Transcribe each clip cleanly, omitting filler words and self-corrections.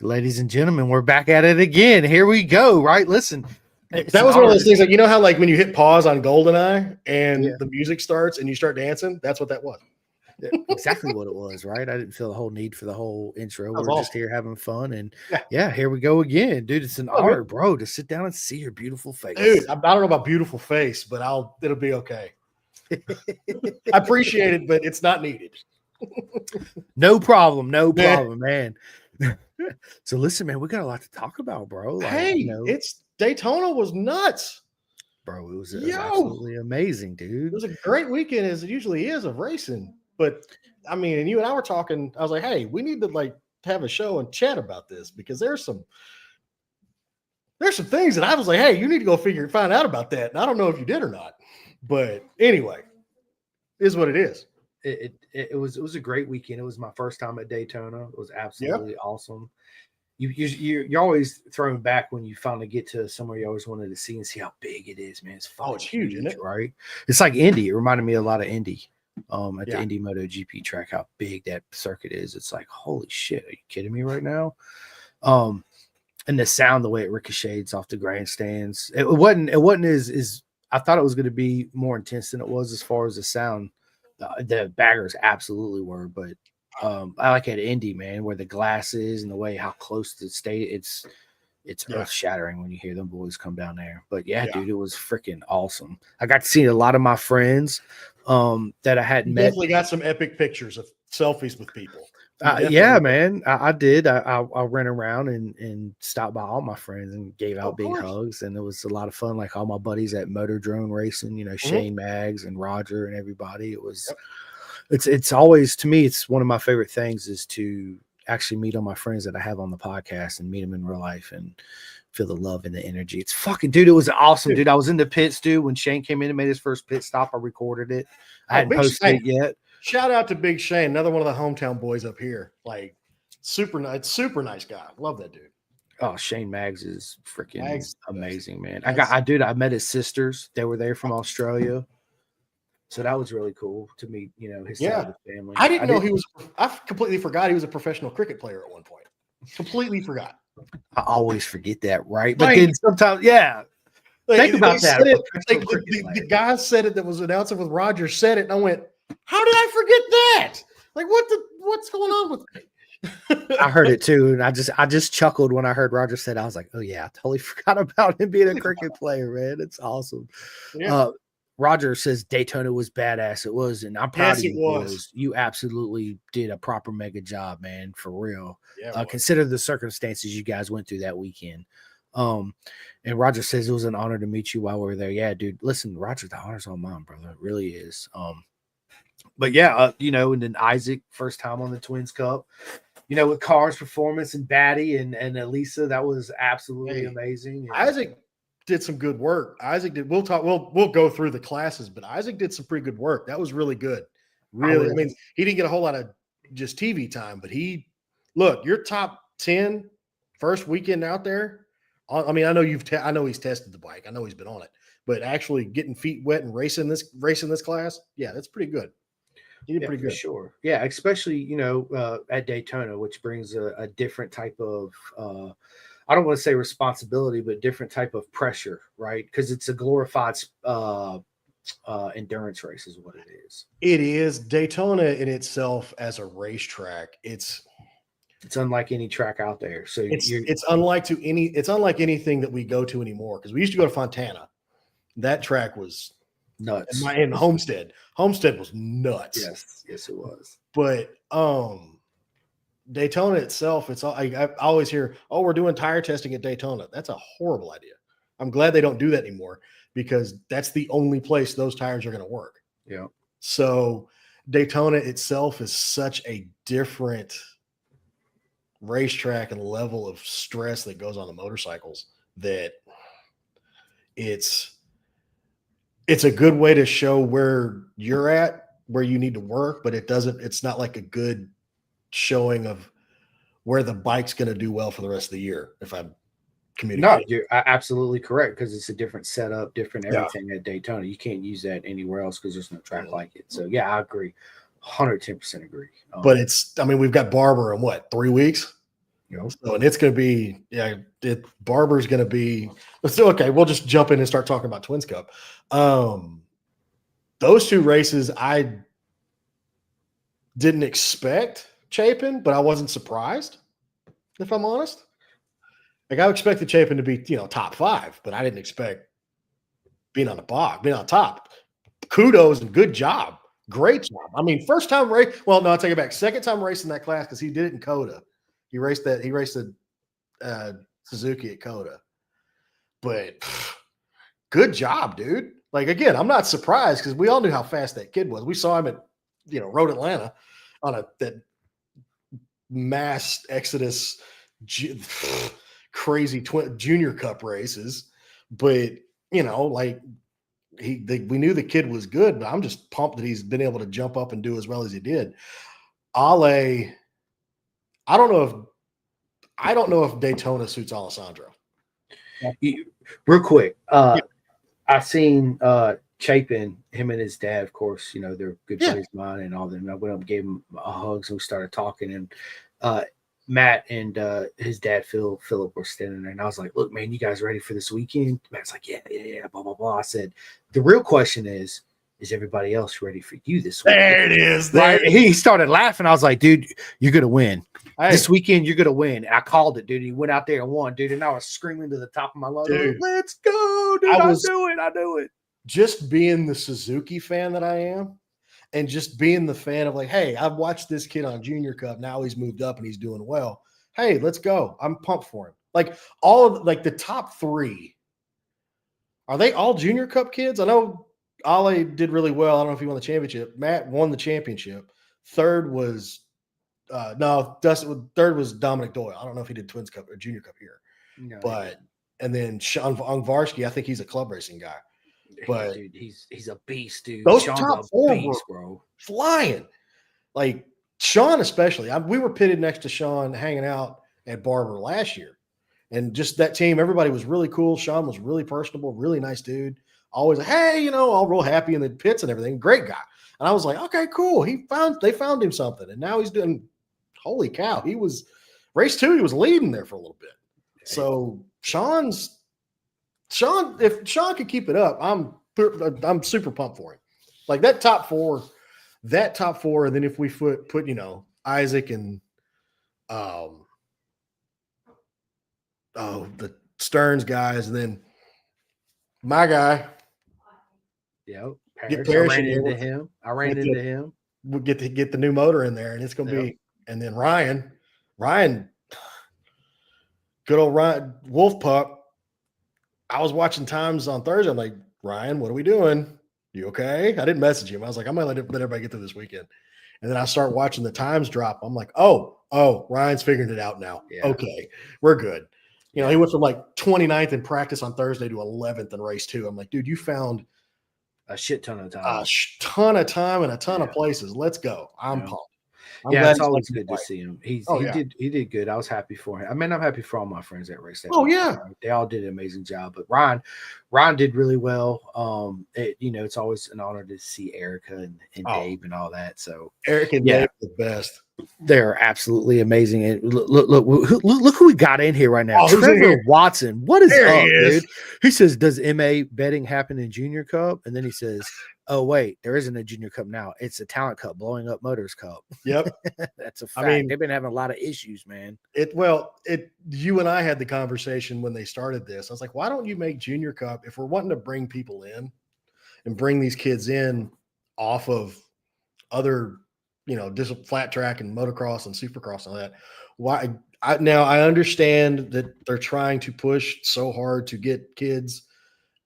Ladies and gentlemen, we're back at it again. Here we go, right? Listen. That was one of those things, like, you know how, like, when you hit pause on GoldenEye and the music starts and you start dancing? That's what that was. Exactly what it was, right? I didn't feel the whole need for the whole intro. We're awesome. just here having fun. And yeah, here we go again. Dude, it's an honor, bro, to sit down and see your beautiful face. Dude, I don't know about beautiful face, but it'll be okay. I appreciate it, but it's not needed. No problem, man. So listen, man, we got a lot to talk about, bro. Like, hey, it's Daytona was nuts, bro. It was absolutely amazing, dude. It was a great weekend, as it usually is, of racing. But I mean, and you and I were talking. I was like, hey, we need to have a show and chat about this, because there's some things that I was like, hey, you need to go find out about that. And I don't know if you did or not, but anyway, it is what it is. It was a great weekend. It was my first time at Daytona. It was absolutely awesome. You're always thrown back when you finally get to somewhere you always wanted to see and see how big it is, man. It's huge, isn't it? Right? It's like Indy. It reminded me a lot of Indy. At the Indy MotoGP track, how big that circuit is. It's like, holy shit, are you kidding me right now? And the sound, the way it ricochets off the grandstands, it wasn't as I thought it was going to be more intense than it was as far as the sound. The baggers absolutely were, but I like at Indy, man, where the glass is and the way how close to the state, it's earth shattering when you hear them boys come down there. But dude, it was freaking awesome. I got to see a lot of my friends that I hadn't met. Definitely got some epic pictures of selfies with people. Man, I did. I ran around and stopped by all my friends and gave out big hugs, and it was a lot of fun. Like all my buddies at Motor Drone Racing, Shane Maggs and Roger and everybody. It was, it's always, to me, it's one of my favorite things is to actually meet all my friends that I have on the podcast and meet them in real life and feel the love and the energy. It's fucking, dude, it was awesome, dude. I was in the pits, dude, when Shane came in and made his first pit stop. I recorded it. I hadn't posted it yet. Shout out to Big Shane, another one of the hometown boys up here. Like, super nice guy. Love that dude. Oh, Shane Maggs is freaking amazing, man. I met his sisters. They were there from Australia. So that was really cool to meet, his side of the family. I didn't know I completely forgot he was a professional cricket player at one point. Completely forgot. I always forget that, right? But then sometimes, think about that. The guy said it that was announcing with Roger said it, and I went, how did I forget that? Like, what's going on with me? I heard it too, and I just chuckled when I heard Roger said it. I was like, oh yeah, I totally forgot about him being a cricket player, man. It's awesome. Yeah. Roger says Daytona was badass. It was, and I'm proud of you. Was. You absolutely did a proper mega job, man, for real. Yeah, consider the circumstances you guys went through that weekend. And Roger says it was an honor to meet you while we were there. Yeah, dude. Listen, Roger, the honor's on mine, brother. It really is. But and then Isaac, first time on the Twins Cup, with Carr's performance and Batty and Elisa, that was absolutely amazing. And Isaac did some good work. Isaac did. We'll go through the classes, but Isaac did some pretty good work. That was really good. Really, I mean, he didn't get a whole lot of just TV time, but your top 10 first weekend out there. I mean, I know he's tested the bike. I know he's been on it, but actually getting feet wet and racing this class, that's pretty good. He did pretty good. Sure. Yeah, especially, at Daytona, which brings a different type of, I don't want to say responsibility, but different type of pressure, right? Because it's a glorified endurance race is what it is. It is. Daytona in itself as a racetrack, it's unlike any track out there. So it's unlike anything that we go to anymore, because we used to go to Fontana. That track was nuts. In Homestead was nuts. Yes, it was. But Daytona itself, I always hear, we're doing tire testing at Daytona. That's a horrible idea. I'm glad they don't do that anymore, because that's the only place those tires are going to work. Yeah. So Daytona itself is such a different racetrack and level of stress that goes on the motorcycles that it's a good way to show where you're at, where you need to work, but it's not like a good showing of where the bike's going to do well for the rest of the year. If I'm communicating. No, you're absolutely correct, because it's a different setup, different everything at Daytona. You can't use that anywhere else because there's no track like it. So yeah, I agree. 110% agree. But we've got Barber in 3 weeks? So, and it's going to be, Barber's going to be, so, okay, we'll just jump in and start talking about Twins Cup. Those two races, I didn't expect Chapin, but I wasn't surprised, if I'm honest. Like, I expected Chapin to be, top 5, but I didn't expect being on top. Kudos and good job. Great job. I mean, first time race. Well, no, I take it back. Second time racing that class because he did it in Coda. He raced the Suzuki at Coda. But good job, dude. Like, again, I'm not surprised because we all knew how fast that kid was. We saw him at, Road Atlanta on that mass exodus crazy junior cup races. But, like, we knew the kid was good, but I'm just pumped that he's been able to jump up and do as well as he did. Ale, I don't know if Daytona suits Alessandro. Real quick, I seen Chapin, him and his dad, of course, they're good buddies of mine and all them. I went up and gave him a hug, so we started talking, and Matt and his dad Philip were standing there, and I was like, "Look, man, you guys ready for this weekend?" Matt's like, "Yeah, blah blah blah." I said, "The real question is everybody else ready for you this weekend?" There it is. Right? He started laughing. I was like, "Dude, you're gonna win. Hey. This weekend, you're gonna win." And I called it, dude. He went out there and won, dude. And I was screaming to the top of my lungs, "Let's go, dude! I do it." Just being the Suzuki fan that I am, and just being the fan of like, hey, I've watched this kid on Junior Cup. Now he's moved up and he's doing well. Hey, let's go. I'm pumped for him. Like the top 3, are they all Junior Cup kids? I know Ale did really well. I don't know if he won the championship. Matt won the championship. Third was third was Dominic Doyle. I don't know if he did Twins Cup or Junior Cup here. No, and then Sean Ungvarsky, I think he's a club racing guy. But dude, he's a beast, dude. Those Sean's top 4 beast, bro, flying. Like Sean, especially. We were pitted next to Sean, hanging out at Barber last year, and just that team. Everybody was really cool. Sean was really personable, really nice dude. Always, hey, all real happy in the pits and everything. Great guy. And I was like, okay, cool. They found him something, and now he's doing. Holy cow! He was race 2. He was leading there for a little bit. So if Sean could keep it up, I'm super pumped for him. Like that top 4, and then if we put Isaac and the Stearns guys, and then my guy. Yep. I ran into him. We'll get the new motor in there, and it's gonna be, and then Ryan, good old Ryan Wolf Pup. I was watching times on Thursday. I'm like, Ryan, what are we doing? You okay? I didn't message him. I was like, I'm gonna let everybody get through this weekend. And then I start watching the times drop. I'm like, oh, Ryan's figuring it out now. Yeah. Okay, we're good. He went from like 29th in practice on Thursday to 11th in race 2. I'm like, dude, you found a shit ton of time. A ton and a ton of places. Let's go. I'm pumped. It's always good to see him. He did good. I was happy for him. I mean, I'm happy for all my friends that raced that. Oh yeah, they all did an amazing job. But Ryan did really well. It's always an honor to see Erica and Dave and all that. So Eric and Dave are the best. They're absolutely amazing. And look who we got in here right now. Trevor Watson. What is up, dude? He says, "Does MA betting happen in Junior Cup?" And then he says, "Oh wait, there isn't a Junior Cup now. It's a Talent Cup, Blowing Up Motors Cup." Yep, that's a fact. I mean, they've been having a lot of issues, man. You and I had the conversation when they started this. I was like, why don't you make Junior Cup if we're wanting to bring people in and bring these kids in off of other, just flat track and motocross and supercross and all that. Why? I understand that they're trying to push so hard to get kids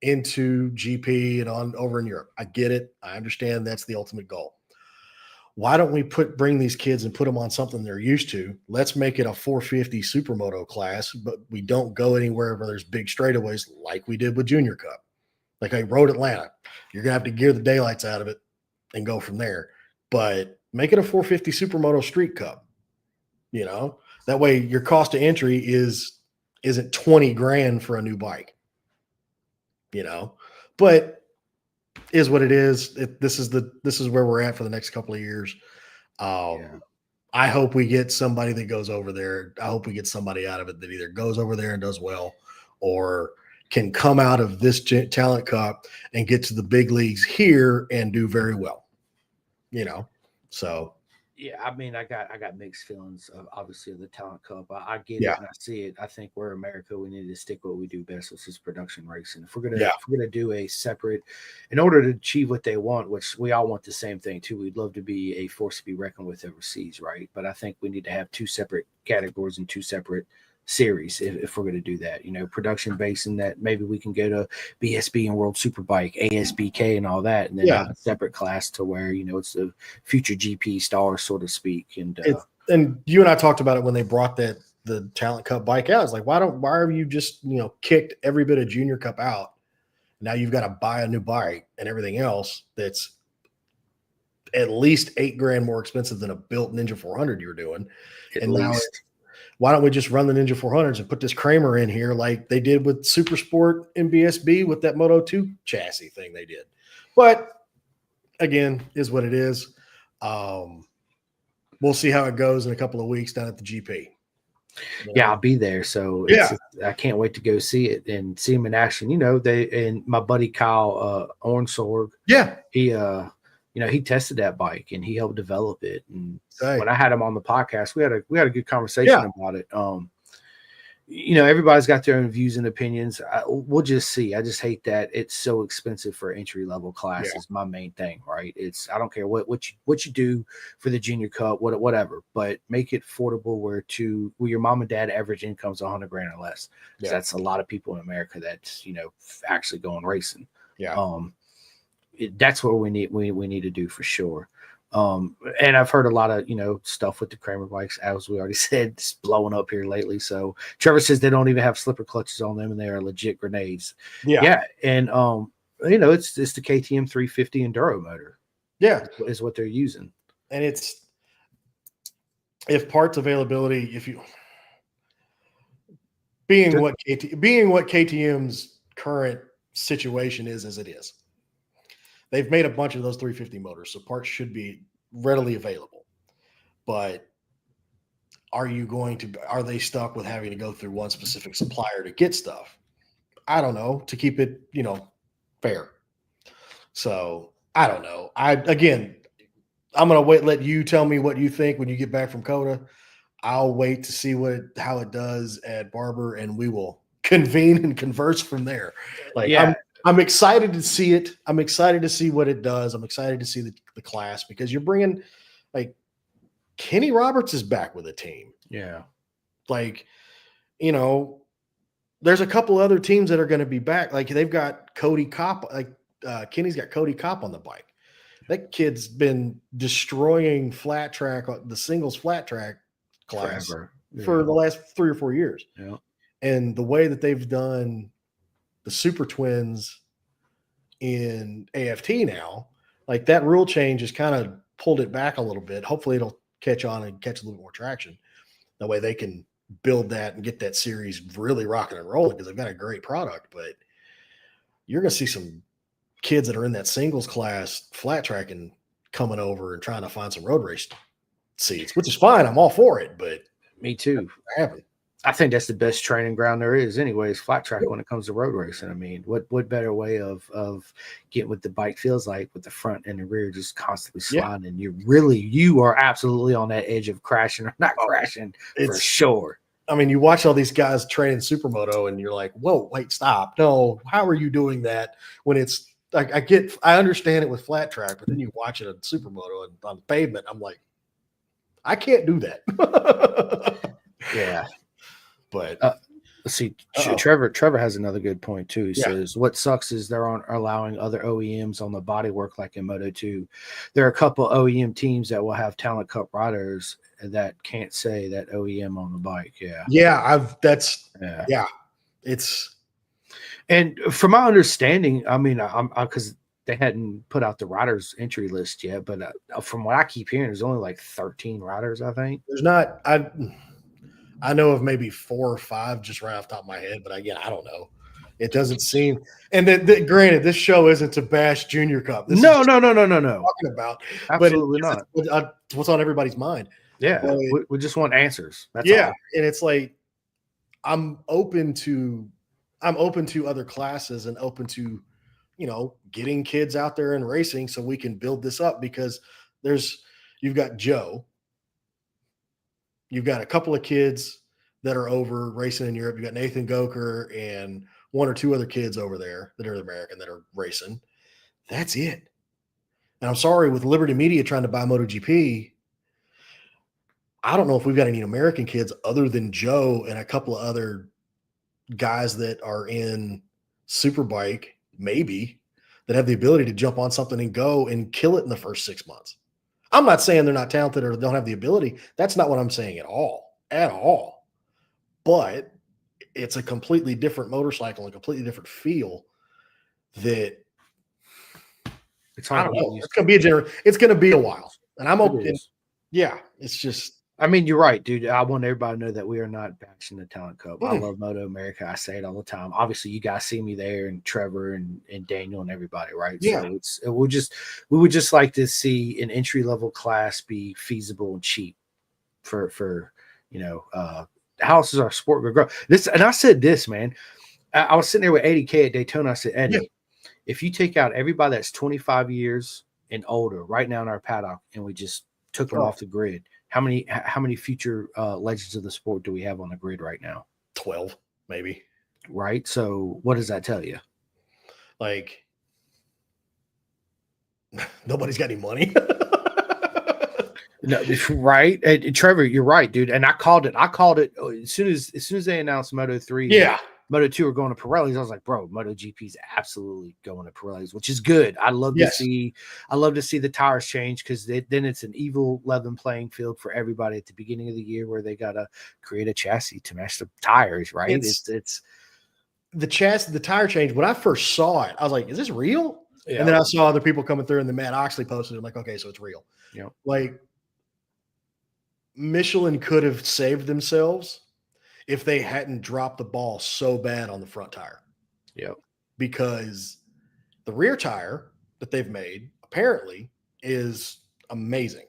into GP and on over in Europe. I get it. I understand that's the ultimate goal. Why don't we bring these kids and put them on something they're used to? Let's make it a 450 supermoto class, but we don't go anywhere where there's big straightaways like we did with Junior Cup. Like I Road Atlanta. You're gonna have to gear the daylights out of it and go from there. But make it a 450 supermoto street cup. That way your cost of entry isn't 20 grand for a new bike. But is what it is. This is where we're at for the next couple of years. I hope we get somebody that goes over there. I hope we get somebody out of it that either goes over there and does well, or can come out of this talent cup and get to the big leagues here and do very well. So. Yeah, I mean, I got mixed feelings of obviously of the talent cup. I get it and I see it. I think we're America. We need to stick what we do best, which is production racing. If we're gonna do a separate, in order to achieve what they want, which we all want the same thing too. We'd love to be a force to be reckoned with overseas, right? But I think we need to have two separate categories and two separate series if we're going to do that, production based, in that maybe we can go to BSB and World Superbike, ASBK and all that, and then have a separate class to where it's the future GP stars, so to speak. And you and I talked about it when they brought the Talent Cup bike out. It's like, why have you just kicked every bit of Junior Cup out? Now you've got to buy a new bike and everything else that's at least $8,000 more expensive than a built Ninja 400 you're doing. Why don't we just run the Ninja 400s and put this Kramer in here like they did with Super Sport and BSB with that Moto 2 chassis thing they did? But again, is what it is. We'll see how it goes in a couple of weeks down at the GP. Yeah, I'll be there. So I can't wait to go see it and see him in action. And my buddy Kyle Ornsorg. Yeah. He tested that bike and he helped develop it. And when I had him on the podcast, we had a good conversation about it. Everybody's got their own views and opinions. We'll just see. I just hate that it's so expensive for entry level class. Is my main thing, right? I don't care what you do for the Junior Cup, whatever, but make it affordable where your mom and dad average income's $100,000 or less. That's a lot of people in America that's actually going racing. That's what we need to do for sure. And I've heard a lot of stuff with the Kramer bikes, as we already said, it's blowing up here lately. So Trevor says they don't even have slipper clutches on them and they are legit grenades. And it's the KTM 350 enduro motor is what they're using. And if parts availability, being what KTM's current situation is as it is, they've made a bunch of those 350 motors, so parts should be readily available. But are they stuck with having to go through one specific supplier to get stuff? I don't know, to keep it, fair. So I don't know. I'm going to let you tell me what you think when you get back from COTA. I'll wait to see how it does at Barber, and we will convene and converse from there. I'm excited to see it. I'm excited to see what it does. I'm excited to see the class, because you're bringing, Kenny Roberts is back with a team. Yeah. There's a couple other teams that are going to be back. They've got Cody Kopp. Kenny's got Cody Kopp on the bike. That kid's been destroying the singles flat track class for the last 3 or 4 years. Yeah. And the way that they've done the Super Twins in AFT now, that rule change has kind of pulled it back a little bit. Hopefully it'll catch on and catch a little more traction. That way they can build that and get that series really rocking and rolling, because they've got a great product. But you're going to see some kids that are in that singles class flat tracking coming over and trying to find some road race seats, which is fine. I'm all for it, but me too. I think that's the best training ground there is anyways, flat track, when it comes to road racing. I mean, what better way of getting what the bike feels like with the front and the rear just constantly sliding. You are absolutely on that edge of crashing or not crashing for sure. I mean, you watch all these guys training supermoto and you're like, whoa, wait, stop. No, how are you doing that when it's I understand it with flat track, but then you watch it on supermoto and on the pavement, I'm like, I can't do that. Yeah. But let's see. Trevor has another good point too. He says what sucks is they aren't allowing other OEMs on the bodywork like in Moto 2. There are a couple OEM teams that will have Talent Cup riders that can't say that OEM on the bike. It's, and from my understanding, I mean, I'm because they hadn't put out the riders entry list yet, but from what I keep hearing, there's only 13 riders. I think there's not. I know of maybe 4 or 5 just right off the top of my head, but again, I don't know. It doesn't seem. And granted, this show isn't to bash Junior Cup. No. Talking about absolutely not. What's on everybody's mind? Yeah, we just want answers. That's all. And it's like I'm open to other classes and open to, getting kids out there and racing so we can build this up, because you've got Joe, you've got a couple of kids that are over racing in Europe. You got Nathan Goker and one or two other kids over there that are American that are racing. That's it. And I'm sorry, with Liberty Media trying to buy MotoGP, I don't know if we've got any American kids other than Joe and a couple of other guys that are in Superbike, maybe, that have the ability to jump on something and go and kill it in the first 6 months. I'm not saying they're not talented or don't have the ability. That's not what I'm saying at all. But it's a completely different motorcycle, a completely different feel that it's hard. I don't know. It's going to be a while. And I'm okay. Yeah. It's just, I mean, you're right, dude. I want everybody to know that we are not bashing the Talent Cup. I love Moto America. I say it all the time. Obviously, you guys see me there, and Trevor and Daniel and everybody, right? Yeah. So we would just like to see an entry level class be feasible and cheap for houses our sport will grow. This, and I said this, man. I was sitting there with 80K at Daytona. I said, Eddie, if you take out everybody that's 25 years and older right now in our paddock, and we just took them off the grid, how many future legends of the sport do we have on the grid right now? 12, maybe. Right. So what does that tell you? Like, nobody's got any money. No, right. And Trevor, you're right, dude. And I called it as soon as they announced Moto 3. Yeah. Moto 2 are going to Pirellis. I was like, bro, MotoGP is absolutely going to Pirellis, which is good. I love to see the tires change, because then it's an level playing field for everybody at the beginning of the year, where they gotta create a chassis to match the tires, right? It's the chassis, the tire change. When I first saw it, I was like, is this real? Yeah. And then I saw other people coming through, and then Matt Oxley posted it. I'm like, okay, so it's real. Yeah. Like, Michelin could have saved themselves if they hadn't dropped the ball so bad on the front tire. Yep. Because the rear tire that they've made apparently is amazing.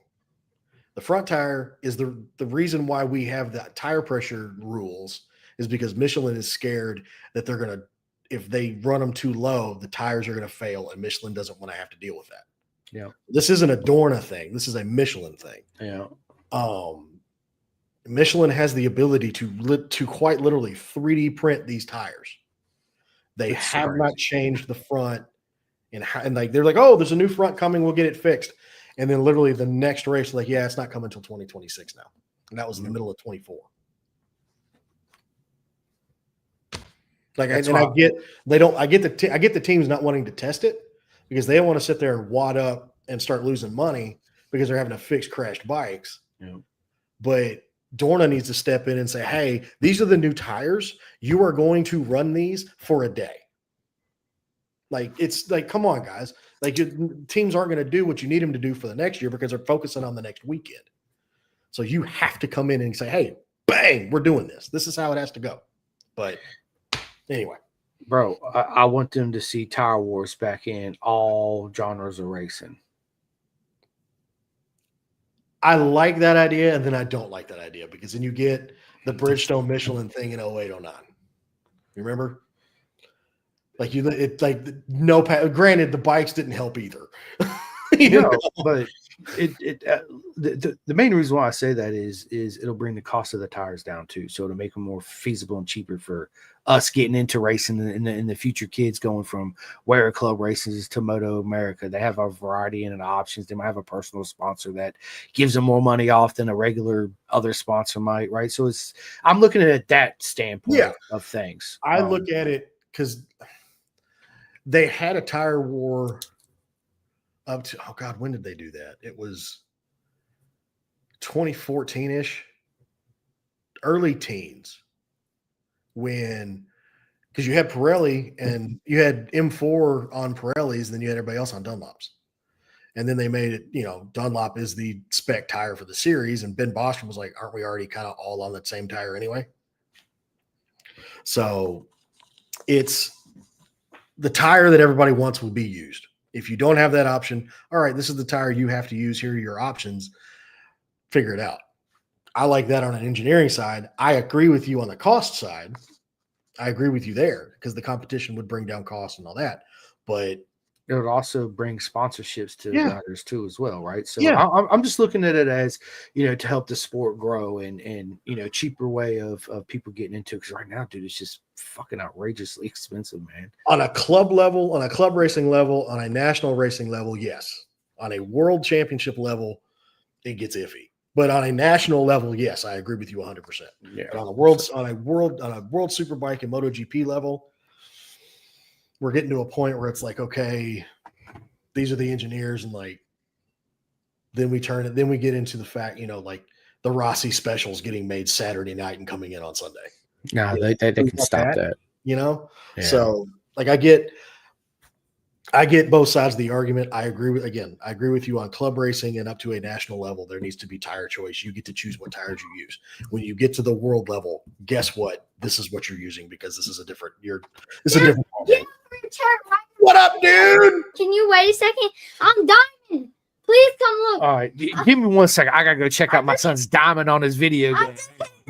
The front tire is the reason why we have the tire pressure rules, is because Michelin is scared that if they run them too low, the tires are going to fail, and Michelin doesn't want to have to deal with that. Yeah. This isn't a Dorna thing. This is a Michelin thing. Yeah. Michelin has the ability to quite literally 3D print these tires. They have not changed the front, and like they're like, oh, there's a new front coming, we'll get it fixed. And then literally the next race, like, yeah, it's not coming until 2026 now. And that was in the middle of 24. Like, I get the teams not wanting to test it, because they don't want to sit there and wad up and start losing money because they're having to fix crashed bikes. Yeah. But Dorna needs to step in and say, hey, these are the new tires. You are going to run these for a day. Like, it's like, come on, guys. Like, your teams aren't going to do what you need them to do for the next year, because they're focusing on the next weekend. So you have to come in and say, hey, bang, we're doing this. This is how it has to go. But anyway. Bro, I want them to see Tire Wars back in all genres of racing. I like that idea, and then I don't like that idea, because then you get the Bridgestone Michelin thing in 08, 09. You remember? Like, granted, the bikes didn't help either. But the main reason why I say that is it'll bring the cost of the tires down too. So it'll make them more feasible and cheaper for us getting into racing in the future. Kids going from Wear Club races to Moto America, they have a variety and options. They might have a personal sponsor that gives them more money off than a regular other sponsor might, right? So I'm looking at it that standpoint of things. I look at it because they had a tire war up to, oh God, when did they do that? It was 2014-ish, early teens, because you had Pirelli and you had M4 on Pirellis, and then you had everybody else on Dunlops. And then they made it, Dunlop is the spec tire for the series, and Ben Bostrom was like, aren't we already kind of all on that same tire anyway? So it's the tire that everybody wants will be used. If you don't have that option, all right, this is the tire you have to use. Here are your options. Figure it out. I like that on an engineering side. I agree with you on the cost side. I agree with you there because the competition would bring down costs and all that. But it would also bring sponsorships to riders too as well, right? So I'm just looking at it as, to help the sport grow and cheaper way of people getting into it. Because right now, dude, it's just fucking outrageously expensive, man. On a club level, on a club racing level, on a national racing level, yes. On a world championship level, it gets iffy. But on a national level, yes, I agree with you 100%. Yeah. But on a world superbike and MotoGP level, we're getting to a point where it's like, okay, these are the engineers, and like, then we get into the fact, like the Rossi specials getting made Saturday night and coming in on Sunday. No, they can stop that. Yeah. So like I get both sides of the argument. I agree with you on club racing and up to a national level, there needs to be tire choice. You get to choose what tires you use. When you get to the world level, guess what? This is what you're using because this is a different ballgame. What up, dude? Can you wait a second? I'm Diamond. Please come look. All right, give me 1 second. I gotta go check out my son's diamond on his video game.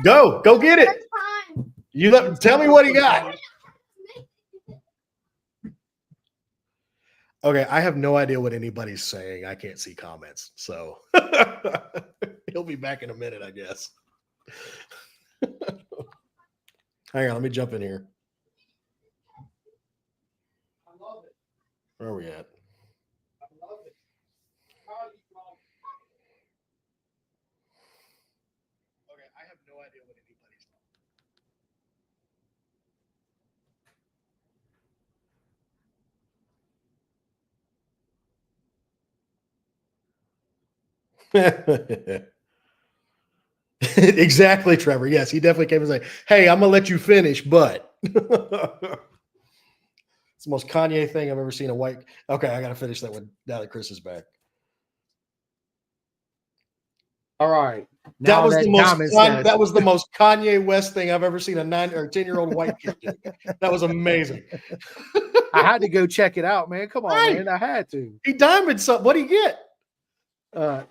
Go get it. Tell me what he got. Okay, I have no idea what anybody's saying. I can't see comments, so he'll be back in a minute, I guess. Hang on, let me jump in here. I love it. Where are we at? I love it. Okay, I have no idea what anybody's Exactly, Trevor. Yes, he definitely came and said, "Hey, I'm gonna let you finish," but it's the most Kanye thing I've ever seen. Okay, I gotta finish that one now that Chris is back. All right. That was the most Kanye West thing I've ever seen a 9 or 10-year-old white kid do. That was amazing. I had to go check it out, man. Come on, man. I had to. He diamond something. What'd he get?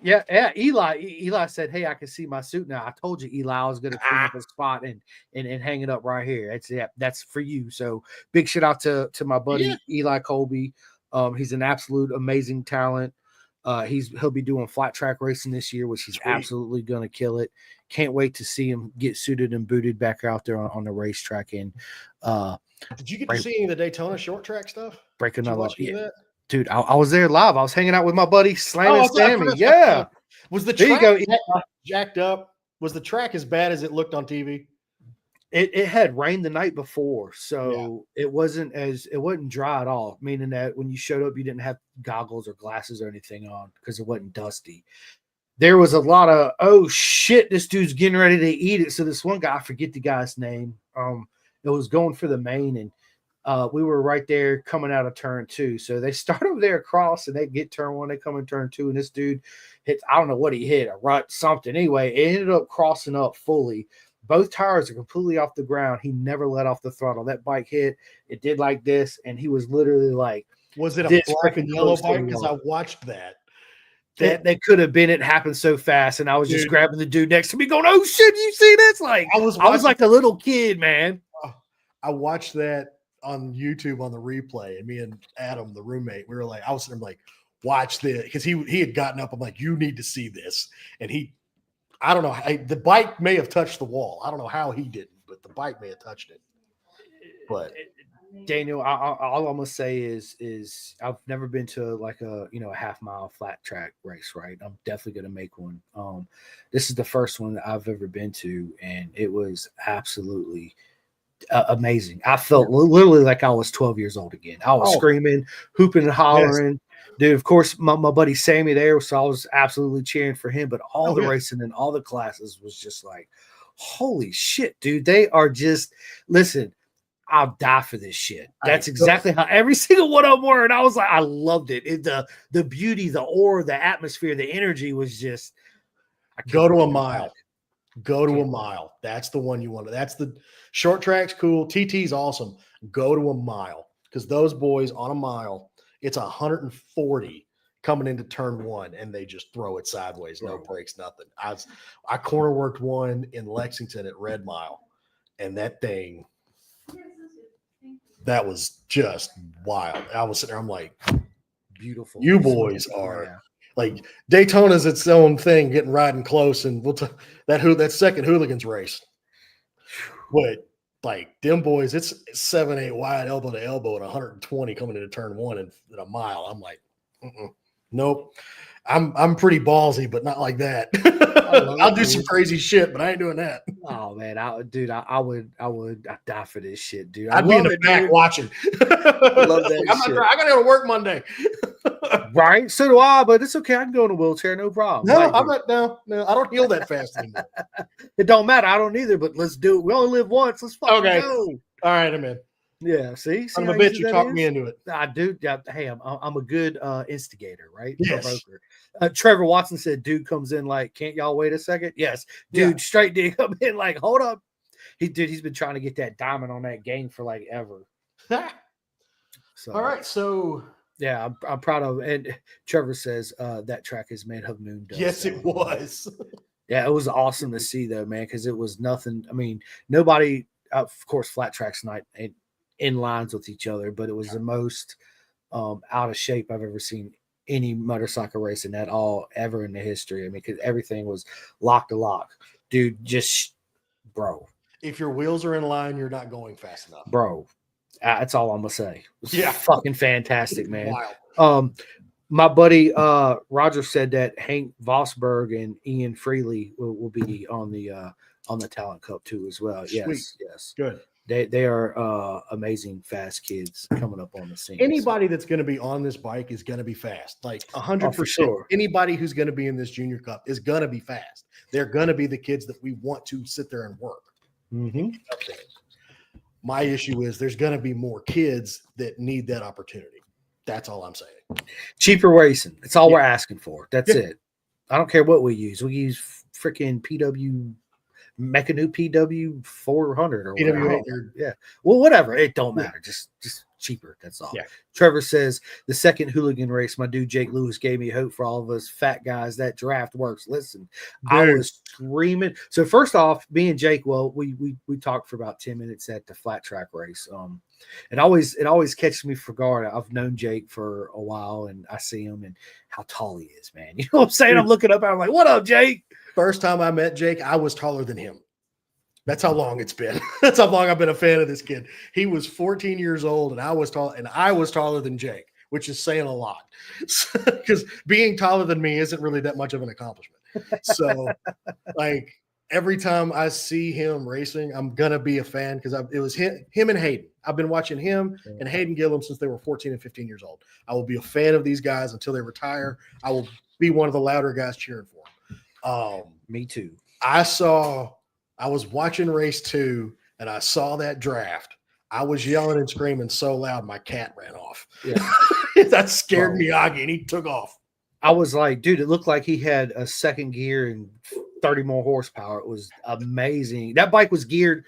Yeah. Eli said, "Hey, I can see my suit now. I told you, Eli, I was going to clean up a spot and hang it up right here. That's for you." So big shout out to my buddy Eli Colby. He's an absolute amazing talent. He'll be doing flat track racing this year, which he's absolutely going to kill it. Can't wait to see him get suited and booted back out there on the racetrack. And did you get to see any of the Daytona short track stuff? Break another. Dude, I was there live. I was hanging out with my buddy Slam Sammy. Was the track jacked up? Was the track as bad as it looked on TV? It had rained the night before, so it wasn't dry at all. Meaning that when you showed up, you didn't have goggles or glasses or anything on because it wasn't dusty. There was a lot of, oh shit, this dude's getting ready to eat it. So this one guy, I forget the guy's name. It was going for the main, and we were right there coming out of turn 2. So they start over there across and they get turn 1, they come in turn 2, and this dude hits, I don't know what he hit, a rut, something. Anyway, it ended up crossing up fully. Both tires are completely off the ground. He never let off the throttle. That bike hit, it did like this, and he was literally like, was it a black and yellow bike? Because I watched that. That could have been. It happened so fast, and I was just grabbing the dude next to me, going, "Oh shit, you see this?" Like I was like a little kid, man. I watched that on YouTube on the replay, and me and Adam, the roommate, we were like, I was like, watch this, because he had gotten up. I'm like, you need to see this, and I don't know, the bike may have touched the wall. I don't know how he didn't, but the bike may have touched it. But Daniel, all I'm gonna say is I've never been to like a half mile flat track race, right? I'm definitely gonna make one. This is the first one that I've ever been to, and it was absolutely amazing. I felt literally like I was 12 years old again. I was screaming, hooping, and hollering. Dude, of course, my buddy Sammy there, so I was absolutely cheering for him. But all the racing and all the classes was just like, holy shit, dude! They are just listen. I'll die for this shit. That's exactly how every single one of them were. And I was like, I loved it. The beauty, the aura, the atmosphere, the energy was just. Go to a mile. Go to a mile. That's the one you want. That's the short track's cool. TT's awesome. Go to a mile, because those boys on a mile, it's 140 coming into turn one, and they just throw it sideways, no brakes, nothing. I corner worked one in Lexington at Red Mile, and that thing, that was just wild. I was sitting there, I'm like, beautiful. You boys are like Daytona's its own thing, getting riding close, and that second hooligans race. But like them boys, it's 7-8 wide, elbow to elbow at 120 coming into turn one in a mile. I'm like, nope. I'm pretty ballsy, but not like that. I'll do some crazy shit, but I ain't doing that. Oh man, I'd die for this shit, dude. I'd be in the back watching. I love that shit. I gotta go to work Monday. Right, so do I, but it's okay. I can go in a wheelchair, no problem. No, I'm not. No, I don't heal that fast anymore. It don't matter. I don't either. But let's do it. We only live once. Let's fucking go. All right, I'm in. Yeah. See, I'm a bitch. You talked me into it. I do. Hey, I'm a good instigator, right? Yes. Trevor Watson said, "Dude comes in like, can't y'all wait a second?" Yes, dude. Straight did come in like, hold up. He's been trying to get that diamond on that game for like ever. So, all right, so. Yeah, I'm proud of it. And Trevor says that track is made of moon dust. Yes, it was. Yeah, it was awesome to see though, man, because it was nothing. I mean, nobody, of course, flat tracks not in lines with each other, but it was the most out of shape I've ever seen any motorcycle racing at all ever in the history. I mean, because everything was lock to lock, dude. Bro. If your wheels are in line, you're not going fast enough, bro. That's all I'm gonna say. Yeah, fucking fantastic, man. Wild. My buddy Roger said that Hank Vosberg and Ian Freely will be on the Talent Cup too as well. Sweet. Yes, good. They are amazing fast kids coming up on the scene. Anybody that's going to be on this bike is going to be fast, like 100%. Sure. Anybody who's going to be in this Junior Cup is going to be fast. They're going to be the kids that we want to sit there and work. Mm-hmm. My issue is there's going to be more kids that need that opportunity. That's all I'm saying. Cheaper racing. That's all we're asking for. That's it. I don't care what we use. We use freaking Meccano PW 400 or whatever. Yeah. Well, whatever. It don't matter. Just cheaper. That's all. Yeah. Trevor says the second hooligan race, my dude Jake Lewis gave me hope for all of us fat guys. That draft works. Listen, I was screaming. So first off, me and Jake, well, we talked for about 10 minutes at the flat track race. It always catches me for guard. I've known Jake for a while, and I see him and how tall he is, man. You know what I'm saying? I'm looking up and I'm like, "What up, Jake?" First time I met Jake, I was taller than him. That's how long it's been. That's how long I've been a fan of this kid. He was 14 years old, and I was taller than Jake, which is saying a lot. Because being taller than me isn't really that much of an accomplishment. So, like, every time I see him racing, I'm gonna be a fan because it was him and Hayden. I've been watching him and Hayden Gillum since they were 14 and 15 years old. I will be a fan of these guys until they retire. I will be one of the louder guys cheering for them. Me too. I was watching race 2 and I saw that draft. I was yelling and screaming so loud my cat ran off. Yeah. That scared Miyagi and he took off. I was like, dude, it looked like he had a second gear and 30 more horsepower. It was amazing. That bike was geared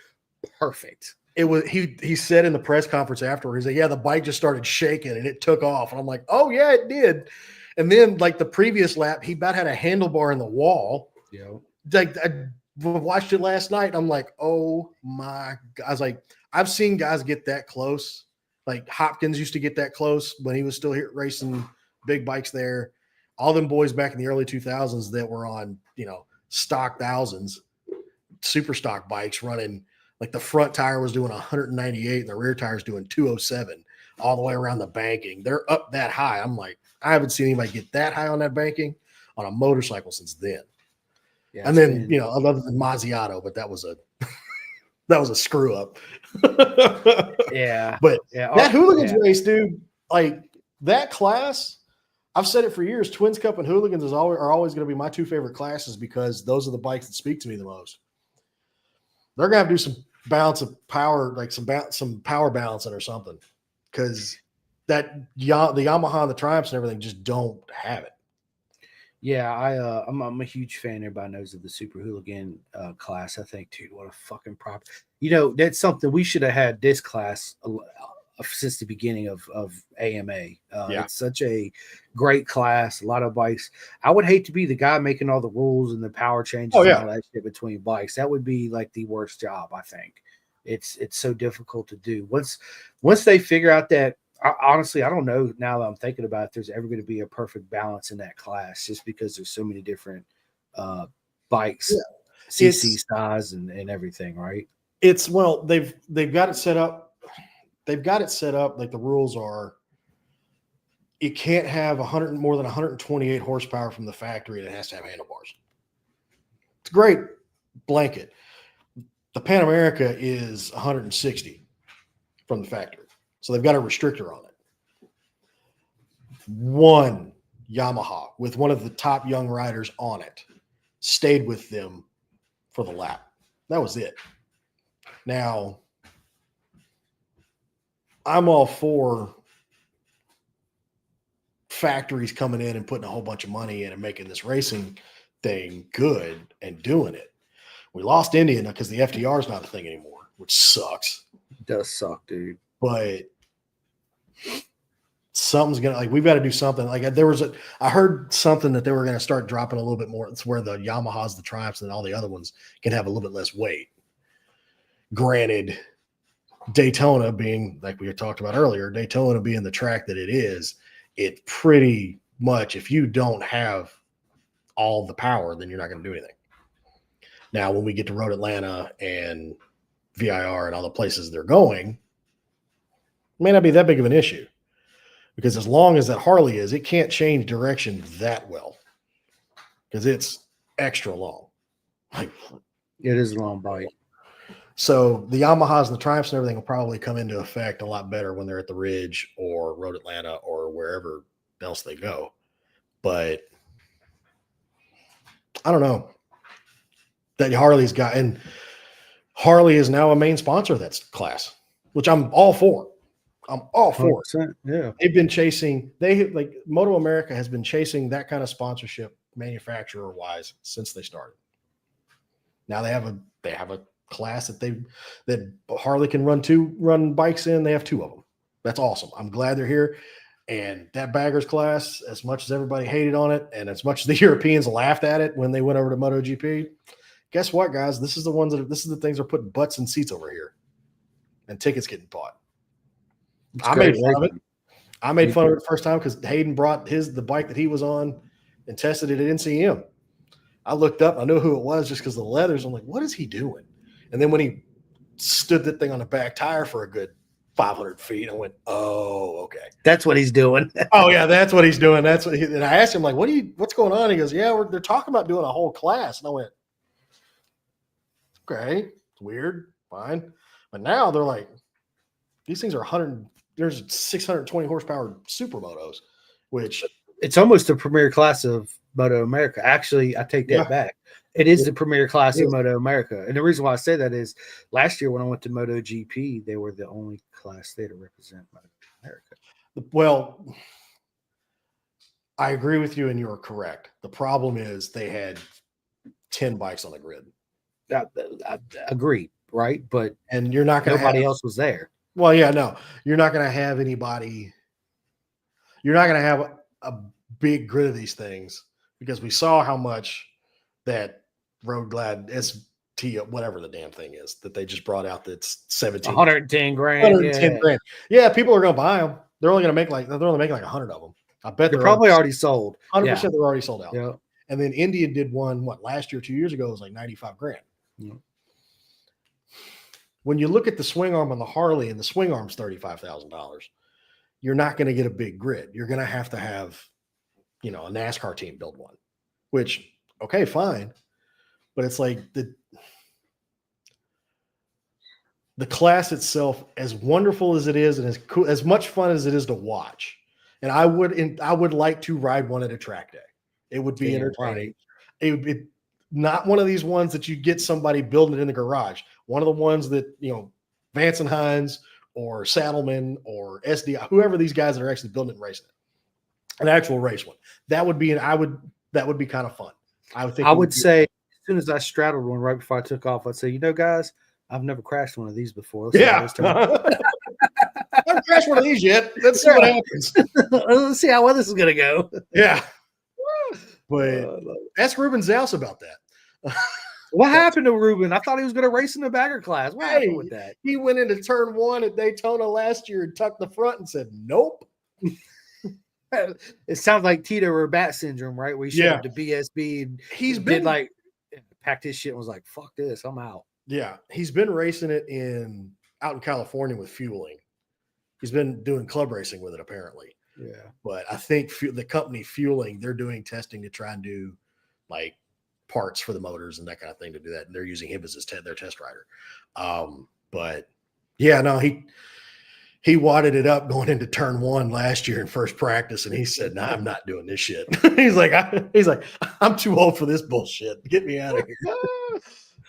perfect. It was he said in the press conference afterward, he's like, yeah, the bike just started shaking and it took off. And I'm like, oh yeah, it did. And then like the previous lap, he about had a handlebar in the wall. Yeah. Like I watched it last night. I'm like, oh my God. I was like, I've seen guys get that close. Like Hopkins used to get that close when he was still here racing big bikes there. All them boys back in the early 2000s that were on, stock thousands, super stock bikes running, like the front tire was doing 198 and the rear tire is doing 207 all the way around the banking. They're up that high. I'm like, I haven't seen anybody get that high on that banking on a motorcycle since then. Yeah, and then, other than Mazziato, but that was a screw up. Yeah. But that hooligans race, dude, like that class, I've said it for years, Twins Cup and hooligans are always going to be my two favorite classes because those are the bikes that speak to me the most. They're going to have to do some balance of power, like some power balancing or something, because the Yamaha and the Triumphs and everything just don't have it. Yeah, I'm a huge fan. Everybody knows of the Super Hooligan class. I think, dude, what a fucking prop. That's something we should have had this class since the beginning of AMA. It's such a great class, a lot of bikes. I would hate to be the guy making all the rules and the power changes and all that shit between bikes. That would be like the worst job, I think. It's so difficult to do. Once they figure out that, honestly, I don't know now that I'm thinking about it, if there's ever going to be a perfect balance in that class, just because there's so many different bikes, CC size and everything, right? It's they've got it set up. They've got it set up like the rules are. It can't have more than 128 horsepower from the factory, and it has to have handlebars. It's great blanket. The Pan America is 160 from the factory, so they've got a restrictor on it. One Yamaha with one of the top young riders on it stayed with them for the lap. That was it. Now, I'm all for factories coming in and putting a whole bunch of money in and making this racing thing good and doing it. We lost Indiana because the FDR is not a thing anymore, which sucks. It does suck, dude. But something's gonna we've got to do something. I heard something that they were gonna start dropping a little bit more. It's where the Yamahas, the Triumphs, and all the other ones can have a little bit less weight. Granted, Daytona being, like we had talked about earlier, Daytona being the track that it is, it pretty much, if you don't have all the power, then you're not going to do anything. Now, when we get to Road Atlanta and VIR and all the places they're going, it may not be that big of an issue, because as long as that Harley is, it can't change direction that well because it's extra long. It is a long bike. So the Yamahas and the Triumphs and everything will probably come into effect a lot better when they're at the Ridge or Road Atlanta or wherever else they go. But I don't know. That Harley's got, and Harley is now a main sponsor of that class, which I'm all for. I'm all for it. Yeah. They've been chasing, Moto America has been chasing that kind of sponsorship manufacturer wise since they started. Now they have a class that Harley can run bikes in. They have two of them. That's awesome. I'm glad they're here. And that baggers class, as much as everybody hated on it, and as much as the Europeans laughed at it when they went over to MotoGP, guess what, guys? This is the things that are putting butts in seats over here, and tickets getting bought. I made fun of it. I made fun of it the first time because Hayden brought the bike that he was on and tested it at NCM. I looked up, I knew who it was just because of the leathers. I'm like, what is he doing? And then when he stood that thing on the back tire for a good 500 feet, I went, oh, okay. That's what he's doing. Oh, yeah, that's what he's doing. And I asked him, like, what's going on? He goes, yeah, they're talking about doing a whole class. And I went, okay, it's weird, fine. But now they're like, these things are there's 620 horsepower supermotos, which it's almost the premier class of Moto America. Actually, I take that back. It is the premier class of Moto America. And the reason why I say that is last year when I went to MotoGP, they were the only class there to represent Moto America. Well, I agree with you, and you're correct. The problem is they had 10 bikes on the grid. I agree, right? But and you're not going to nobody else was there. Well, yeah, no. You're not going to have anybody. You're not going to have a big grid of these things because we saw how much that Road Glad ST, whatever the damn thing is, that they just brought out that's 110 grand. 110 grand. Yeah, people are going to buy them. They're only making like 100 of them. I bet they're probably already sold. 100% they're already sold out. Yeah. And then India did one, last year, 2 years ago, it was like 95 grand. Yeah. When you look at the swing arm on the Harley and the swing arm's $35,000, you're not going to get a big grid. You're going to have, a NASCAR team build one, which, okay, fine. But it's like the class itself, as wonderful as it is and as cool, as much fun as it is to watch. And I would like to ride one at a track day. It would be entertaining. Right. It would be not one of these ones that you get somebody building it in the garage. One of the ones that, Vance and Hines or Saddleman or SDI, whoever these guys that are actually building it and racing it, an actual race one. That would be kind of fun. I would say as soon as I straddled one right before I took off, I'd say, guys, I've never crashed one of these before. Yeah. haven't crashed one of these yet. Let's see what happens. Let's see how well this is gonna go. Yeah. But ask Ruben Zaus about that. What happened to Ruben? I thought he was going to race in the bagger class. What happened with that? He went into turn 1 at Daytona last year and tucked the front and said, nope. It sounds like Tito or Bat syndrome, right? Where he showed up to BSB and he's been like packed his shit and was like, fuck this, I'm out. Yeah. He's been racing it out in California with fueling. He's been doing club racing with it apparently. Yeah. But I think the company Fueling, they're doing testing to try and do like parts for the motors and that kind of thing to do that. And they're using him as their test rider. But yeah, no, he wadded it up going into turn 1 last year in first practice. And he said, nah, I'm not doing this shit. he's like, I'm too old for this bullshit. Get me out of here.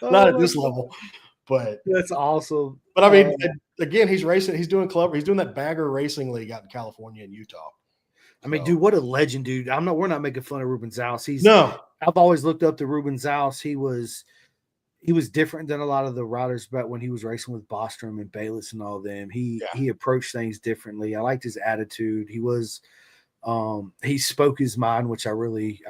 Not at this level, but that's awesome. But I mean, again, he's racing. He's doing that bagger racing league out in California and Utah. I mean, dude, what a legend, dude. We're not making fun of Ruben Zaus. I've always looked up to Ruben Zaus. He was different than a lot of the riders, but when he was racing with Bostrom and Bayless and all of them, he approached things differently. I liked his attitude. He spoke his mind, which I really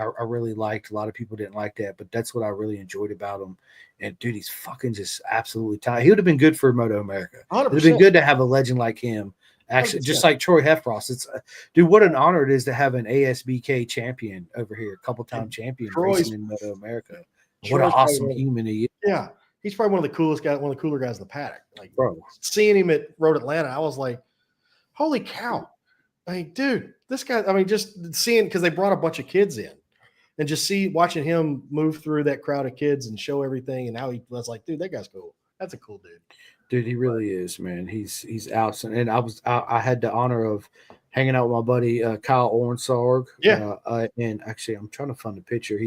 liked. A lot of people didn't like that, but that's what I really enjoyed about him. And dude, he's fucking just absolutely tight. He would have been good for Moto America. It would have been good to have a legend like him. Actually, 100%. Just like Troy Hefrost. It's dude, what an honor it is to have an ASBK champion over here, a couple-time champion racing in Moto America. What an awesome human he is. Yeah, he's probably one of the coolest guys, one of the cooler guys in the paddock. Like, bro, seeing him at Road Atlanta, I was like, holy cow. Like, dude, this guy, I mean, just seeing, because they brought a bunch of kids in and just watching him move through that crowd of kids and show everything. And how he was like, dude, that guy's cool. That's a cool dude. Dude, he really is, man. He's awesome. And I had the honor of hanging out with my buddy Kyle Ornsarg. Yeah. And actually, I'm trying to find the picture.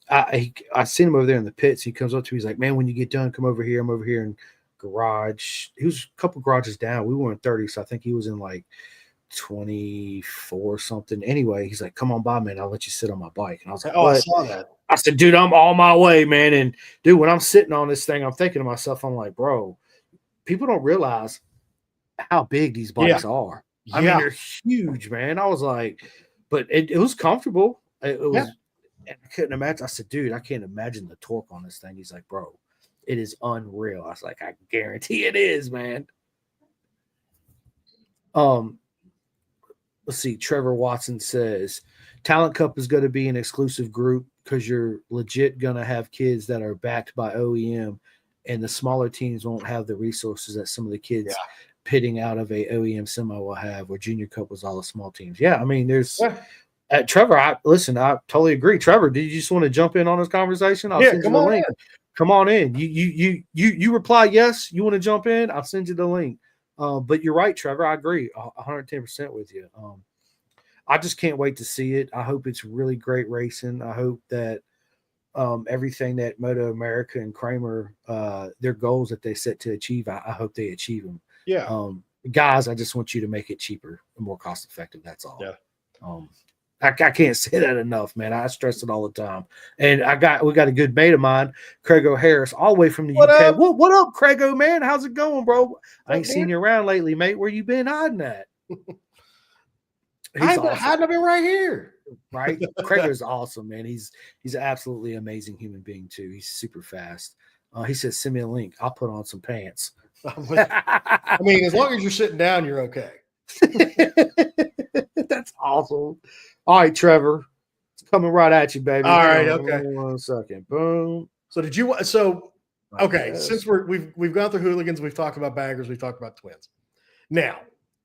I seen him over there in the pits. He comes up to me. He's like, man, when you get done, come over here. I'm over here in garage. He was a couple garages down. We were in 30, so I think he was in like 24 something. Anyway, he's like, come on by, man. I'll let you sit on my bike. And I was like, oh, I saw that. I said, dude, I'm on my way, man. And dude, when I'm sitting on this thing, I'm thinking to myself, I'm like, bro, people don't realize how big these bikes are. I mean, they're huge, man. I was like, but it was comfortable. It was, I couldn't imagine. I said, dude, I can't imagine the torque on this thing. He's like, bro, it is unreal. I was like, I guarantee it is, man. Let's see. Trevor Watson says, Talent Cup is going to be an exclusive group because you're legit going to have kids that are backed by OEM, and the smaller teams won't have the resources that some of the kids pitting out of a OEM semi will have, where Junior Cup was all the small teams. Yeah, I mean, there's Trevor. I totally agree. Trevor, did you just want to jump in on this conversone? I'll send you the link. Come on in. You reply yes. You want to jump in? I'll send you the link. But you're right, Trevor. I agree 110% with you. I just can't wait to see it. I hope it's really great racing. I hope that everything that Moto America and Kramer, their goals that they set to achieve, I hope they achieve them. Yeah. Guys, I just want you to make it cheaper and more cost effective. That's all. Yeah. I can't say that enough, man. I stress it all the time. And we got a good mate of mine, Craig O'Harris, all the way from the UK. What up, Craigo, man? How's it going, bro? I ain't seen you around lately, mate. Where you been hiding at? I've been right here. Right? Craig is awesome, man. He's an absolutely amazing human being, too. He's super fast. He says, send me a link. I'll put on some pants. I mean, as long as you're sitting down, you're okay. That's awesome. All right, Trevor. It's coming right at you, baby. All right, okay. 1 second. Boom. So okay, since we've gone through hooligans, we've talked about baggers, we've talked about twins. Now,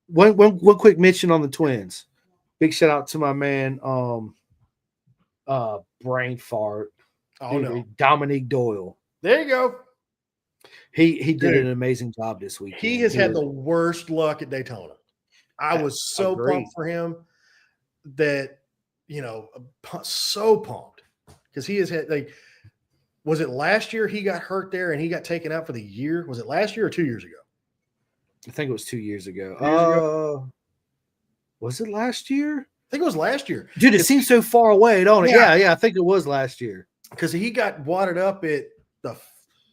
one quick mention on the twins. Big shout out to my man, brain fart. Oh no, Dominique Doyle. There you go. He did an amazing job this week. He has had the worst luck at Daytona. I was so pumped for him that, so pumped because he has had was it last year he got hurt there and he got taken out for the year? Was it last year or 2 years ago? I think it was 2 years ago. Was it last year? I think it was last year. Dude, it seems so far away, don't it? Yeah, I think it was last year. Because he got wadded up at the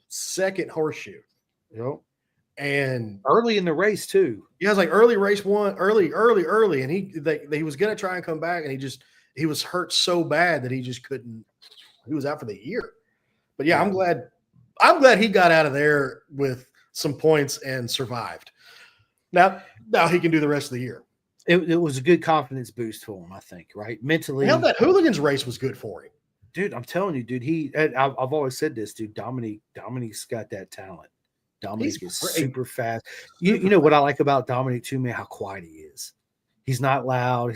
second horseshoe. Yep. and early in the race too. Yeah, it was like early race one, early, and he was gonna try and come back, and he was hurt so bad that he just couldn't. He was out for the year. But yeah, I'm glad he got out of there with some points and survived. Now he can do the rest of the year. It was a good confidence boost for him, I think, right? Mentally. Hell, that Hooligans race was good for him. Dude, I'm telling you, dude, I've always said this, dude. Dominic's got that talent. Dominic is super fast. You know what I like about Dominic too, man, how quiet he is. He's not loud.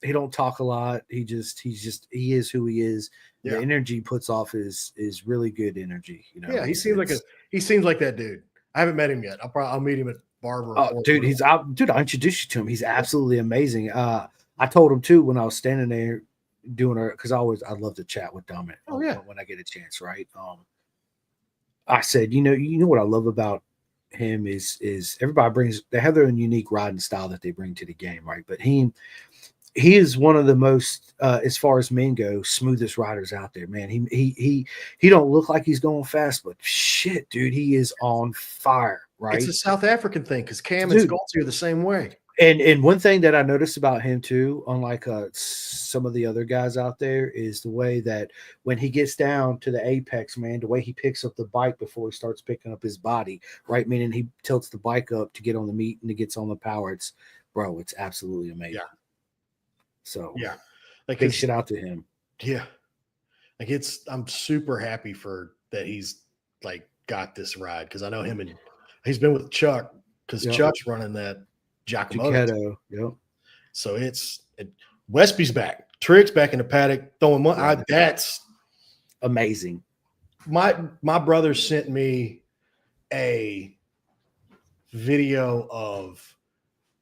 He don't talk a lot. He is who he is. Yeah. The energy he puts off is really good energy. You know. Yeah, he seems like that dude. I haven't met him yet. I'll meet him at Barber. Oh, dude, I introduced you to him. He's absolutely amazing. I told him too when I was standing there doing her because I love to chat with Dominic. Oh yeah, when I get a chance, right? I said, you know what I love about him is everybody they have their own unique riding style that they bring to the game, right? But he is one of the most, as far as men go, smoothest riders out there, man. He don't look like he's going fast, but shit, dude, he is on fire, right? It's a South African thing because Cam and Sculty are the same way. And one thing that I noticed about him too, unlike some of the other guys out there, is the way that when he gets down to the apex, man, the way he picks up the bike before he starts picking up his body, right? Meaning he tilts the bike up to get on the meat and it gets on the power. It's absolutely amazing. Yeah. So yeah, like big shit out to him. Yeah, like I'm super happy for that he's like got this ride because I know him and he's been with Chuck because Chuck's running that Giacomo. Yep. So Westby's back, Trig's back in the paddock throwing money. That's amazing. My brother sent me a video of.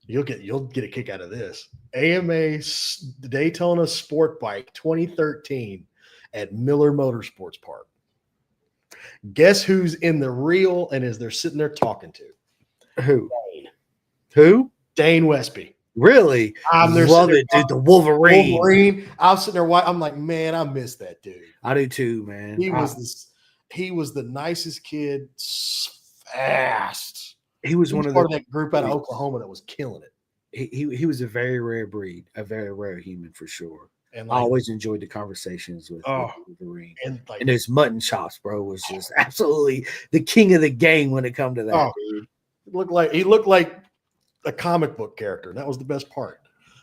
You'll get a kick out of this. AMA Daytona Sport Bike 2013 at Miller Motorsports Park. Guess who's in the reel and they're sitting there talking to? Who? Dane. Who? Dane Westby. Really? Love it, dude. The Wolverine. I was sitting there. I'm like, man, I miss that dude. I do too, man. He was the nicest kid. Fast. He was one of that group out of Oklahoma that was killing it. He was a very rare breed, a very rare human for sure. And I always enjoyed the conversations with Wolverine. And his mutton chops, bro, was just absolutely the king of the game when it come to that. Dude. He looked like a comic book character. And that was the best part.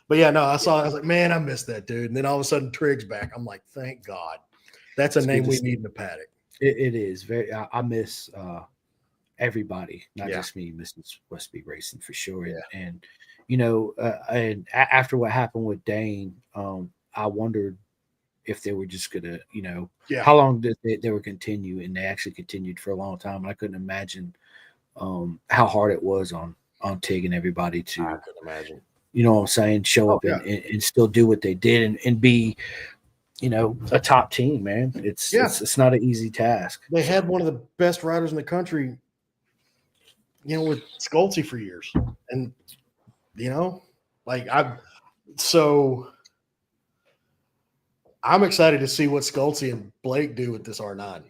But yeah, no, I was like, man, I missed that dude. And then all of a sudden Trig's back. I'm like, thank God. That's a name we need in the paddock. It is very. I miss everybody, not just me, Mrs. Westby Racing for sure. Yeah. And and after what happened with Dane, I wondered if they were just gonna, how long did they were continue, and they actually continued for a long time. I couldn't imagine how hard it was on Tig and everybody to. I couldn't imagine. You know what I'm saying? Show up and still do what they did and be. A top team, man. It's not an easy task. They had one of the best riders in the country, with Sculty for years. And, I'm excited to see what Sculty and Blake do with this R9.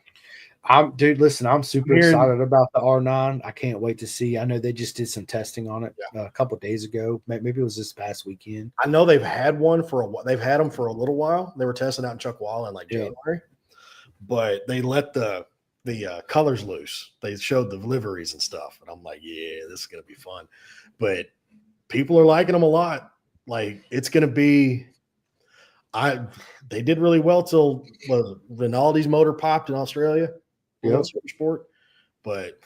Dude, listen, I'm super excited about the R9. I can't wait to see. I know they just did some testing on it a couple of days ago. Maybe it was this past weekend. I know they've had one for a while. They've had them for a little while. They were testing out in Chuckwalla in January, but they let the colors loose. They showed the liveries and stuff, and I'm like, yeah, this is gonna be fun. But people are liking them a lot. Like it's gonna be. They did really well till Rinaldi's motor popped in Australia. Sport, but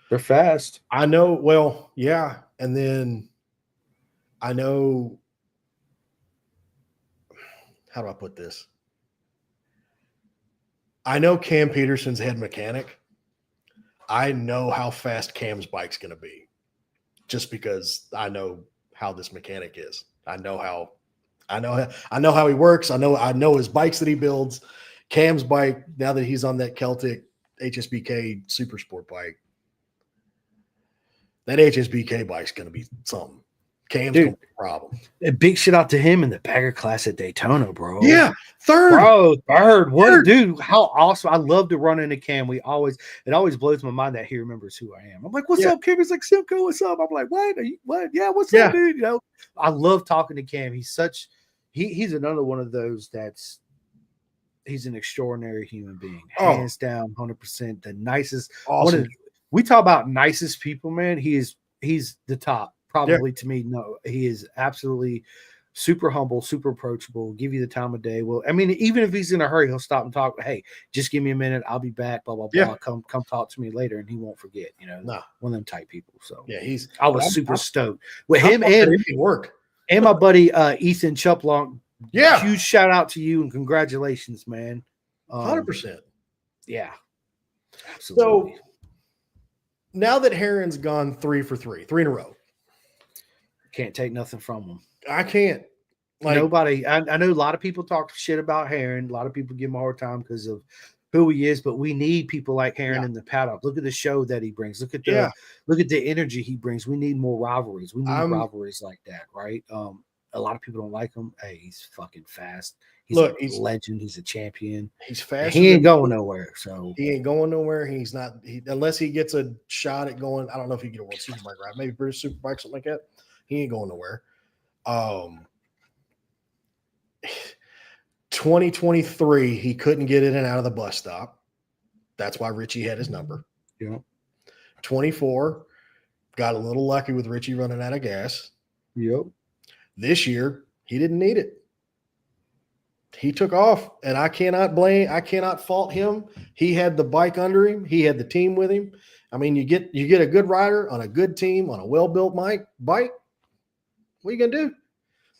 they're fast. I know. Well, yeah, and then I know. How do I put this? I know Cam Peterson's head mechanic. I know how fast Cam's bike's going to be, just because I know how this mechanic is. I know how he works. I know his bikes that he builds. Cam's bike, now that he's on that Celtic HSBK Super Sport bike, that HSBK bike's going to be something. Cam's gonna be a problem. A big shout out to him in the bagger class at Daytona, bro. Yeah, third. Bro, third. What, dude? How awesome! I love to run into Cam. It always blows my mind that he remembers who I am. I'm like, "What's up, Cam?" He's like, "Simcoe, what's up?" I'm like, "What? Are you, what? Yeah, what's up, dude?" You know, I love talking to Cam. He's he's another one of those he's an extraordinary human being, hands down, 100%. The nicest. Awesome. We talk about nicest people, man. He's the top. Probably to me, no, he is absolutely super humble, super approachable, give you the time of day. Well, I mean, even if he's in a hurry, he'll stop and talk. Hey, just give me a minute. I'll be back, blah, blah, blah. Come talk to me later. And he won't forget, you know, one of them type people. So I was super stoked with him and my buddy, Ethan Chuplonk. Yeah. Huge shout out to you and congratulations, man. 100%. Yeah, absolutely. So now that Heron's gone 3 for 3 in a row, can't take nothing from him. I can't. Like, nobody. I know a lot of people talk shit about Heron. A lot of people give him a hard time because of who he is, but we need people like Heron in the paddock. Look at the show that he brings. Look at the energy he brings. We need more rivalries. We need rivalries like that, right? A lot of people don't like him. Hey, he's fucking fast. He's a legend. He's a champion. He's fast. He ain't going nowhere. So he ain't going nowhere. He's not unless he gets a shot at going. I don't know if he can get a World Superbike ride. Maybe British Superbike, something like that. He ain't going nowhere. 2023, he couldn't get in and out of the bus stop. That's why Richie had his number. Yeah. 24, got a little lucky with Richie running out of gas. Yep. This year, he didn't need it. He took off, and I cannot fault him. He had the bike under him. He had the team with him. I mean, you get a good rider on a good team on a well-built bike. What are you gonna do?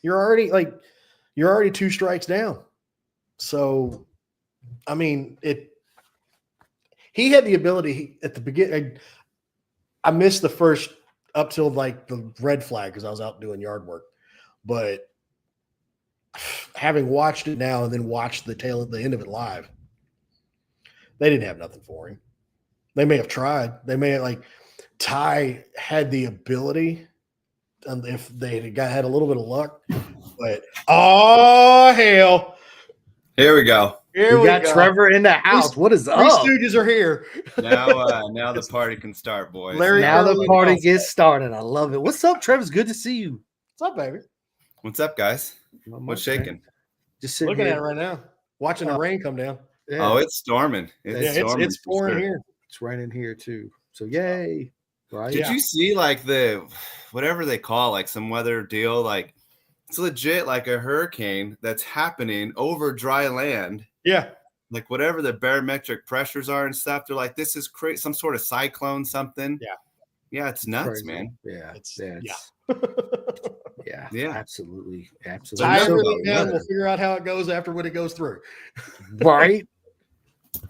You're already 2 strikes down. So, I mean, he had the ability at the beginning. I missed the first up till like the red flag because I was out doing yard work. But having watched it now and then watched the end of it live, they didn't have nothing for him. They may have tried. They may have Ty had the ability. And if they had a little bit of luck, but hell, here we go. We got Trevor in the house. What is up? Three Stooges are here. Now the party can start, boys. Now the party gets started. I love it. What's up, Trevor? It's good to see you. What's up, baby? What's up, guys? What's shaking? Just looking at it right now, watching the rain come down. Yeah. Oh, it's storming. It's pouring here. It's raining here too. So yay! Right? Did you see the whatever they call some weather deal? It's legit like a hurricane that's happening over dry land. Yeah. Whatever the barometric pressures are and stuff, they're like, this is crazy, some sort of cyclone, something. Yeah. Yeah, it's nuts, crazy. Man. Yeah. Yeah, absolutely. So we'll figure out how it goes when it goes through. Right.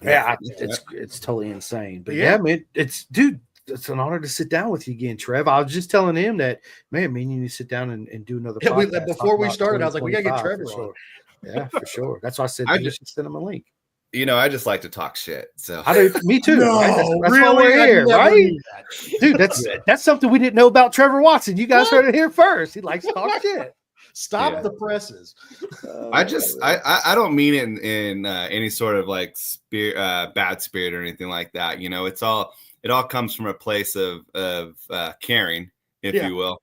Yeah, it's totally insane. But yeah, man, it's an honor to sit down with you again, Trev. I was just telling him that, man, me and you need to sit down and do another podcast. Before we started, I was like, we got to get Trevor on. Sure. Yeah, for sure. That's why I said I just send him a link. I just like to talk shit. So I do. Me too. No, right? That's really? Why we're here, right? Dude, that's something we didn't know about Trevor Watson. You guys heard it here first. He likes to talk shit. Stop the presses. I don't mean it in any sort of bad spirit or anything like that. It all comes from a place of caring, if you will.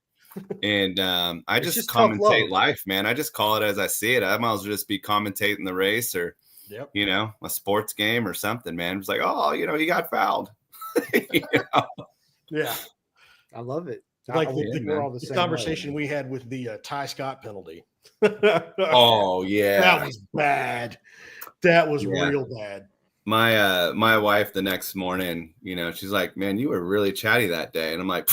And I just commentate life, man. I just call it as I see it. I might as well just be commentating the race or, a sports game or something, man. It's like, he got fouled. Yeah. I love it. The conversation we had with the Ty Scott penalty. Oh, yeah. That was bad. That was real bad. My wife the next morning, she's like, man, you were really chatty that day. And I'm like,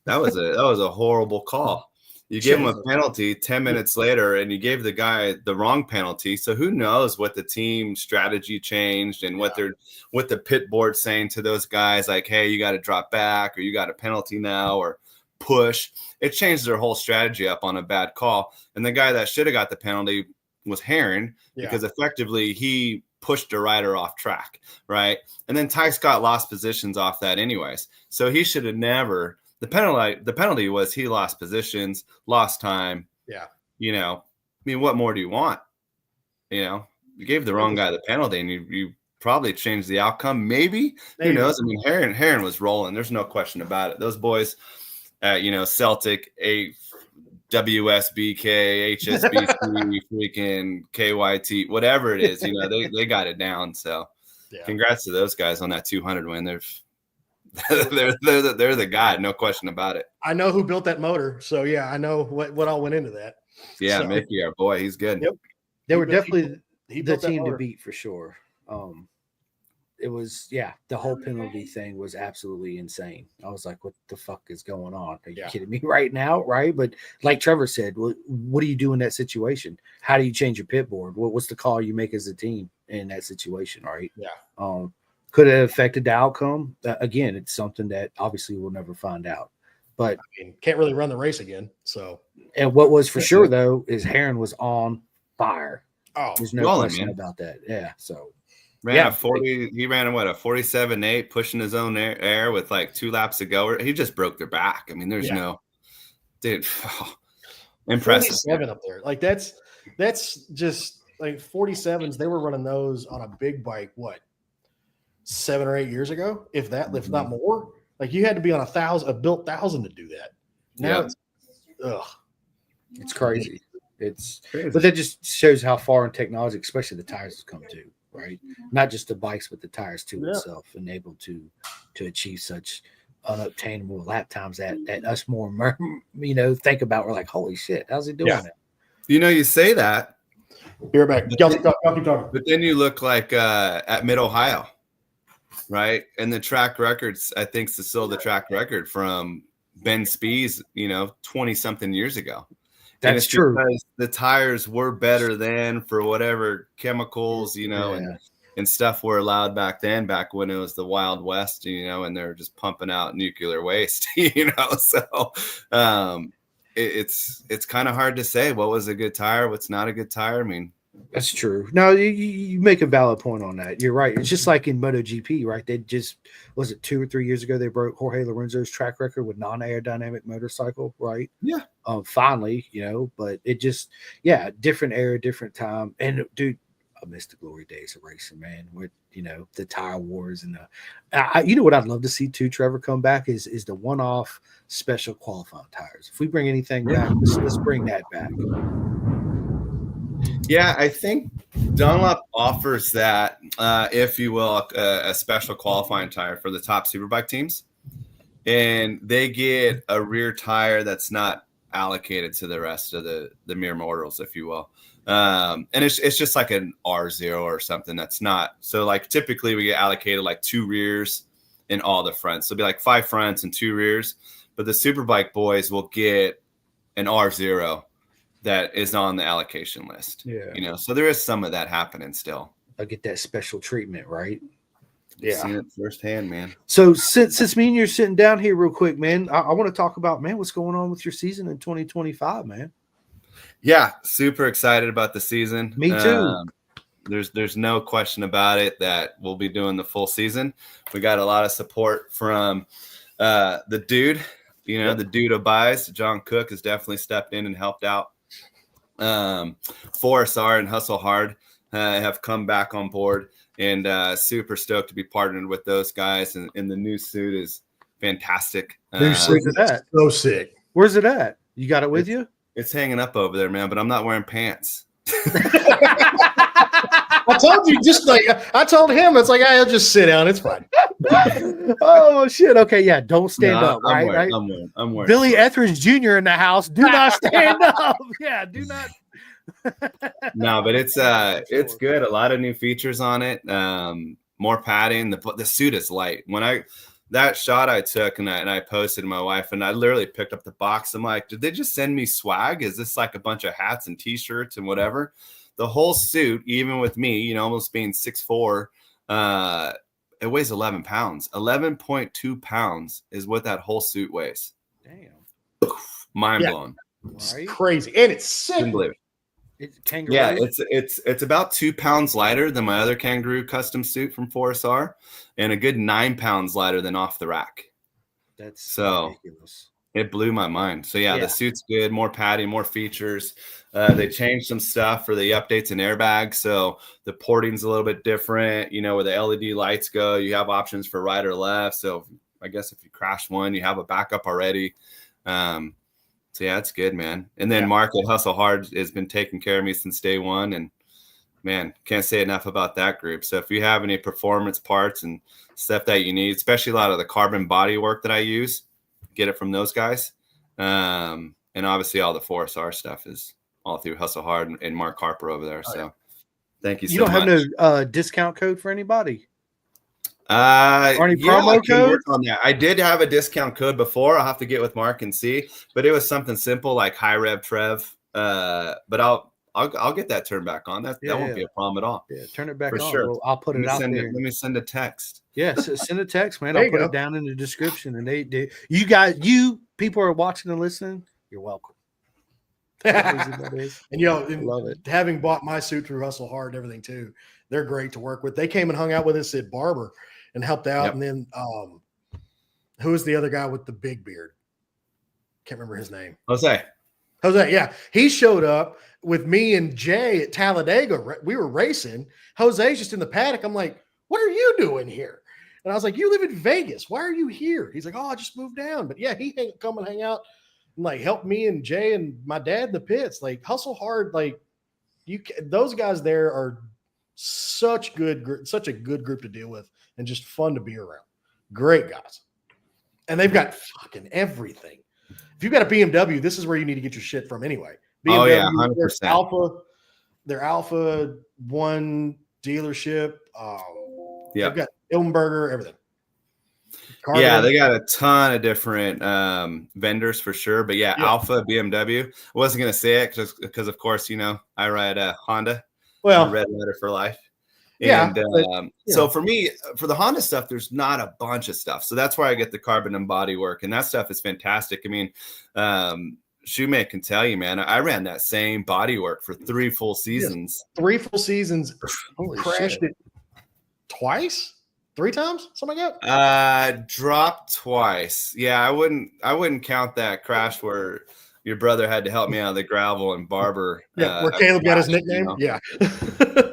that was a horrible call. You gave him a penalty 10 minutes later and you gave the guy the wrong penalty. So who knows what the team strategy changed and what the pit board's saying to those guys, like, hey, you got to drop back or you got a penalty now or push. It changed their whole strategy up on a bad call. And the guy that should have got the penalty was Heron because effectively he pushed a rider off track, right? And then Ty Scott lost positions off that anyways. So he should have never The penalty was he lost positions, lost time. Yeah. You know, I mean, what more do you want? You know, you gave the wrong guy the penalty, and you probably changed the outcome. Maybe. Who knows? I mean, Heron was rolling. There's no question about it. Those boys, Celtic, WSBK, HSBC, freaking KYT, whatever it is, they got it down. So, congrats to those guys on that 200 win. They're the guy, no question about it. I know who built that motor, so yeah, I know what all went into that. Yeah, so, Mickey, our boy, he's good. Yep, they were definitely the team to beat for sure. It was, the whole penalty thing was absolutely insane. I was like, what the fuck is going on? Are you kidding me right now? Right. But like Trevor said, what do you do in that situation? How do you change your pit board? What's the call you make as a team in that situation? Right. Yeah. Could have affected the outcome. Again, it's something that obviously we'll never find out. But I mean, can't really run the race again. So, and what was for sure though is Heron was on fire. Oh, there's no question about that. Yeah. So. He ran a 47.8, pushing his own air with like 2 laps to go. He just broke their back. I mean, there's impressive. 47 up there. Like that's just like 47s. They were running those on a big bike, 7 or 8 years ago, if not more. Like you had to be on a built 1,000 to do that. Now it's crazy. It's crazy. But that just shows how far in technology, especially the tires, have come to. Right, not just the bikes, but the tires too itself, and able to achieve such unobtainable lap times that us more, think about. We're like, holy shit, how's he doing that? You say that. Be right back. Y'all keep talking. But then you look like at Mid Ohio, right? And the track records, I think, is still the track record from Ben Spees, 20 something years ago. That's true. The tires were better then for whatever chemicals, and stuff were allowed back when it was the Wild West, and they're just pumping out nuclear waste, So it's kind of hard to say what was a good tire, what's not a good tire. I mean, that's true. No, you make a valid point on that. You're right. It's just like in MotoGP, right? They just, was it 2 or 3 years ago, they broke Jorge Lorenzo's track record with non-aerodynamic motorcycle, right? Yeah. Finally, but it just, different era, different time. And dude, I miss the glory days of racing, man, with, the tire wars and what I'd love to see too, Trevor, come back is the one-off special qualifying tires. If we bring anything back, let's bring that back. Yeah, I think Dunlop offers that, if you will, a special qualifying tire for the top superbike teams. And they get a rear tire that's not allocated to the rest of the mere mortals, if you will. And it's just like an R0 or something that's not. So, like, typically we get allocated like 2 rears and all the fronts. So it'll be like 5 fronts and 2 rears. But the superbike boys will get an R0 that is on the allocation list. Yeah. So there is some of that happening still. I get that special treatment, right? Yeah. Seen it firsthand, man. So since me and you're sitting down here real quick, man, I want to talk about, man, what's going on with your season in 2025, man. Yeah. Super excited about the season. Me too. There's no question about it that we'll be doing the full season. We got a lot of support from the dude, the dude of buys. John Cook has definitely stepped in and helped out. 4SR and Hustle Hard have come back on board, and super stoked to be partnered with those guys. And the new suit is fantastic. Where's it at? So sick. Where's it at? You got it with you? It's hanging up over there, man. But I'm not wearing pants. I told you, I told him, it's like, I'll just sit down. It's fine. Oh shit. Okay, yeah. Don't stand up. Right. I'm wearing. Billy Etheridge Jr. in the house. Do not stand up. Yeah. Do not. No, but it's good. A lot of new features on it. More padding. The suit is light. That shot I took and I posted to my wife, and I literally picked up the box. I'm like, did they just send me swag? Is this like a bunch of hats and t-shirts and whatever? The whole suit, even with me, almost being 6'4", it weighs 11 pounds. 11.2 pounds is what that whole suit weighs. Damn. Mind blown. It's crazy. And it's sick. It's kangaroo. Yeah, it's about 2 pounds lighter than my other kangaroo custom suit from 4SR, and a good 9 pounds lighter than off the rack. That's so ridiculous. It blew my mind. So yeah, the suit's good, more padding, more features. They changed some stuff for the updates and airbags. So the porting's a little bit different, where the LED lights go, you have options for right or left. So I guess if you crash one, you have a backup already. So yeah, it's good, man. And then Mark at Hustle Hard has been taking care of me since day one. And man, can't say enough about that group. So if you have any performance parts and stuff that you need, especially a lot of the carbon body work that I use, get it from those guys. And obviously all the 4SR stuff is all through Hustle Hard and Mark Harper over there. So thank you so much. You don't have no discount code for anybody? Or any promo code? On that. I did have a discount code before. I'll have to get with Mark and see, but it was something simple like High Rev Trev. But I'll get that turned back on. That won't be a problem at all. Yeah, turn it back for on. Sure. Well, I'll put it out there. Let me send a text. Yes, send a text, man. I'll put it down in the description. And you people are watching and listening. You're welcome. And love it. Having bought my suit through Hustle Hard and everything too, they're great to work with. They came and hung out with us at Barber and helped out. Yep. And then who was the other guy with the big beard? Can't remember his name. Jose, yeah. He showed up with me and Jay at Talladega. We were racing. Jose's just in the paddock. I'm like, what are you doing here? And I was like, you live in Vegas. Why are you here? He's like, oh, I just moved down. But yeah, he come and hang out and like help me and Jay and my dad in the pits. Like Hustle Hard. Like those guys there are such a good group to deal with and just fun to be around. Great guys. And they've got fucking everything. If you've got a BMW, this is where you need to get your shit from anyway. BMW, 100%. Their Alpha 1 dealership. They've got Ilmenberger, everything. Yeah, they got a ton of different vendors for sure. But Alpha, BMW. I wasn't going to say it because, of course, I ride a Honda. Well, Red Letter for life. And, so for me, for the Honda stuff, there's not a bunch of stuff. So that's where I get the carbon and body work. And that stuff is fantastic. I mean, Shoemake can tell you, man, I ran that same body work for 3 full seasons. 3 full seasons. Crashed it twice? 3 times? Something like that? Dropped twice. Yeah, I wouldn't count that crash where your brother had to help me out of the gravel and Barber. Yeah, where Caleb got his nickname. Yeah.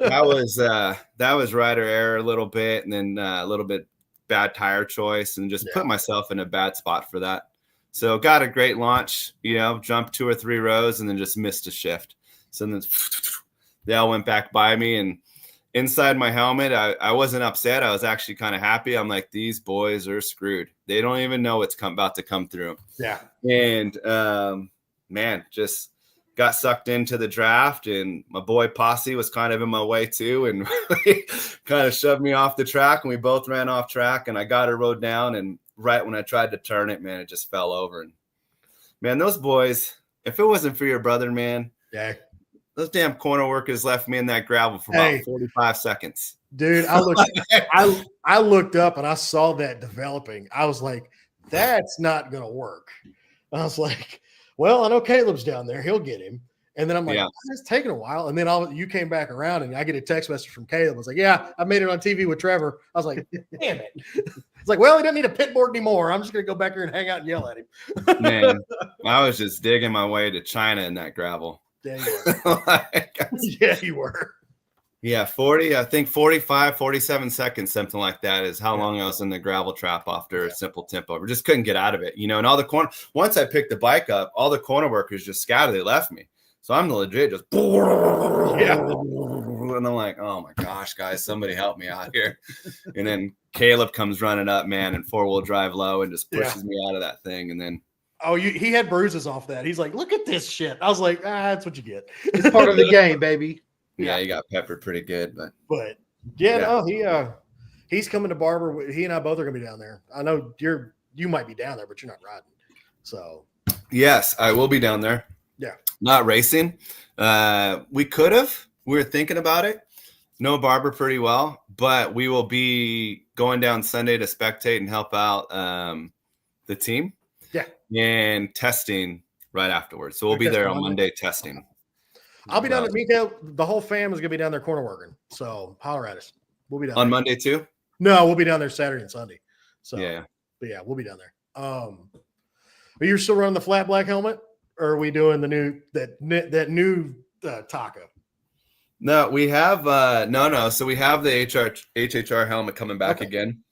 that was rider error a little bit, and then a little bit bad tire choice, and just put myself in a bad spot for that. So got a great launch, jumped 2 or 3 rows and then just missed a shift. So then they all went back by me, and inside my helmet, I wasn't upset. I was actually kind of happy. I'm like, these boys are screwed. They don't even know what's about to come through. Yeah. And man, just got sucked into the draft, and my boy Posse was kind of in my way too, and kind of shoved me off the track, and we both ran off track, and I got a road down, and right when I tried to turn it, man, it just fell over. And man, those boys, if it wasn't for your brother, man, those damn corner workers left me in that gravel for about 45 seconds. Dude, I looked up and I saw that developing. I was like, that's not going to work. And I was like, well, I know Caleb's down there. He'll get him. And then I'm like, it's taking a while. And then you came back around and I get a text message from Caleb. I was like, yeah, I made it on TV with Trevor. I was like, damn it. It's like, well, he doesn't need a pit board anymore. I'm just going to go back here and hang out and yell at him. Man, I was just digging my way to China in that gravel. Yeah, you were. Yeah, you were. Yeah, 45, 47 seconds, something like that is how long I was in the gravel trap after a simple tempo. We just couldn't get out of it, and all the once I picked the bike up, all the corner workers just scattered. They left me. So I'm legit just, and I'm like, oh my gosh, guys, somebody help me out here. And then Caleb comes running up, man, and 4-wheel drive low and just pushes me out of that thing. And then, he had bruises off that. He's like, look at this shit. I was like, that's what you get. It's part of the game, baby. Yeah, he got peppered pretty good, but no, he's coming to Barber. He and I both are gonna be down there. I know you might be down there, but you're not riding. So yes, I will be down there. Yeah, not racing. We could have. We were thinking about it. Know Barber pretty well, but we will be going down Sunday to spectate and help out the team. Yeah, and testing right afterwards. So we'll be there on Monday testing. I'll be down at Miko. The whole fam is going to be down there corner working. So holler at us. We'll be down on there. Monday too. No, we'll be down there Saturday and Sunday. So yeah, but yeah, we'll be down there. Are you still running the flat black helmet, or are we doing the new that new Taka? No, we have no. So we have the HHR helmet coming back again,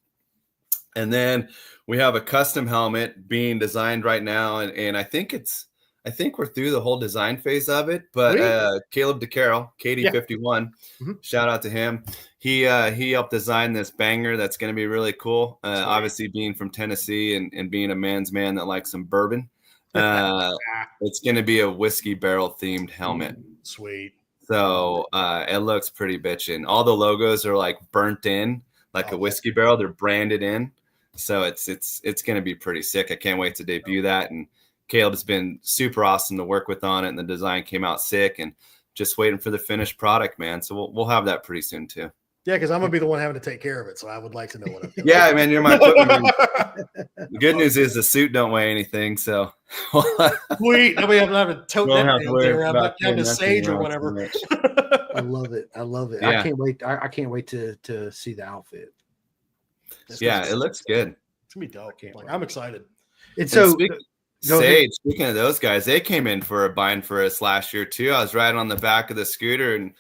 and then we have a custom helmet being designed right now, and I think we're through the whole design phase of it. But Caleb DeCarroll, KD51, shout out to him. He helped design this banger that's going to be really cool. Obviously, being from Tennessee and being a man's man that likes some bourbon, it's going to be a whiskey barrel themed helmet. Sweet. So it looks pretty bitchin'. All the logos are like burnt in, like a whiskey barrel. They're branded in, so it's going to be pretty sick. I can't wait to debut that. And Caleb's been super awesome to work with on it, and the design came out sick. And just waiting for the finished product, man. So we'll have that pretty soon too. Yeah, because I'm gonna be the one having to take care of it, so I would like to know what I'm doing. Yeah, man, you're my equipment. The good news is the suit don't weigh anything, so sweet. I mean, I'm not having to tote that down there. I'm not having to sage or whatever. I love it. Yeah. I can't wait. I can't wait to see the outfit. It looks good. It's gonna be dope. I'm excited. It's so. Speaking of those guys, they came in for a bind for us last year too. I was riding on the back of the scooter and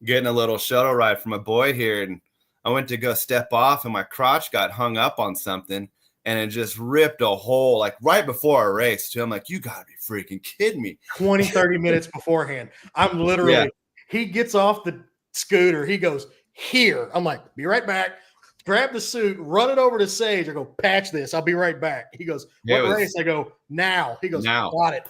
getting a little shuttle ride from a boy here, and I went to go step off, and my crotch got hung up on something, and it just ripped a hole like right before our race too. I'm like, you gotta be freaking kidding me. 20-30 minutes beforehand. I'm literally he gets off the scooter, he goes here. I'm like, be right back. Grab the suit, run it over to Sage. I go, patch this. I'll be right back. He goes, what race? I go, now. He goes, now. Got it.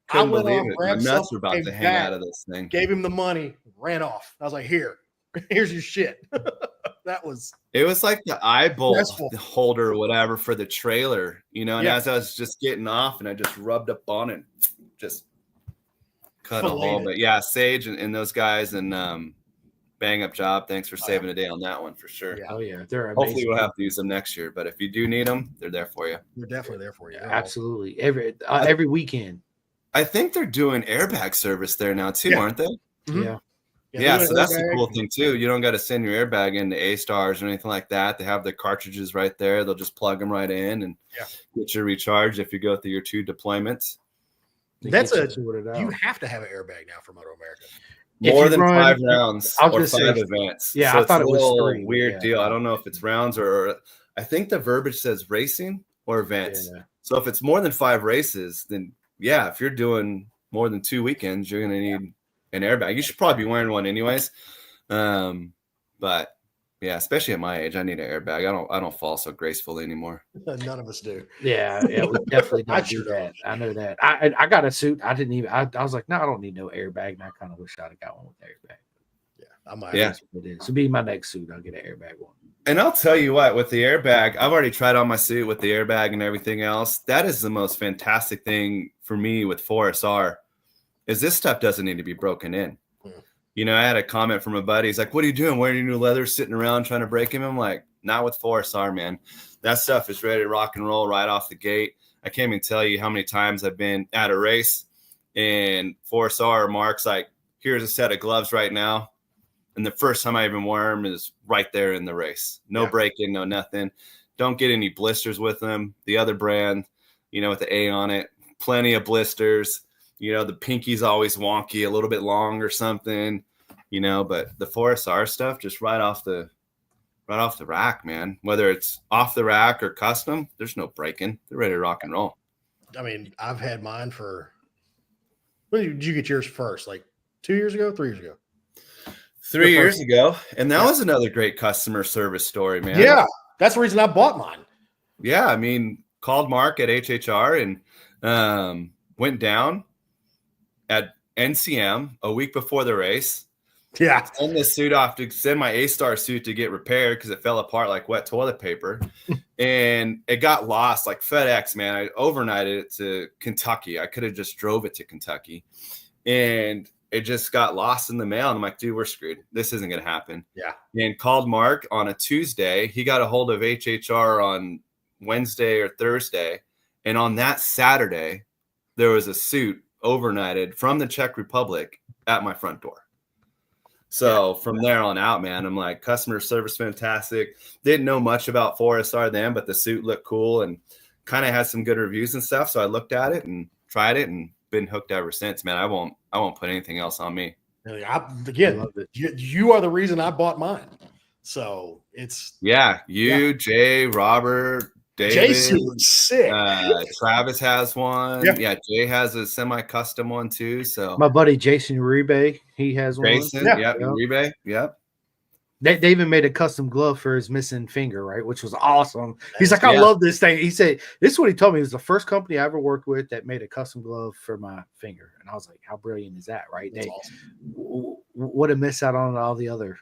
Couldn't believe it. My nuts were about to hang out of this thing. Gave him the money, ran off. I was like, here's your shit. It was like the eyeball holder or whatever for the trailer, and as I was just getting off and I just rubbed up on it, just cut a hole. But yeah, Sage and those guys and bang up job. Thanks for saving a day on that one for sure. Oh yeah, they're amazing. Hopefully we'll have to use them next year, but if you do need them, they're there for you. They're definitely there for you. Absolutely. Every weekend. I think they're doing airbag service there now too, aren't they? Mm-hmm. Yeah, so that's the cool thing too. You don't got to send your airbag into A-Stars or anything like that. They have the cartridges right there. They'll just plug them right in and get your recharge if you go through your 2 deployments. You have to have an airbag now for Moto America. More than 5 rounds or 5 events. Yeah, so I thought it was 3. Weird deal. I don't know if it's rounds or I think the verbiage says racing or events. Yeah. So if it's more than 5 races, then if you're doing more than 2 weekends, you're going to need an airbag. You should probably be wearing one anyways. But yeah, especially at my age, I need an airbag. I don't fall so gracefully anymore. None of us do. Yeah, we definitely don't do that. I know that. I got a suit. I didn't even. I was like, no, I don't need no airbag. And I kind of wish I'd have got one with airbag. Yeah, I might. That's what it is. So be my next suit. I'll get an airbag one. And I'll tell you what, with the airbag, I've already tried on my suit with the airbag and everything else. That is the most fantastic thing for me with 4SR is this stuff doesn't need to be broken in. I had a comment from a buddy. He's like, what are you doing? Wearing your new leather, sitting around trying to break him? I'm like, not with 4SR, man. That stuff is ready to rock and roll right off the gate. I can't even tell you how many times I've been at a race and 4SR Mark's like, here's a set of gloves right now. And the first time I even wear them is right there in the race. No break-in, no nothing. Don't get any blisters with them. The other brand, with the A on it, plenty of blisters. The pinky's always wonky, a little bit long or something, but the 4SR stuff just right off the rack, man. Whether it's off the rack or custom, there's no break-in. They're ready to rock and roll. I mean, I've had mine for – when did you get yours first? Like 2 years ago, 3 years ago? 3 years ago. And that was another great customer service story, man. Yeah. That's the reason I bought mine. Yeah. I mean, called Mark at HHR and went down at NCM a week before the race. Yeah. Send this suit off to send my A-Star suit to get repaired because it fell apart like wet toilet paper. And it got lost like FedEx, man. I overnighted it to Kentucky. I could have just drove it to Kentucky. And it just got lost in the mail. And I'm like, dude, we're screwed. This isn't going to happen. Yeah. And called Mark on a Tuesday. He got a hold of HHR on Wednesday or Thursday. And on that Saturday, there was a suit overnighted from the Czech Republic at my front door. So from there on out, man, I'm like, customer service fantastic. Didn't know much about 4SR then, but the suit looked cool and kind of has some good reviews and stuff. So I looked at it and tried it and been hooked ever since, man. I won't put anything else on me. You are the reason I bought mine. So it's Jay, Robert, David. Jason was sick. Travis has one. Yeah, Jay has a semi-custom one too. So my buddy Jason Uribe, he has one. Uribe. Yep. They even made a custom glove for his missing finger, right? Which was awesome. He's like, I love this thing. He said, this is what he told me. It was the first company I ever worked with that made a custom glove for my finger. And I was like, how brilliant is that, right? They would have missed out on all the other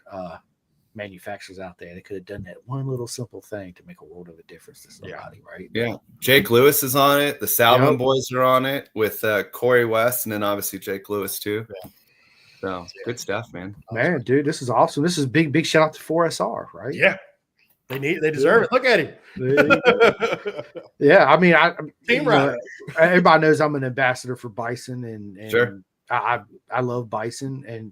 manufacturers out there. They could have done that one little simple thing to make a world of a difference to somebody, right? Yeah. Jake Lewis is on it. The Salmon boys are on it with Corey West, and then obviously Jake Lewis too. Yeah. So good stuff, man. Man, dude, this is awesome. This is big shout out to 4SR, right? Yeah. They deserve it. Look at him. Yeah, I mean, everybody knows I'm an ambassador for Bison, and sure. I love Bison, and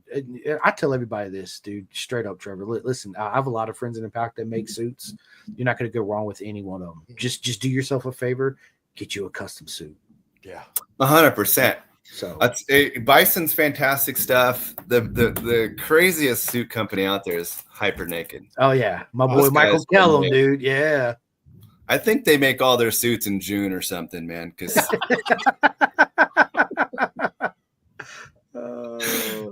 I tell everybody this, dude, straight up, Trevor. Listen, I have a lot of friends in Impact that make suits. You're not going to go wrong with any one of them. Just do yourself a favor, get you a custom suit. Yeah, 100%. So Bison's fantastic stuff. The craziest suit company out there is Hyper Naked. Oh yeah, my boy Michael Kellum, dude. Yeah, I think they make all their suits in June or something, man. Because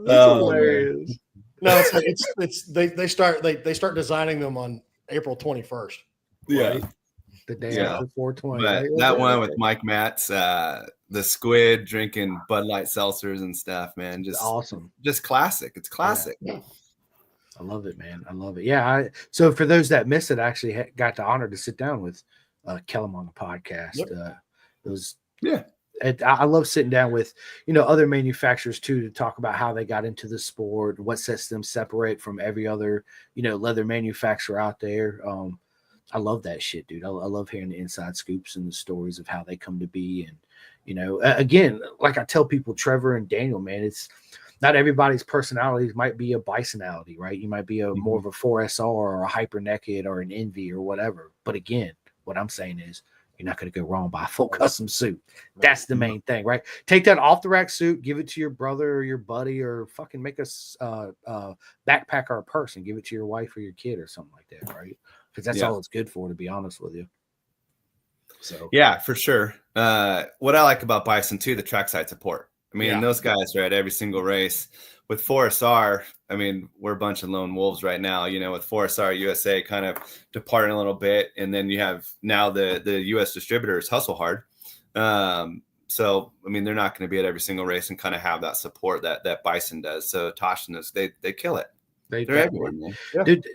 hilarious. No, they start designing them on April 21st. Yeah, right? The day after 420. But that one with Mike Matz, the squid drinking Bud Light seltzers and stuff, man, just awesome, just classic. It's classic. Yeah. I love it, man. I love it. Yeah. So for those that missed it, I actually got the honor to sit down with Kellum on the podcast. It was I love sitting down with, other manufacturers too, to talk about how they got into the sport, what sets them separate from every other, leather manufacturer out there. I love that shit, dude. I love hearing the inside scoops and the stories of how they come to be. And, again, like I tell people, Trevor and Daniel, man, it's not everybody's personalities might be a Bisonality, right? You might be more of a 4SR or a Hyper Naked or an Envy or whatever. But again, what I'm saying is, you're not going to go wrong by a full custom suit. That's the main thing, right? Take that off the rack suit, give it to your brother or your buddy, or fucking make a backpack or a purse and give it to your wife or your kid or something like that, right? Because that's all it's good for, to be honest with you. So yeah, for sure. What I like about Bison too, the trackside support. I mean, those guys are at every single race. With 4SR, I mean, we're a bunch of lone wolves right now, with 4SR USA kind of departing a little bit. And then you have now the US distributors hustle hard. So, I mean, they're not going to be at every single race and kind of have that support that Bison does. So Tosh knows they kill it. They're everywhere, man. Yeah. Dude,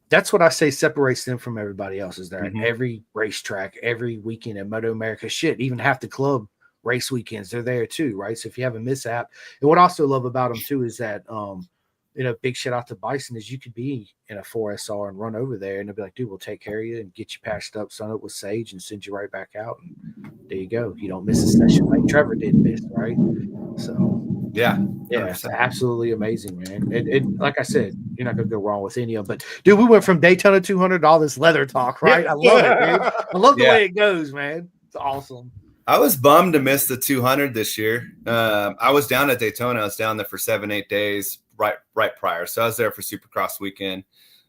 that's what I say separates them from everybody else, is they're at every racetrack, every weekend at Moto America. Shit, even half the club race weekends, they're there too, right? So if you have a mishap, and what I also love about them too is that big shout out to Bison is you could be in a 4SR and run over there and they'll be like, dude, we'll take care of you and get you patched up, sun up with sage, and send you right back out, and there you go. You don't miss a session like Trevor didn't miss, right? So yeah, it's absolutely amazing, man. It like I said, you're not gonna go wrong with any of them. But dude, we went from Daytona 200 to all this leather talk, right? I love it, dude. I love the way it goes, man. It's awesome. I was bummed to miss the 200 this year. I was down at Daytona. I was down there for 7-8 days right prior. So I was there for Supercross weekend,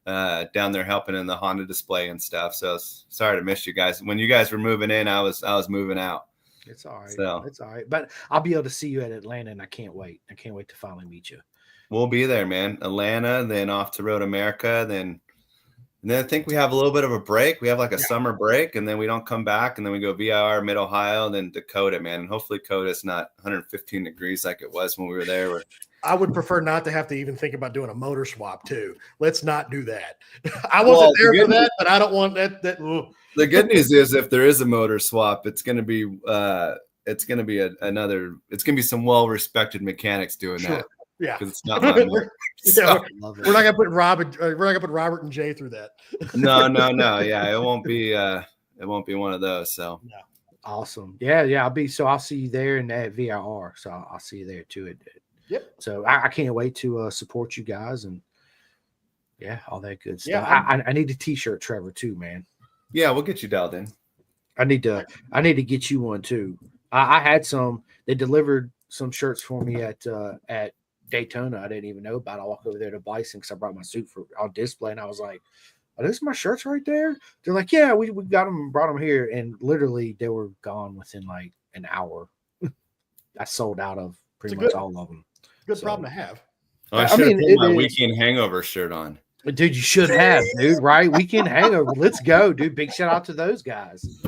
down there helping in the Honda display and stuff. So I was sorry to miss you guys. When you guys were moving in, I was moving out. It's all right. So, it's all right. But I'll be able to see you at Atlanta, and I can't wait. I can't wait to finally meet you. We'll be there, man. Atlanta, then off to Road America, then I think we have a little bit of a break. We have like a summer break, and then we don't come back, and then we go VIR, Mid-Ohio, and then Dakota, man. And hopefully Dakota's not 115 degrees like it was when we were there. I would prefer not to have to even think about doing a motor swap too. Let's not do that. I wasn't there for that, but I don't want that. The good news is if there is a motor swap, it's going to be some well-respected mechanics doing that. Yeah, because it's not my motor. So. We're not gonna put Robert and Jay through that. No. Yeah, it won't be one of those. So awesome. Yeah. I'll see you there and at VIR. So I'll see you there too. Yep. So I can't wait to support you guys and all that good stuff. I need a T-shirt, Trevor, too, man. Yeah, we'll get you dialed in. I need to get you one too. I had some. They delivered some shirts for me at Daytona. I didn't even know about. I walked over there to Bison because I brought my suit on display, and I was like, "Are those my shirts right there?" They're like, "Yeah, we got them and brought them here," and literally they were gone within like an hour. I sold out of pretty much all of them. Good problem to have. Oh, I should have put my weekend hangover shirt on. Dude, you should have, dude, right? Weekend hangover. Let's go, dude. Big shout out to those guys.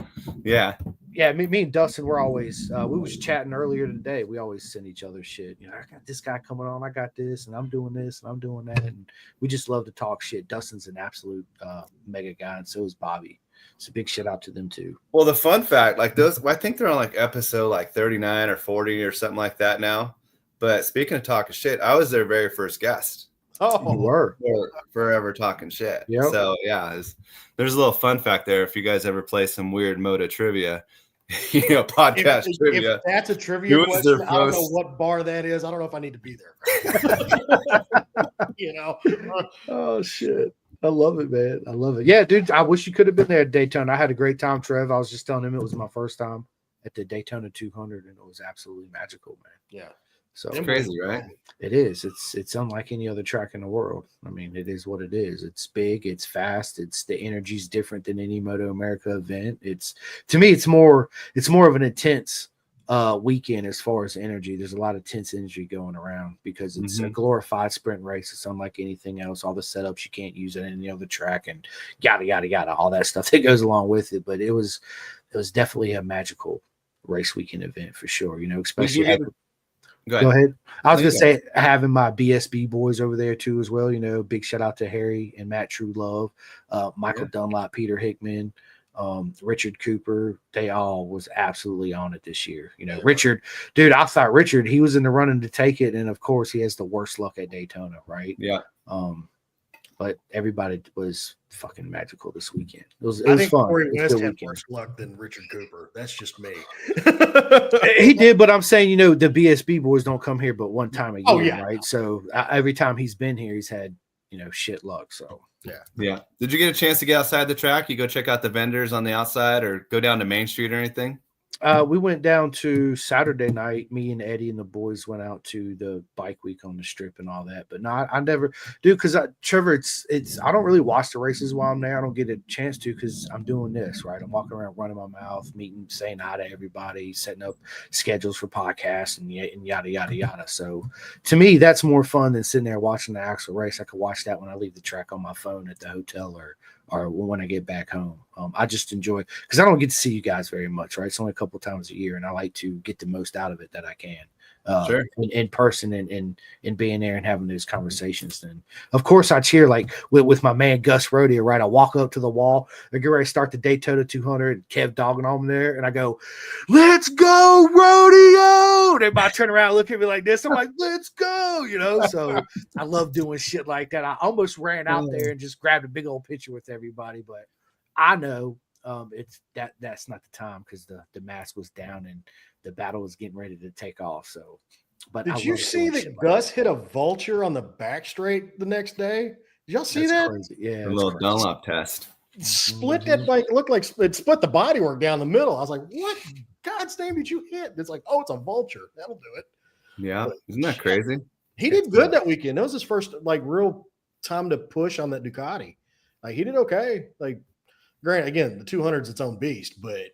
Yeah. Yeah, me and Dustin, we're always we was chatting earlier today. We always send each other shit. You know, I got this guy coming on, I got this, and I'm doing this, and I'm doing that. And we just love to talk shit. Dustin's an absolute mega guy, and so is Bobby. So big shout out to them too. Well, the fun fact, like those, I think they're on like episode like 39 or 40 or something like that now. But speaking of talking shit, I was their very first guest. Oh, you were forever talking shit. Yep. So yeah, there's a little fun fact there. If you guys ever play some weird Moto trivia, podcast trivia. If that's a trivia question, I don't know what bar that is. I don't know if I need to be there. Oh shit. I love it, man. I love it. Yeah, dude. I wish you could have been there at Daytona. I had a great time, Trev. I was just telling him it was my first time at the Daytona 200, and it was absolutely magical, man. Yeah. So it's crazy, right? It is. It's unlike any other track in the world. I mean, it is what it is. It's big. It's fast. It's the energy's different than any Moto America event. It's to me, it's more of an intense weekend as far as energy. There's a lot of tense energy going around because it's a glorified sprint race. It's unlike anything else. All the setups you can't use at any other track and yada yada yada, all that stuff that goes along with it. But it was definitely a magical race weekend event for sure. You know, especially. Go ahead. I was going to say having my BSB boys over there too as well. You know, big shout out to Harry and Matt True Love, Michael Dunlop, Peter Hickman, Richard Cooper. They all was absolutely on it this year. You know, Richard, dude, I thought Richard, he was in the running to take it. And of course he has the worst luck at Daytona, right? Yeah. But everybody was fucking magical this weekend. It was fun. Corey West had worse luck than Richard Cooper. That's just me. He did, but I'm saying, you know, the BSB boys don't come here but one time a year, right? So every time he's been here, he's had, you know, shit luck. So yeah. Did you get a chance to get outside the track? You go check out the vendors on the outside, or go down to Main Street or anything? We went down to Saturday night. Me and Eddie and the boys went out to the bike week on the strip and all that. But no, I never do because Trevor, it's I don't really watch the races while I'm there. I don't get a chance to because I'm doing this, right? I'm walking around running my mouth, meeting, saying hi to everybody, setting up schedules for podcasts and yada yada yada. So to me, that's more fun than sitting there watching the actual race. I could watch that when I leave the track on my phone at the hotel or when I get back home. I just enjoy because I don't get to see you guys very much, right? It's only a couple of times a year, and I like to get the most out of it that I can. Sure. In person and being there and having those conversations. Then, of course, I cheer like with my man Gus Rodia, right? I walk up to the wall, I get ready to start the Daytona 200, and Kev dogging on there, and I go, "Let's go, Rodeo!" And everybody turn around, look at me like this. I'm like, "Let's go!" You know. So I love doing shit like that. I almost ran out there and just grabbed a big old picture with everybody, but I know that's not the time because the mask was down and the battle was getting ready to take off. So, but did you see that Gus hit a vulture on the back straight the next day? Did y'all see that? Crazy. Yeah, a little Dunlop test. Split that bike. It looked like it split the bodywork down the middle. I was like, "What God's name did you hit?" It's like, "Oh, it's a vulture. That'll do it." Yeah, isn't that crazy? He did good that weekend. That was his first like real time to push on that Ducati. Like he did okay. Like, granted, again, the 200's its own beast, but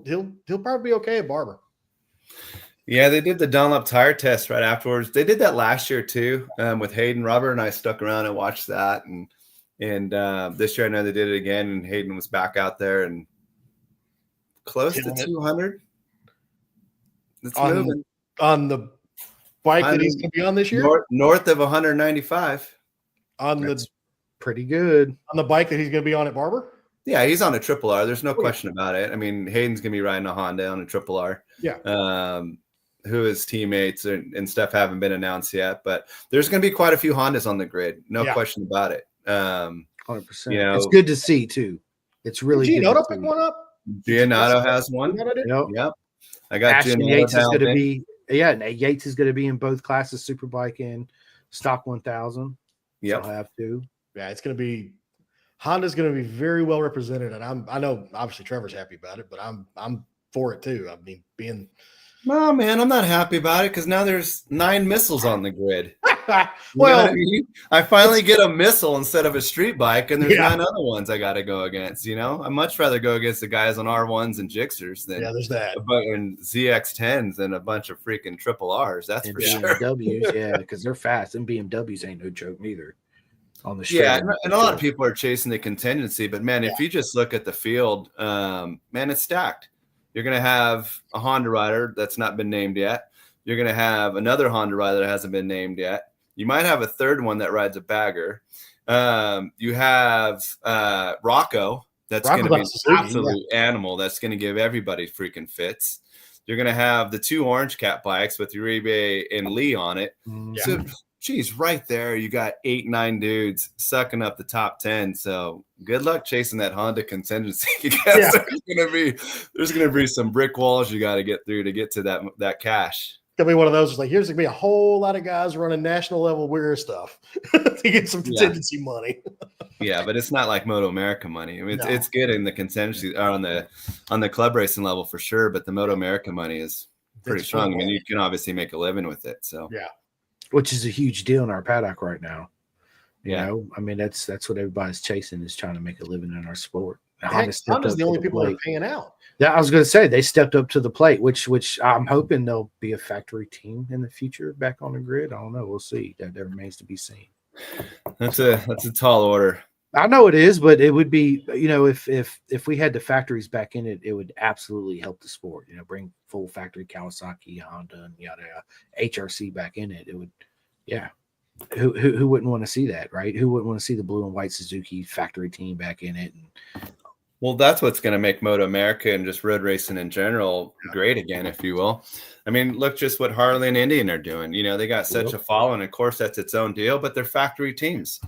he'll probably be okay at Barber. Yeah, they did the Dunlop tire test right afterwards. They did that last year too with Hayden. Robert and I stuck around and watched that, and this year I know they did it again, and Hayden was back out there and close to 200. It's moving on the bike that he's going to be on this year. North of 195. That's pretty good on the bike that he's going to be on at Barber. Yeah, he's on a triple R. There's no question about it. I mean, Hayden's going to be riding a Honda on a triple R. Yeah. Who his teammates and stuff haven't been announced yet, but there's going to be quite a few Hondas on the grid. No question about it. 100%. You know, it's good to see too. It's really good. Gianotto pick one up. Gianotto has one. Yep. I got Ashton Yates is going to be. Yeah, Yates is going to be in both classes, Superbike and Stock 1000. Yep. I'll have to. Yeah, it's going to be Honda's going to be very well represented, and I know obviously Trevor's happy about it, but I'm for it too. I mean, being no, man, I'm not happy about it because now there's 9 missiles on the grid. well, I finally get a missile instead of a street bike, and there's 9 other ones I got to go against. I'd much rather go against the guys on R1s and Gixxers than there's that, and ZX10s and a bunch of freaking triple Rs. That's and for BMWs, sure. Because they're fast, and BMWs ain't no joke neither. On the and a lot of people are chasing the contingency, but man, if you just look at the field, man, it's stacked. You're going to have a Honda rider that's not been named yet. You're going to have another Honda rider that hasn't been named yet. You might have a third one that rides a bagger. You have Rocco that's going to be an absolute animal that's going to give everybody freaking fits. You're going to have the 2 orange cat bikes with Uribe and Lee on it. So, geez, right there, you got 8, 9 dudes sucking up the top 10. So good luck chasing that Honda contingency. There's gonna be some brick walls you got to get through to get to that cash. Gonna be one of those. Like, here's gonna be a whole lot of guys running national level weird stuff to get some contingency money. Yeah, but it's not like Moto America money. I mean, it's getting the contingency on the club racing level for sure, but the Moto America money is pretty strong. I mean, you can obviously make a living with it. So which is a huge deal in our paddock right now. You know, I mean, that's what everybody's chasing, is trying to make a living in our sport. Honda's the only people that are paying out. Yeah, I was going to say they stepped up to the plate, which I'm hoping they'll be a factory team in the future back on the grid. I don't know. We'll see. That remains to be seen. That's a tall order. I know it is, but it would be, if we had the factories back in it, it would absolutely help the sport. Bring full factory Kawasaki, Honda, and yada HRC back in it. It would, Who wouldn't want to see that, right? Who wouldn't want to see the blue and white Suzuki factory team back in it? Well, that's what's going to make Moto America and just road racing in general great again, if you will. I mean, look just what Harley and Indian are doing. They got such a following. Of course, that's its own deal, but they're factory teams.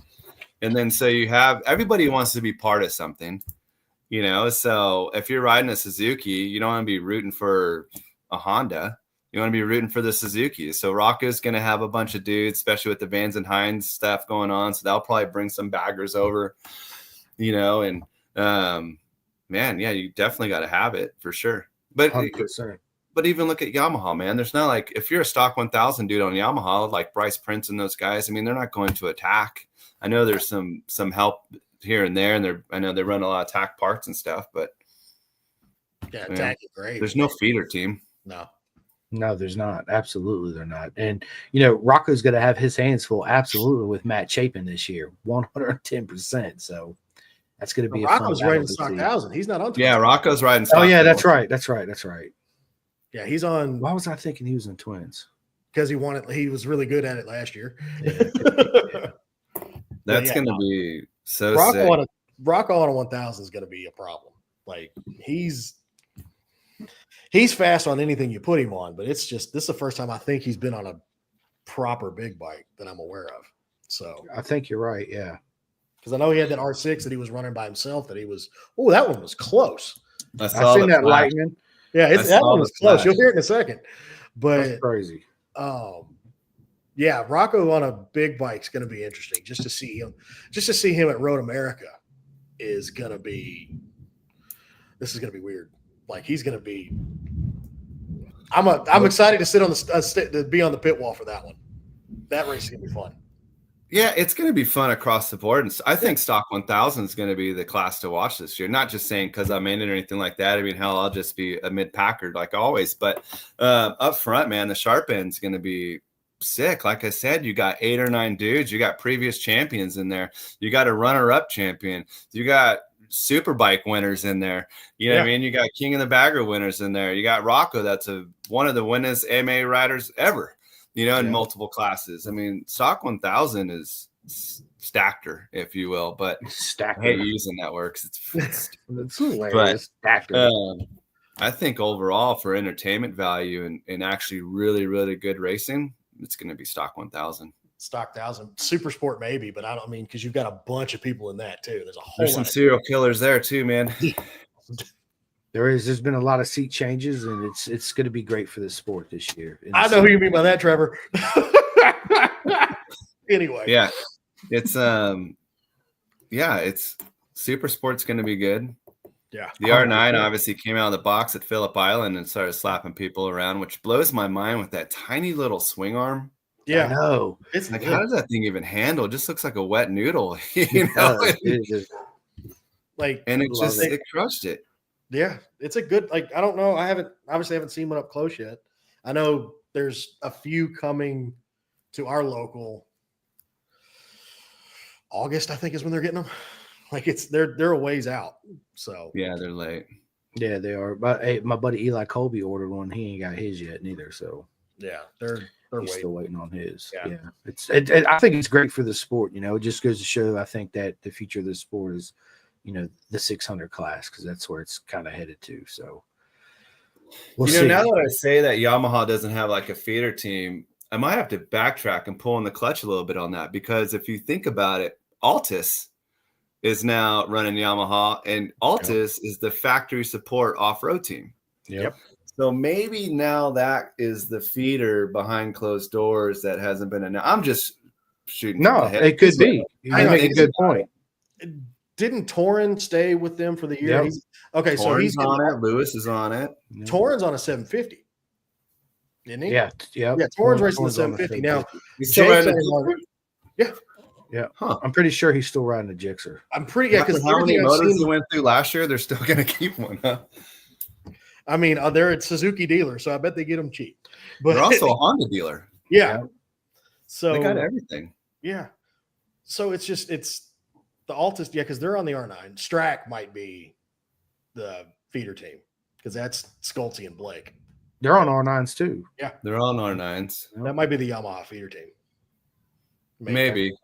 And then so you have everybody wants to be part of something, So if you're riding a Suzuki, you don't want to be rooting for a Honda. You want to be rooting for the Suzuki. So Rocco's going to have a bunch of dudes, especially with the Vans and Hines stuff going on. So they'll probably bring some baggers over, and man, you definitely got to have it for sure. But 100%. But even look at Yamaha, man. There's not like, if you're a stock 1000 dude on Yamaha, like Bryce Prince and those guys, I mean, they're not going to attack. I know there's some help here and there, and I know they run a lot of attack parts and stuff, but attack is great. There's no feeder team. No, there's not. Absolutely, they're not. And Rocco's going to have his hands full, absolutely, with Matt Chapin this year, 110%. So that's going to be Rocco's riding stock 1000. He's not on. Yeah, Rocco's riding stock. Oh yeah, that's right. Yeah, he's on. Why was I thinking he was in Twins? Because he was really good at it last year. That's going to be so Rocco sick. Rocco on a 1000 is going to be a problem. Like, he's fast on anything you put him on, but this is the first time I think he's been on a proper big bike that I'm aware of. So I think you're right. Yeah. Because I know he had that R6 that he was running by himself that that one was close. I seen that lightning. Yeah, that one was close. You'll hear it in a second. But that's crazy. Yeah, Rocco on a big bike is going to be interesting. Just to see him at Road America is going to be. This is going to be weird. Like, he's going to be. I'm excited to sit on to be on the pit wall for that one. That race is going to be fun. Yeah, it's going to be fun across the board. And I think Stock 1000 is going to be the class to watch this year. Not just saying because I'm in it or anything like that. I mean, hell, I'll just be a mid-packer like always. But up front, man, the sharp end's going to be sick. Like I said, you got 8 or 9 dudes. You got previous champions in there. You got a runner-up champion. You got Superbike winners in there. You know what I mean? You got King of the Bagger winners in there. You got Rocco. That's one of the winnest MA riders ever. In multiple classes. I mean, Stock 1000 is stacker, if you will, but stacker. I hate using that word because it's hilarious. Stacker. I think overall for entertainment value and actually really, really good racing, it's going to be Stock 1000. Stock 1000, Super Sport maybe, but I don't mean because you've got a bunch of people in that too. There's some serial killers there too, man. There's been a lot of seat changes, and it's going to be great for the sport this year. I know who you mean by that, Trevor. Anyway, it's Super Sport's going to be good. Yeah. The R9 obviously came out of the box at Phillip Island and started slapping people around, which blows my mind with that tiny little swing arm. Yeah. I know. It's like, how does that thing even handle? It just looks like a wet noodle. You know? Like, and it crushed it. Yeah. It's a good, like, I don't know. I haven't seen one up close yet. I know there's a few coming to our local. August, I think, is when they're getting them. Like they're a ways out. So yeah, they're late. Yeah, they are. But hey, my buddy Eli Colby ordered one. He ain't got his yet neither. So yeah, they're still waiting on his. Yeah. I think it's great for the sport. It just goes to show. I think that the future of the sport is, the 600 class, because that's where it's kind of headed to. So we'll see. Now that I say that Yamaha doesn't have like a feeder team, I might have to backtrack and pull in the clutch a little bit on that, because if you think about it, Altus is now running Yamaha, and Altus is the factory support off-road team. Yep. So maybe now that is the feeder behind closed doors that hasn't been announced. I'm just shooting. No, it could be. You make a good point. Didn't Torin stay with them for the year? Yep. So he's on it. Lewis is on it. Torin's on a 750. Didn't he? Yeah. Yeah. Torin's racing the 750 now. He's still riding Yeah. Huh. I'm pretty sure he's still riding a Gixxer. I'm pretty because how many motors he went through last year, they're still going to keep one. Huh? I mean, they're a Suzuki dealer, so I bet they get them cheap. But they're also a Honda dealer. Yeah. So they got everything. Yeah. So it's the Altus, because they're on the R9. Strack might be the feeder team, because that's Schulte and Blake. They're on R9s too. Yeah, they're on R9s. That might be the Yamaha feeder team. Maybe.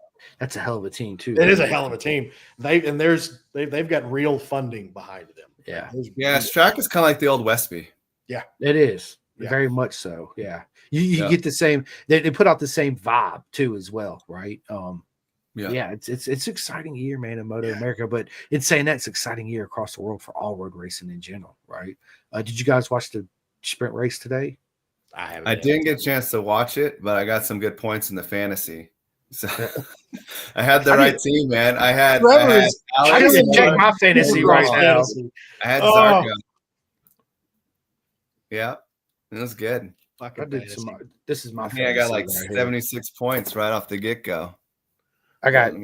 That's a hell of a team too. It is a hell of a team. They've got real funding behind them. Yeah. Yeah. Strack is kind of like the old Westby. Yeah, it is. Yeah. Very much so. Yeah. You get the same. They put out the same vibe too as well, right? Yeah. It's an exciting year, man, in Moto America. But in saying that, it's an exciting year across the world for all road racing in general, right? Did you guys watch the sprint race today? I didn't get a chance to watch it, but I got some good points in the fantasy. So I had the right team, man. I had I didn't check my fantasy right now. I had Zarco. Yeah, it was good. This is my fantasy. I got like 76 points right off the get-go. I got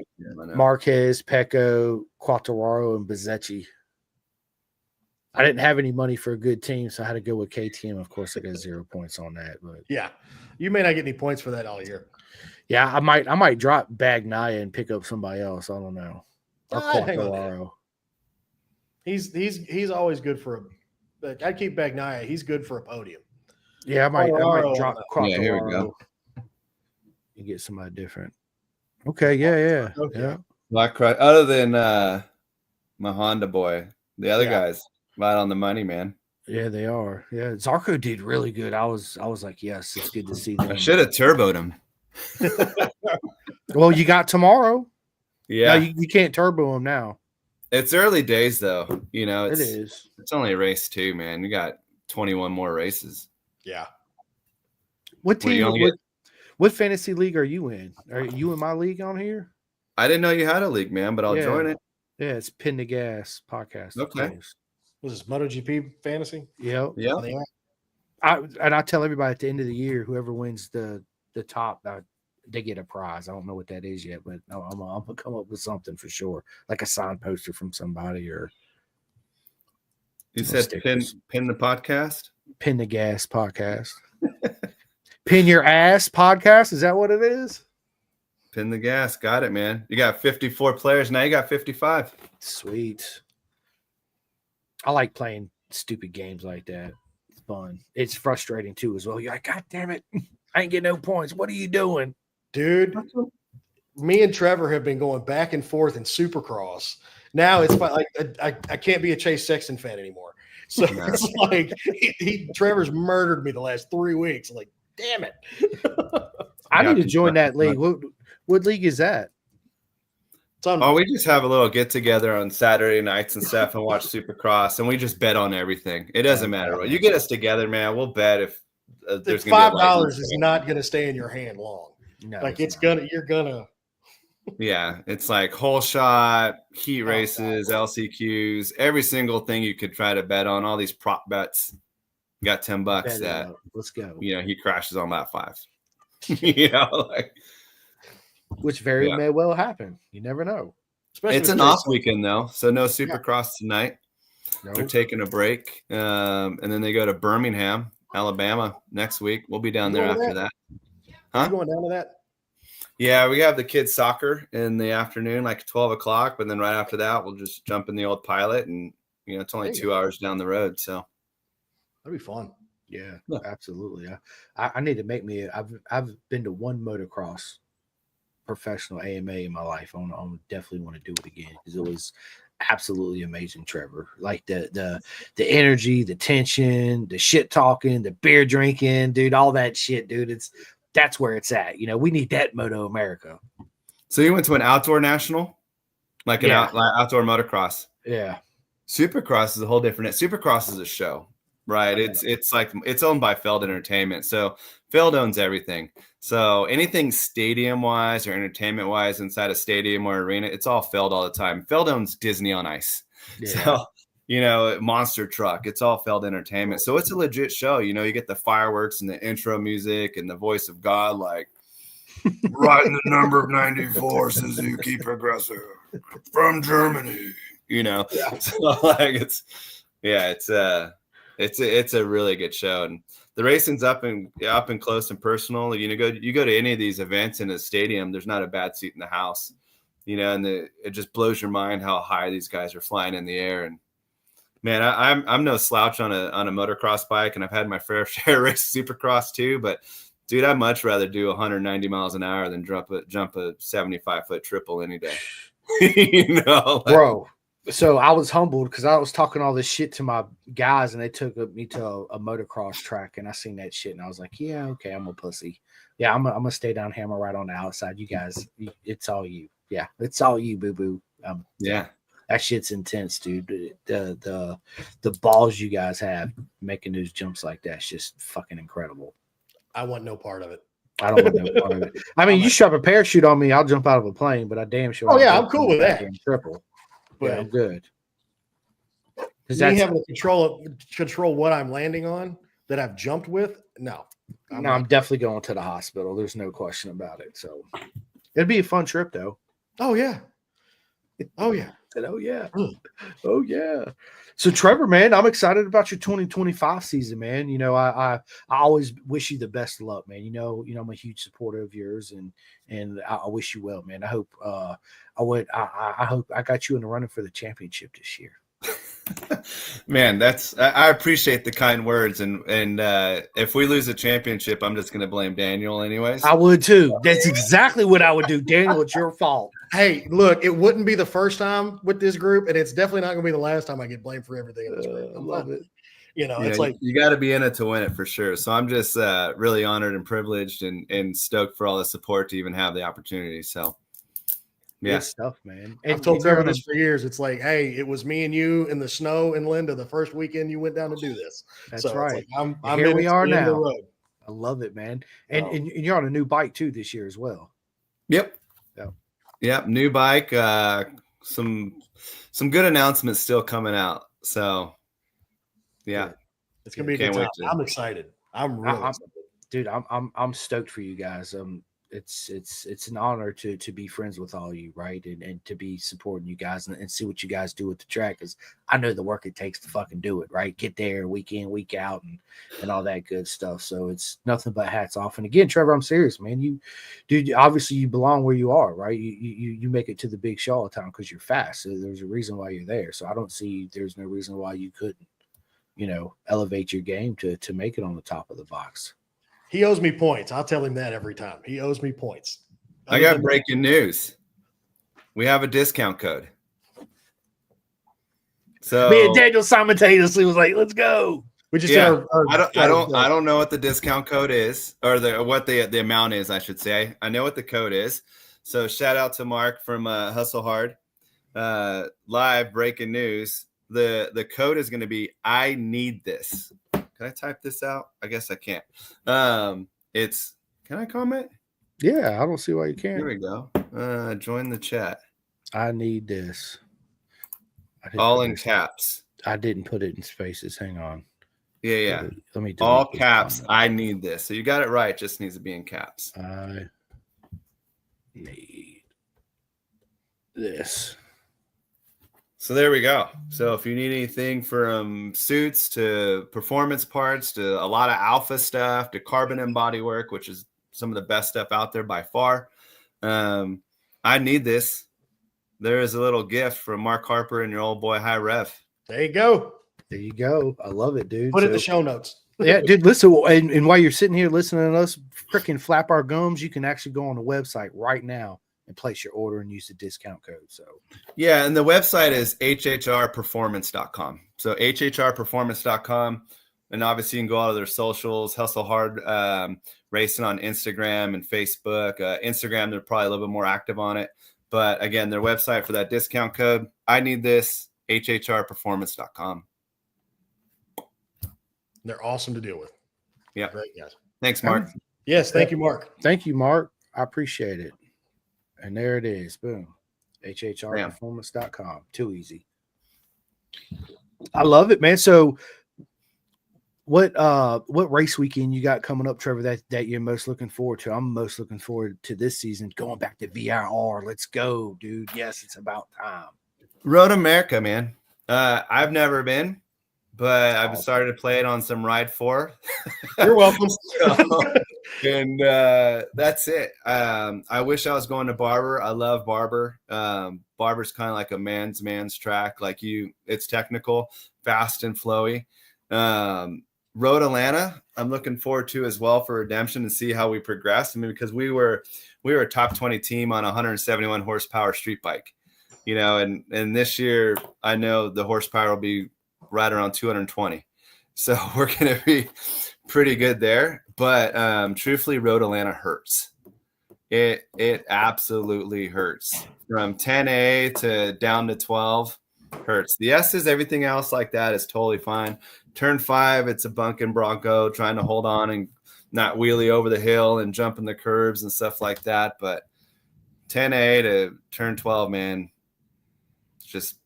Marquez, Pecco, Quartararo, and Bezecchi. I didn't have any money for a good team, so I had to go with KTM. Of course, I got 0 points on that. But yeah, you may not get any points for that all year. Yeah, I might drop Bagnaia and pick up somebody else. I don't know. Or Quartararo. He's always good for I'd keep Bagnaia. He's good for a podium. Yeah, I might drop Quartararo. Yeah, here we go. And get somebody different. Okay, yeah. Black Crush. Other than my Honda boy, the other guys right on the money, man. Yeah, they are. Yeah, Zarco did really good. I was like, yes, it's good to see them. I should have turboed him. Well, you got tomorrow. Yeah, no, you can't turbo him now. It's early days, though. It is. It's only a race 2, man. You got 21 more races. Yeah. What team? What fantasy league are you in? Are you in my league on here? I didn't know you had a league, man, but I'll join it. Yeah, it's Pin the Gas podcast. Okay. Was this MotoGP fantasy? Yeah. Yeah. I tell everybody at the end of the year, whoever wins the top, they get a prize. I don't know what that is yet, but I'm gonna come up with something for sure, like a signed poster from somebody or. You said pin the podcast. Pin the Gas podcast. Pin your ass podcast. Is that what it is? Pin the gas. Got it, man. You got 54 players. Now you got 55. Sweet. I like playing stupid games like that. It's fun. It's frustrating too as well. You're like, God damn it. I ain't getting no points. What are you doing? Dude, me and Trevor have been going back and forth in Supercross. Now it's like I can't be a Chase Sexton fan anymore. So it's like Trevor's murdered me the last 3 weeks. Like, damn it. I need to join that league. What league is that? We just have a little get together on Saturday nights and stuff and watch Supercross, and we just bet on everything. It doesn't matter what. You get us together, man. We'll bet if there's $5 is not going to stay in your hand long. No, like you're gonna. Yeah, it's like whole shot, heat races, LCQs, every single thing you could try to bet on. All these prop bets. You got $10 that let's go. He crashes on lap 5. Like which may well happen. You never know. Especially it's an off weekend though, so no Supercross tonight. Nope. They're taking a break, and then they go to Birmingham, Alabama next week. We'll be down there after that. Huh? You going down to that? Yeah, we have the kids' soccer in the afternoon, like 12 o'clock. But then right after that, we'll just jump in the old Pilot, and it's only 2 hours down the road, so that'd be fun. Yeah, absolutely. I need to make me. I've been to one motocross professional AMA in my life. I definitely want to do it again because it was absolutely amazing, Trevor. Like the energy, the tension, the shit talking, the beer drinking, dude, all that shit, dude. That's where it's at. We need that Moto America. So you went to an outdoor national, like an outdoor motocross. Yeah. Supercross is a whole different. Supercross is a show, right? It's like it's owned by Feld Entertainment. So Feld owns everything. So anything stadium wise or entertainment wise inside a stadium or arena, it's all Feld all the time. Feld owns Disney on Ice. Yeah. So Monster Truck, it's all Feld Entertainment. So it's a legit show. You get the fireworks and the intro music and the voice of God, like riding the number of 94 Suzuki Progressive from Germany. So like it's a really good show, and the racing's up and close and personal. You go to any of these events in a stadium, there's not a bad seat in the house, and it just blows your mind how high these guys are flying in the air. And man, I'm no slouch on a motocross bike, and I've had my fair share of race Supercross too. But dude, I'd much rather do 190 miles an hour than jump a 75-foot triple any day. Bro. So I was humbled because I was talking all this shit to my guys, and they took me to a motocross track, and I seen that shit, and I was like, yeah, okay, I'm a pussy. Yeah, I'm gonna stay down Hammer right on the outside. You guys, it's all you. Yeah, it's all you, boo boo. Yeah. That shit's intense, dude. The balls you guys have making those jumps like that's just fucking incredible. I want no part of it. I don't want no part of it. I mean, you strap a parachute on me, I'll jump out of a plane, but I damn sure. Oh yeah, I'm cool with that. Triple. But yeah, I'm good. Me having to control what I'm landing on that I've jumped with. No, I'm definitely going to the hospital. There's no question about it. So it'd be a fun trip, though. Oh yeah. Oh yeah. Oh yeah. Oh yeah. So Trevor, man, I'm excited about your 2025 season, man. I always wish you the best of luck, man. I'm a huge supporter of yours, and I wish you well, man. I hope I hope I got you in the running for the championship this year. Man, I appreciate the kind words, and if we lose the championship, I'm just gonna blame Daniel anyways. I would too. That's exactly what I would do. Daniel, it's your fault. Hey, look, it wouldn't be the first time with this group, and it's definitely not gonna be the last time I get blamed for everything in this group. I love it. It's like you got to be in it to win it for sure. So I'm just really honored and privileged and stoked for all the support to even have the opportunity. So yeah, stuff, man. I've told Trevor this for years. It's like, hey, it was me and you in the snow in Linda the first weekend you went down to do this. That's right. Like, I'm here we are now. I love it, man. And you're on a new bike too this year as well. Yep. Yep. New bike. Some good announcements still coming out. So yeah, it's gonna be a good time. I'm excited. I'm really excited. Dude, I'm stoked for you guys. It's an honor to be friends with all of you, right? And to be supporting you guys and see what you guys do at the track, because I know the work it takes to fucking do it, right? Get there week in, week out, and all that good stuff. So it's nothing but hats off. And again, Trevor, I'm serious, man. Dude, obviously you belong where you are, right? You make it to the big show all the time because you're fast. So there's a reason why you're there. So I don't see there's no reason why you couldn't, elevate your game to make it on the top of the box. He owes me points. I'll tell him that every time. He owes me points. I got breaking news. We have a discount code. So me and Daniel simultaneously was like, "Let's go." We just I don't know what the discount code is, or what the amount is, I should say. I know what the code is. So shout out to Mark from Hustle Hard. Live breaking news. The code is going to be I need this. Can I type this out? I guess I can't. Can I comment? Yeah, I don't see why you can't. Here we go. Join the chat. I need this. All in caps. I didn't put it in spaces. Hang on. Yeah. Let me all caps. I need this. So you got it right. Just needs to be in caps. I need this. So there we go. So if you need anything from suits to performance parts to a lot of alpha stuff to carbon and body work, which is some of the best stuff out there by far, I need this. There is a little gift from Mark Harper and your old boy High Rev. There you go. There you go. I love it, dude. Put it in the show notes. Yeah, dude, listen. And while you're sitting here listening to us freaking flap our gums, you can actually go on the website right now and place your order and use the discount code. So yeah, and the website is hhrperformance.com. So hhrperformance.com. And obviously you can go out of their socials, Hustle Hard Racing on Instagram and Facebook. Instagram, they're probably a little bit more active on it. But again, their website for that discount code, I need this, hhrperformance.com. They're awesome to deal with. Yeah. Great guys. Thanks, Mark. Yes, thank you, Mark. Thank you, Mark. I appreciate it. And there it is. Boom. hhrperformance.com. Too easy. I love it, man. So what race weekend you got coming up, Trevor, that you're most looking forward to? I'm most looking forward to this season, going back to VIR. Let's go, dude. Yes, it's about time. Road America, man. I've never been, but I've started to play it on some Ride 4. You're welcome. And that's it. I wish I was going to Barber. I love Barber. Barber's kind of like a man's track. Like it's technical, fast and flowy. Road Atlanta, I'm looking forward to as well for redemption and see how we progress. I mean, because we were a top 20 team on a 171 horsepower street bike, and this year I know the horsepower will be right around 220. So we're going to be pretty good there. But truthfully, Road Atlanta hurts. It absolutely hurts. From 10A to down to 12 hurts. The S's, everything else like that is totally fine. Turn 5, it's a bunking Bronco trying to hold on and not wheelie over the hill and jumping the curves and stuff like that. But 10A to turn 12, man, just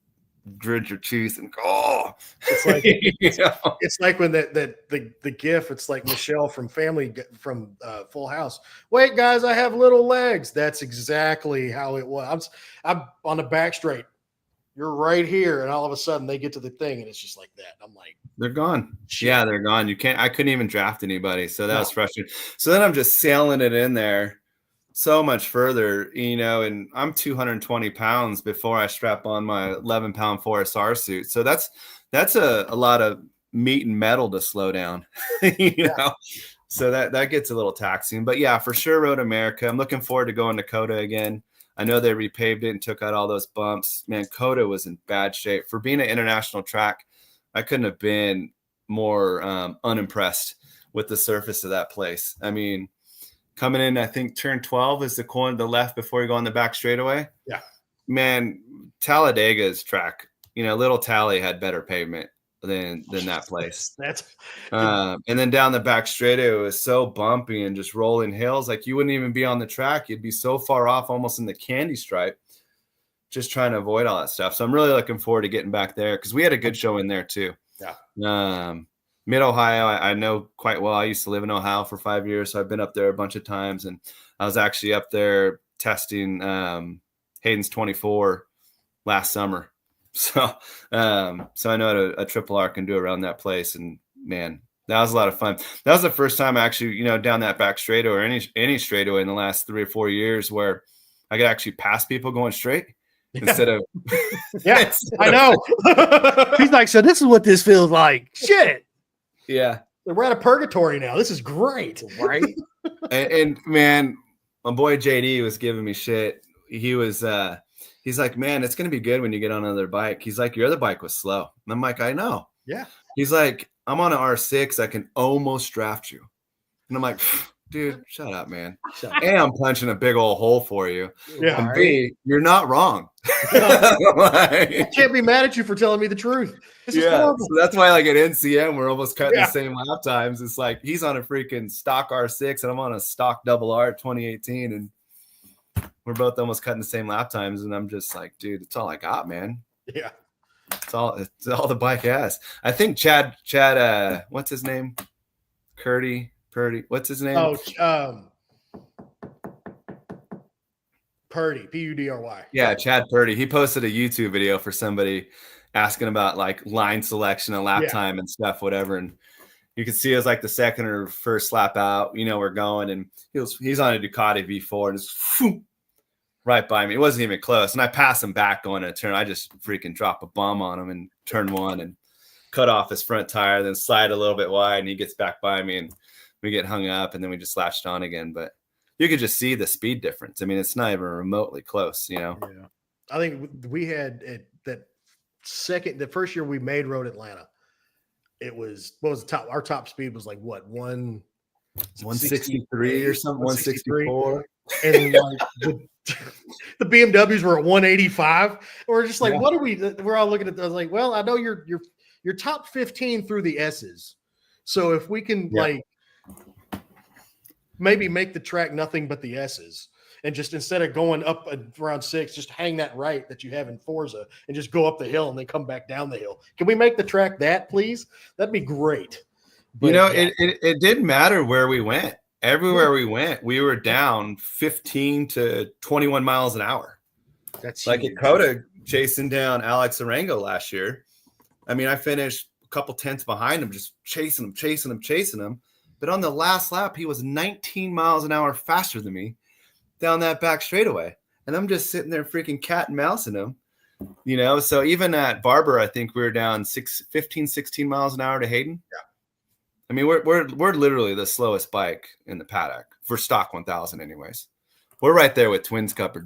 grit your teeth and go. It's like it's like when the gif. It's like Michelle from Full House. Wait, guys, I have little legs. That's exactly how it was. I'm on the back straight. You're right here, and all of a sudden they get to the thing, and it's just like that. I'm like, they're gone. Shit. Yeah, they're gone. I couldn't even draft anybody, so that was frustrating. So then I'm just sailing it in there so much further, and I'm 220 pounds before I strap on my 11-pound 4SR suit. So that's a lot of meat and metal to slow down, know. So that gets a little taxing. But yeah, for sure, Road America. I'm looking forward to going to COTA again. I know they repaved it and took out all those bumps. Man, COTA was in bad shape. For being an international track, I couldn't have been more unimpressed with the surface of that place. I mean, coming in, I think turn 12 is the corner to the left before you go on the back straightaway. Yeah. Man, Talladega's track, Little Tally had better pavement than that place. And then down the back straightaway, it was so bumpy and just rolling hills. Like you wouldn't even be on the track. You'd be so far off, almost in the candy stripe, just trying to avoid all that stuff. So I'm really looking forward to getting back there because we had a good show in there too. Yeah. Mid-Ohio, I know quite well. I used to live in Ohio for 5 years, so I've been up there a bunch of times. And I was actually up there testing Hayden's 24 last summer. So I know what a triple R can do around that place. And, man, that was a lot of fun. That was the first time I actually, down that back straightaway or any straightaway in the last 3 or 4 years where I could actually pass people going straight. Instead of I know. He's like, so this is what this feels like. Shit. Yeah. We're out of purgatory now. This is great. Right. and man, my boy JD was giving me shit. He was he's like, man, it's gonna be good when you get on another bike. He's like, your other bike was slow. And I'm like, I know. Yeah. He's like, I'm on an R6, I can almost draft you. And I'm like, dude, shut up, man. A, I'm punching a big old hole for you. Yeah. And B, you're not wrong. I can't be mad at you for telling me the truth. This is horrible. So that's why, like at NCM, we're almost cutting the same lap times. It's like he's on a freaking stock R6 and I'm on a stock double R 2018, and we're both almost cutting the same lap times. And I'm just like, dude, it's all I got, man. Yeah. It's all the bike has. I think Chad, what's his name? Purdy. What's his name? Oh, Purdy, Pudry. Yeah, Chad Purdy. He posted a YouTube video for somebody asking about like line selection and lap time and stuff, whatever. And you could see it was like the second or first lap out. We're going, and he's on a Ducati V4 and it's right by me. It wasn't even close. And I passed him back going in a turn. I just freaking dropped a bomb on him in turn one and cut off his front tire, then slide a little bit wide, and he gets back by me and we get hung up, and then we just latched on again. But you could just see the speed difference. I mean, it's not even remotely close, Yeah. I think we had the first year we made Road Atlanta, it was, what was the top? Our top speed was like what, 163 or something, 164. And like the BMWs were at 185. We're just like, what are we? We're all looking at. I was like, well, I know you're top 15 through the S's. So if we can like maybe make the track nothing but the S's, and just instead of going up around 6, just hang that right that you have in Forza and just go up the hill and then come back down the hill. Can we make the track that, please? That'd be great. But, it didn't matter where we went. Everywhere we went, we were down 15 to 21 miles an hour. That's like at Coda chasing down Alex Arango last year. I mean, I finished a couple tenths behind him, just chasing him. But on the last lap, he was 19 miles an hour faster than me down that back straightaway. And I'm just sitting there freaking cat and mousing him, So even at Barber, I think we were down 16 miles an hour to Hayden. Yeah. I mean, we're literally the slowest bike in the paddock for stock 1000 anyways. We're right there with Twins Cup.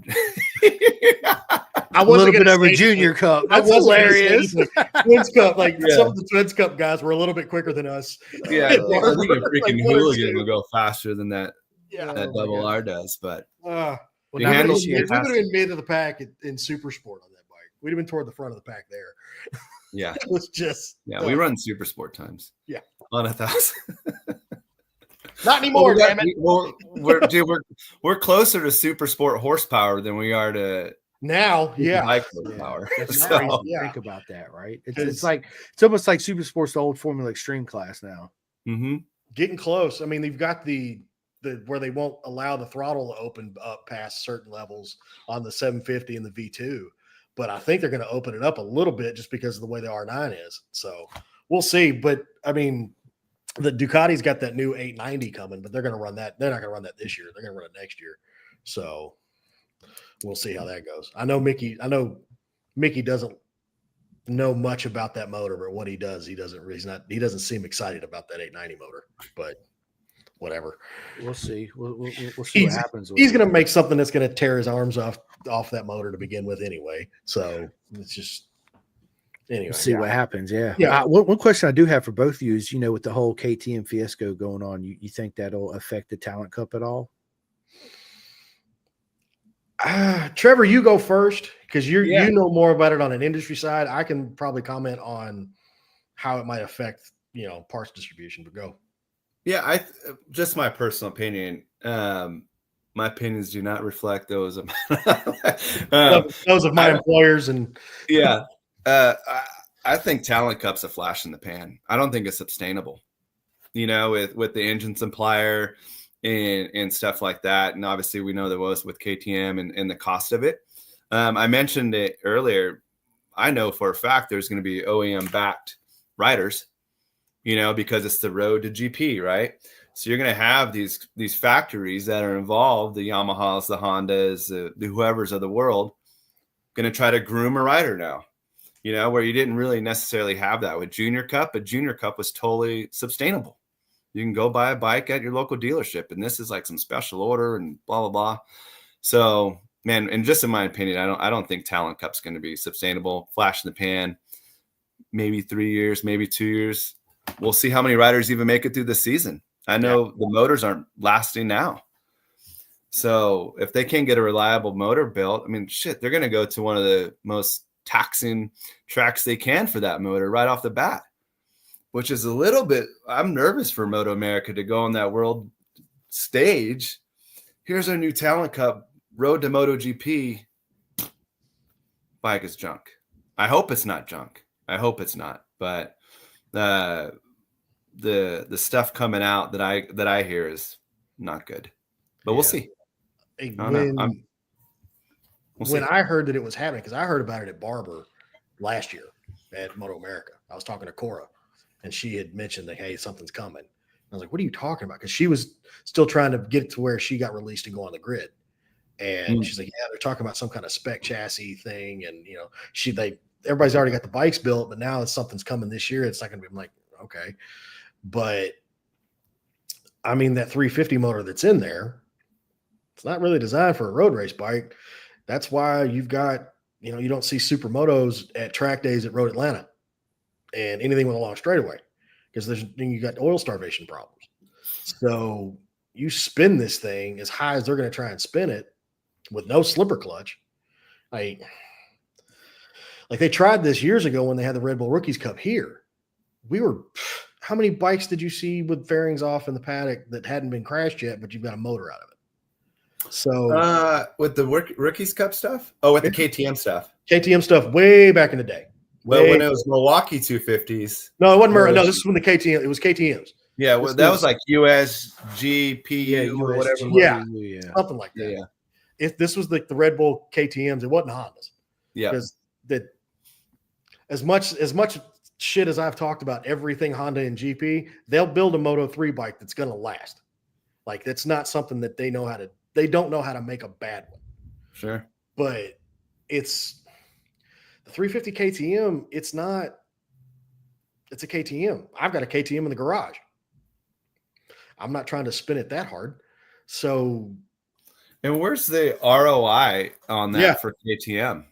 A little bit over Junior Cup. That's hilarious. Twins Cup, some of the Twins Cup guys were a little bit quicker than us. Yeah, I think a freaking hooligan will go faster than that. That double R does, but we would have been mid of the pack in Super Sport on that bike. We'd have been toward the front of the pack there. Yeah, it was just we run Super Sport times. Yeah, on 1000. Not anymore, damn it. We're closer to Super Sport horsepower than we are to now. Bike horsepower. Think about that, right? It's almost like Super Sport's the old Formula Extreme class now. Mm-hmm. Getting close. I mean, they've got the where they won't allow the throttle to open up past certain levels on the 750 and the V2, but I think they're going to open it up a little bit just because of the way the R9 is. So we'll see. But I mean, the Ducati's got that new 890 coming, but they're going to run that. They're not going to run that this year. They're going to run it next year. So we'll see how that goes. I know Mickey doesn't know much about that motor, but what he does, he doesn't seem excited about that 890 motor, but whatever. We'll see. We'll see what happens. He's going to make something that's going to tear his arms off that motor to begin with anyway. So it's just anyway. We'll see what happens. Yeah. One question I do have for both of you is, with the whole KTM fiasco going on, you think that'll affect the Talent Cup at all? Trevor, you go first because you know more about it on an industry side. I can probably comment on how it might affect, parts distribution, but go. Yeah, just my personal opinion. My opinions do not reflect those of those of my employers. And I think Talent Cup's a flash in the pan. I don't think it's sustainable. With the engine supplier and stuff like that, and obviously we know there was with KTM and the cost of it. I mentioned it earlier. I know for a fact there's going to be OEM backed riders. Because it's the road to GP, right? So you're going to have these factories that are involved, the Yamahas, the Hondas, the whoever's of the world, going to try to groom a rider now, where you didn't really necessarily have that with Junior Cup, but Junior Cup was totally sustainable. You can go buy a bike at your local dealership, and this is like some special order and blah, blah, blah. So, man, and just in my opinion, I don't think Talent Cup's going to be sustainable. Flash in the pan, maybe 3 years, maybe 2 years. We'll see how many riders even make it through the season. I know the motors aren't lasting now. So if they can't get a reliable motor built, I mean, shit, they're going to go to one of the most taxing tracks they can for that motor right off the bat, which is a little bit, I'm nervous for Moto America to go on that world stage. Here's our new Talent Cup, road to MotoGP. Bike is junk. I hope it's not junk. I hope it's not. But the stuff coming out that I hear is not good. But we'll see. When I heard that it was happening, because I heard about it at Barber last year at Moto America. I was talking to Cora, and she had mentioned that, hey, something's coming. I was like, what are you talking about? Because she was still trying to get it to where she got released and go on the grid. And she's like, yeah, they're talking about some kind of spec chassis thing. And, you know, everybody's already got the bikes built, but now something's coming this year. It's not going to be, I'm like, okay. But I mean, that 350 motor that's in there, it's not really designed for a road race bike. That's why you've got, you know, you don't see supermotos at track days at Road Atlanta and anything with a long straightaway, because you got oil starvation problems. So you spin this thing as high as they're going to try and spin it with no slipper clutch. Like they tried this years ago when they had the Red Bull Rookies Cup here. How many bikes did you see with fairings off in the paddock that hadn't been crashed yet, but you've got a motor out of it? So with the Rookies Cup stuff? Oh, with the KTM stuff. KTM stuff way back in the day. Well, when it was Milwaukee 250s. No, it wasn't. No, this is when the KTM. It was KTMs. Yeah, well, that was like USGPU or whatever. Yeah, something like that. Yeah. If this was the Red Bull KTMs, it wasn't Hondas. Yeah, because that as much shit as I've talked about everything Honda and GP, they'll build a Moto 3 bike that's going to last. Like, that's not something that they don't know how to make a bad one. Sure. But it's the 350 KTM. It's a KTM. I've got a KTM in the garage. I'm not trying to spin it that hard. So. And where's the ROI on that for KTM?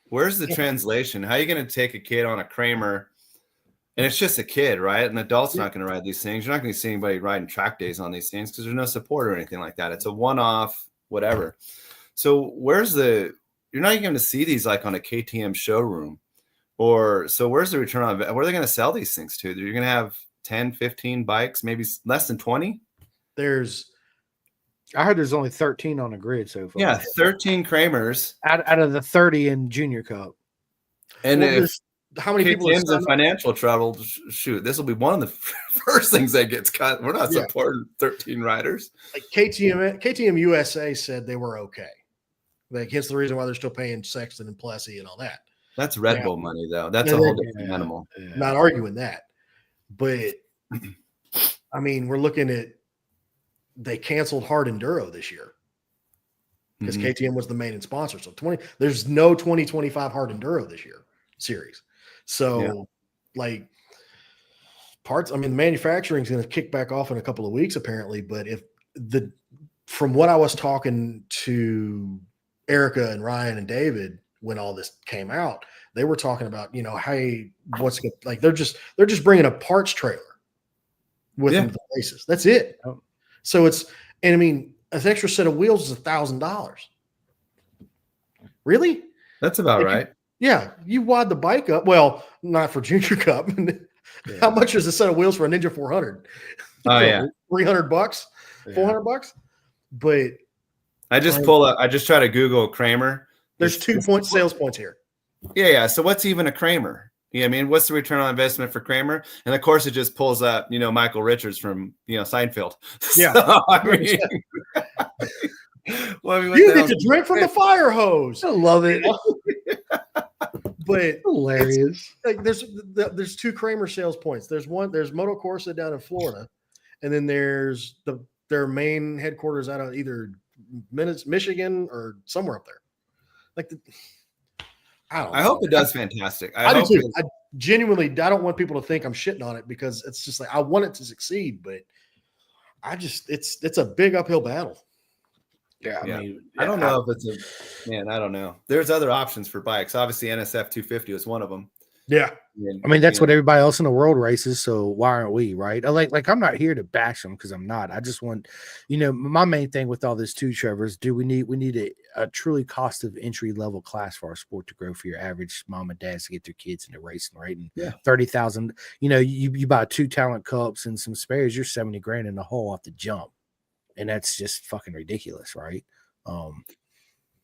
Where's the translation? How are you going to take a kid on a Kramer? And it's just a kid, right? An adult's not going to ride these things. You're not going to see anybody riding track days on these things because there's no support or anything like that. It's a one-off, whatever. So you're not even going to see these like on a KTM showroom. So where's the return on investment? Where are they going to sell these things to? You're going to have 10, 15 bikes, maybe less than 20? I heard there's only 13 on the grid so far. Yeah, 13 Kramers. Out of the 30 in Junior Cup. And how many people KTM's in financial trouble? Shoot, this will be one of the first things that gets cut. We're not supporting 13 riders. Like KTM USA said they were okay. Like, hence the reason why they're still paying Sexton and Plessy and all that. That's Red Bull money, though. That's a whole different animal. Not arguing that. But, I mean, we're looking at they canceled Hard Enduro this year because KTM was the main sponsor. So there's no 2025 Hard Enduro this year series. So like parts, I mean, the manufacturing is going to kick back off in a couple of weeks apparently. But from what I was talking to Erica and Ryan and David, when all this came out, they were talking about, you know, hey, they're just bringing a parts trailer with them to the races. That's it. Oh. So I mean, an extra set of wheels is $1,000. Really? That's about right. You wad the bike up. Well, not for Junior Cup. How much is a set of wheels for a Ninja 400? Oh yeah, $300, $400. But I just try to Google Kramer. There's 2 sales points here. Yeah. So what's even a Kramer? Yeah, I mean, what's the return on investment for Kramer? And of course, it just pulls up, you know, Michael Richards from, you know, Seinfeld. Yeah, so, I mean, you get to drink from the fire hose. I love it. But hilarious. Like there's 2 Kramer sales points. There's Moto Corsa down in Florida, and then there's their main headquarters out of either Michigan or somewhere up there. Like I hope it does fantastic. I do too. I genuinely, I don't want people to think I'm shitting on it because it's just like I want it to succeed, but it's a big uphill battle. Yeah, I mean, I don't know if I don't know. There's other options for bikes. Obviously, NSF 250 is one of them. Yeah. I mean, that's what everybody else in the world races. So why aren't we, right? Like I'm not here to bash them because I'm not. I just want, my main thing with all this too, Trevor, is we need a truly cost of entry level class for our sport to grow for your average mom and dads to get their kids into racing, right? And 30,000, you buy 2 talent cups and some spares, you're 70 grand in the hole off the jump. And that's just fucking ridiculous, right? Are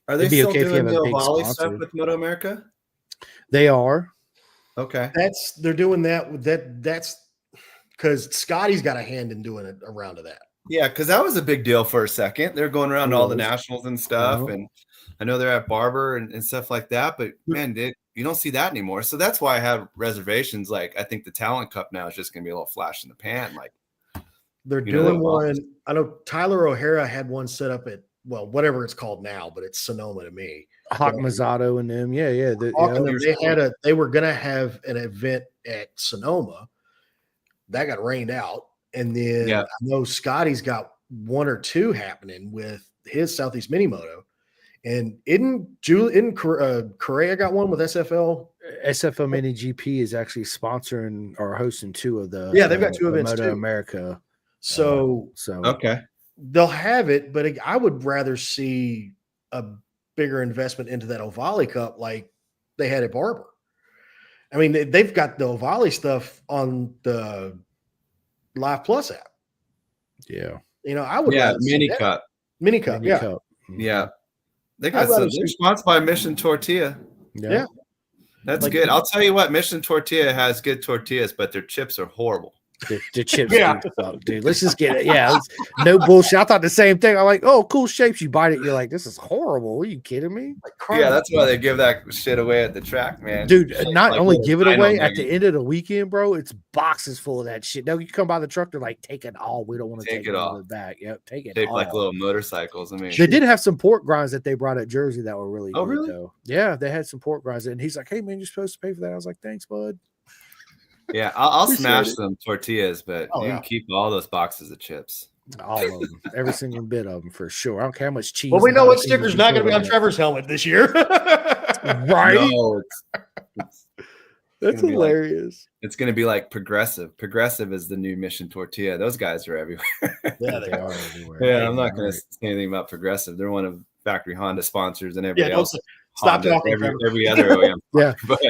they still doing the Ovali stuff with Moto America? They are. Okay. They're doing that's because Scotty's got a hand in doing it around to that. Yeah, because that was a big deal for a second. They're going around to all the nationals and stuff. And I know they're at Barber and stuff like that, but man, you don't see that anymore. So that's why I have reservations. Like, I think the Talent Cup now is just going to be a little flash in the pan. Like, they're doing one. I know Tyler O'Hara had one set up at, well, whatever it's called now, but it's Sonoma to me. Hawk Mazzato and them. Yeah. They were going to have an event at Sonoma that got rained out. And then I know Scotty's got 1 or 2 happening with his Southeast Mini Moto. And Correa got one with SFL? SFL Mini GP is actually sponsoring or hosting 2 of the. Yeah, they've got 2 events Moto too. America. So okay, they'll have it, but I would rather see a bigger investment into that Ovali Cup like they had at Barber. I mean, they've got the Ovali stuff on the Live Plus app. Yeah. I would Mini Cup. Mini Cup. Yeah. They got they're sponsored by Mission Tortilla. Yeah. That's good. I'll tell you what, Mission Tortilla has good tortillas, but their chips are horrible. The chips suck, dude. Let's just get it. Yeah, no bullshit. I thought the same thing. I'm like, oh, cool shapes. You bite it, you're like, this is horrible. Are you kidding me? Yeah, that's why they give that shit away at the track, man. Dude, not only give it away at the end of the weekend, bro. It's boxes full of that shit. No, you come by the truck, they're like, take it all. We don't want to take it all back. Yep, take it all. Like little motorcycles. I mean, they did have some pork grinds that they brought at Jersey that were really good, really? though. Yeah, they had some pork grinds, and he's like, hey man, you're supposed to pay for that. I was like, thanks, bud. Yeah, I'll smash some tortillas, but you can keep all those boxes of chips. All of them, every single bit of them for sure. I don't care how much cheese. Well, we know what sticker's not going to be on Trevor's helmet this year, right? No, that's hilarious. It's going to be like Progressive. Progressive is the new Mission Tortilla. Those guys are everywhere. Yeah, they are everywhere. Yeah, I'm not going to say anything about Progressive. They're one of Factory Honda sponsors and everybody else. Stop talking. Every other OEM. But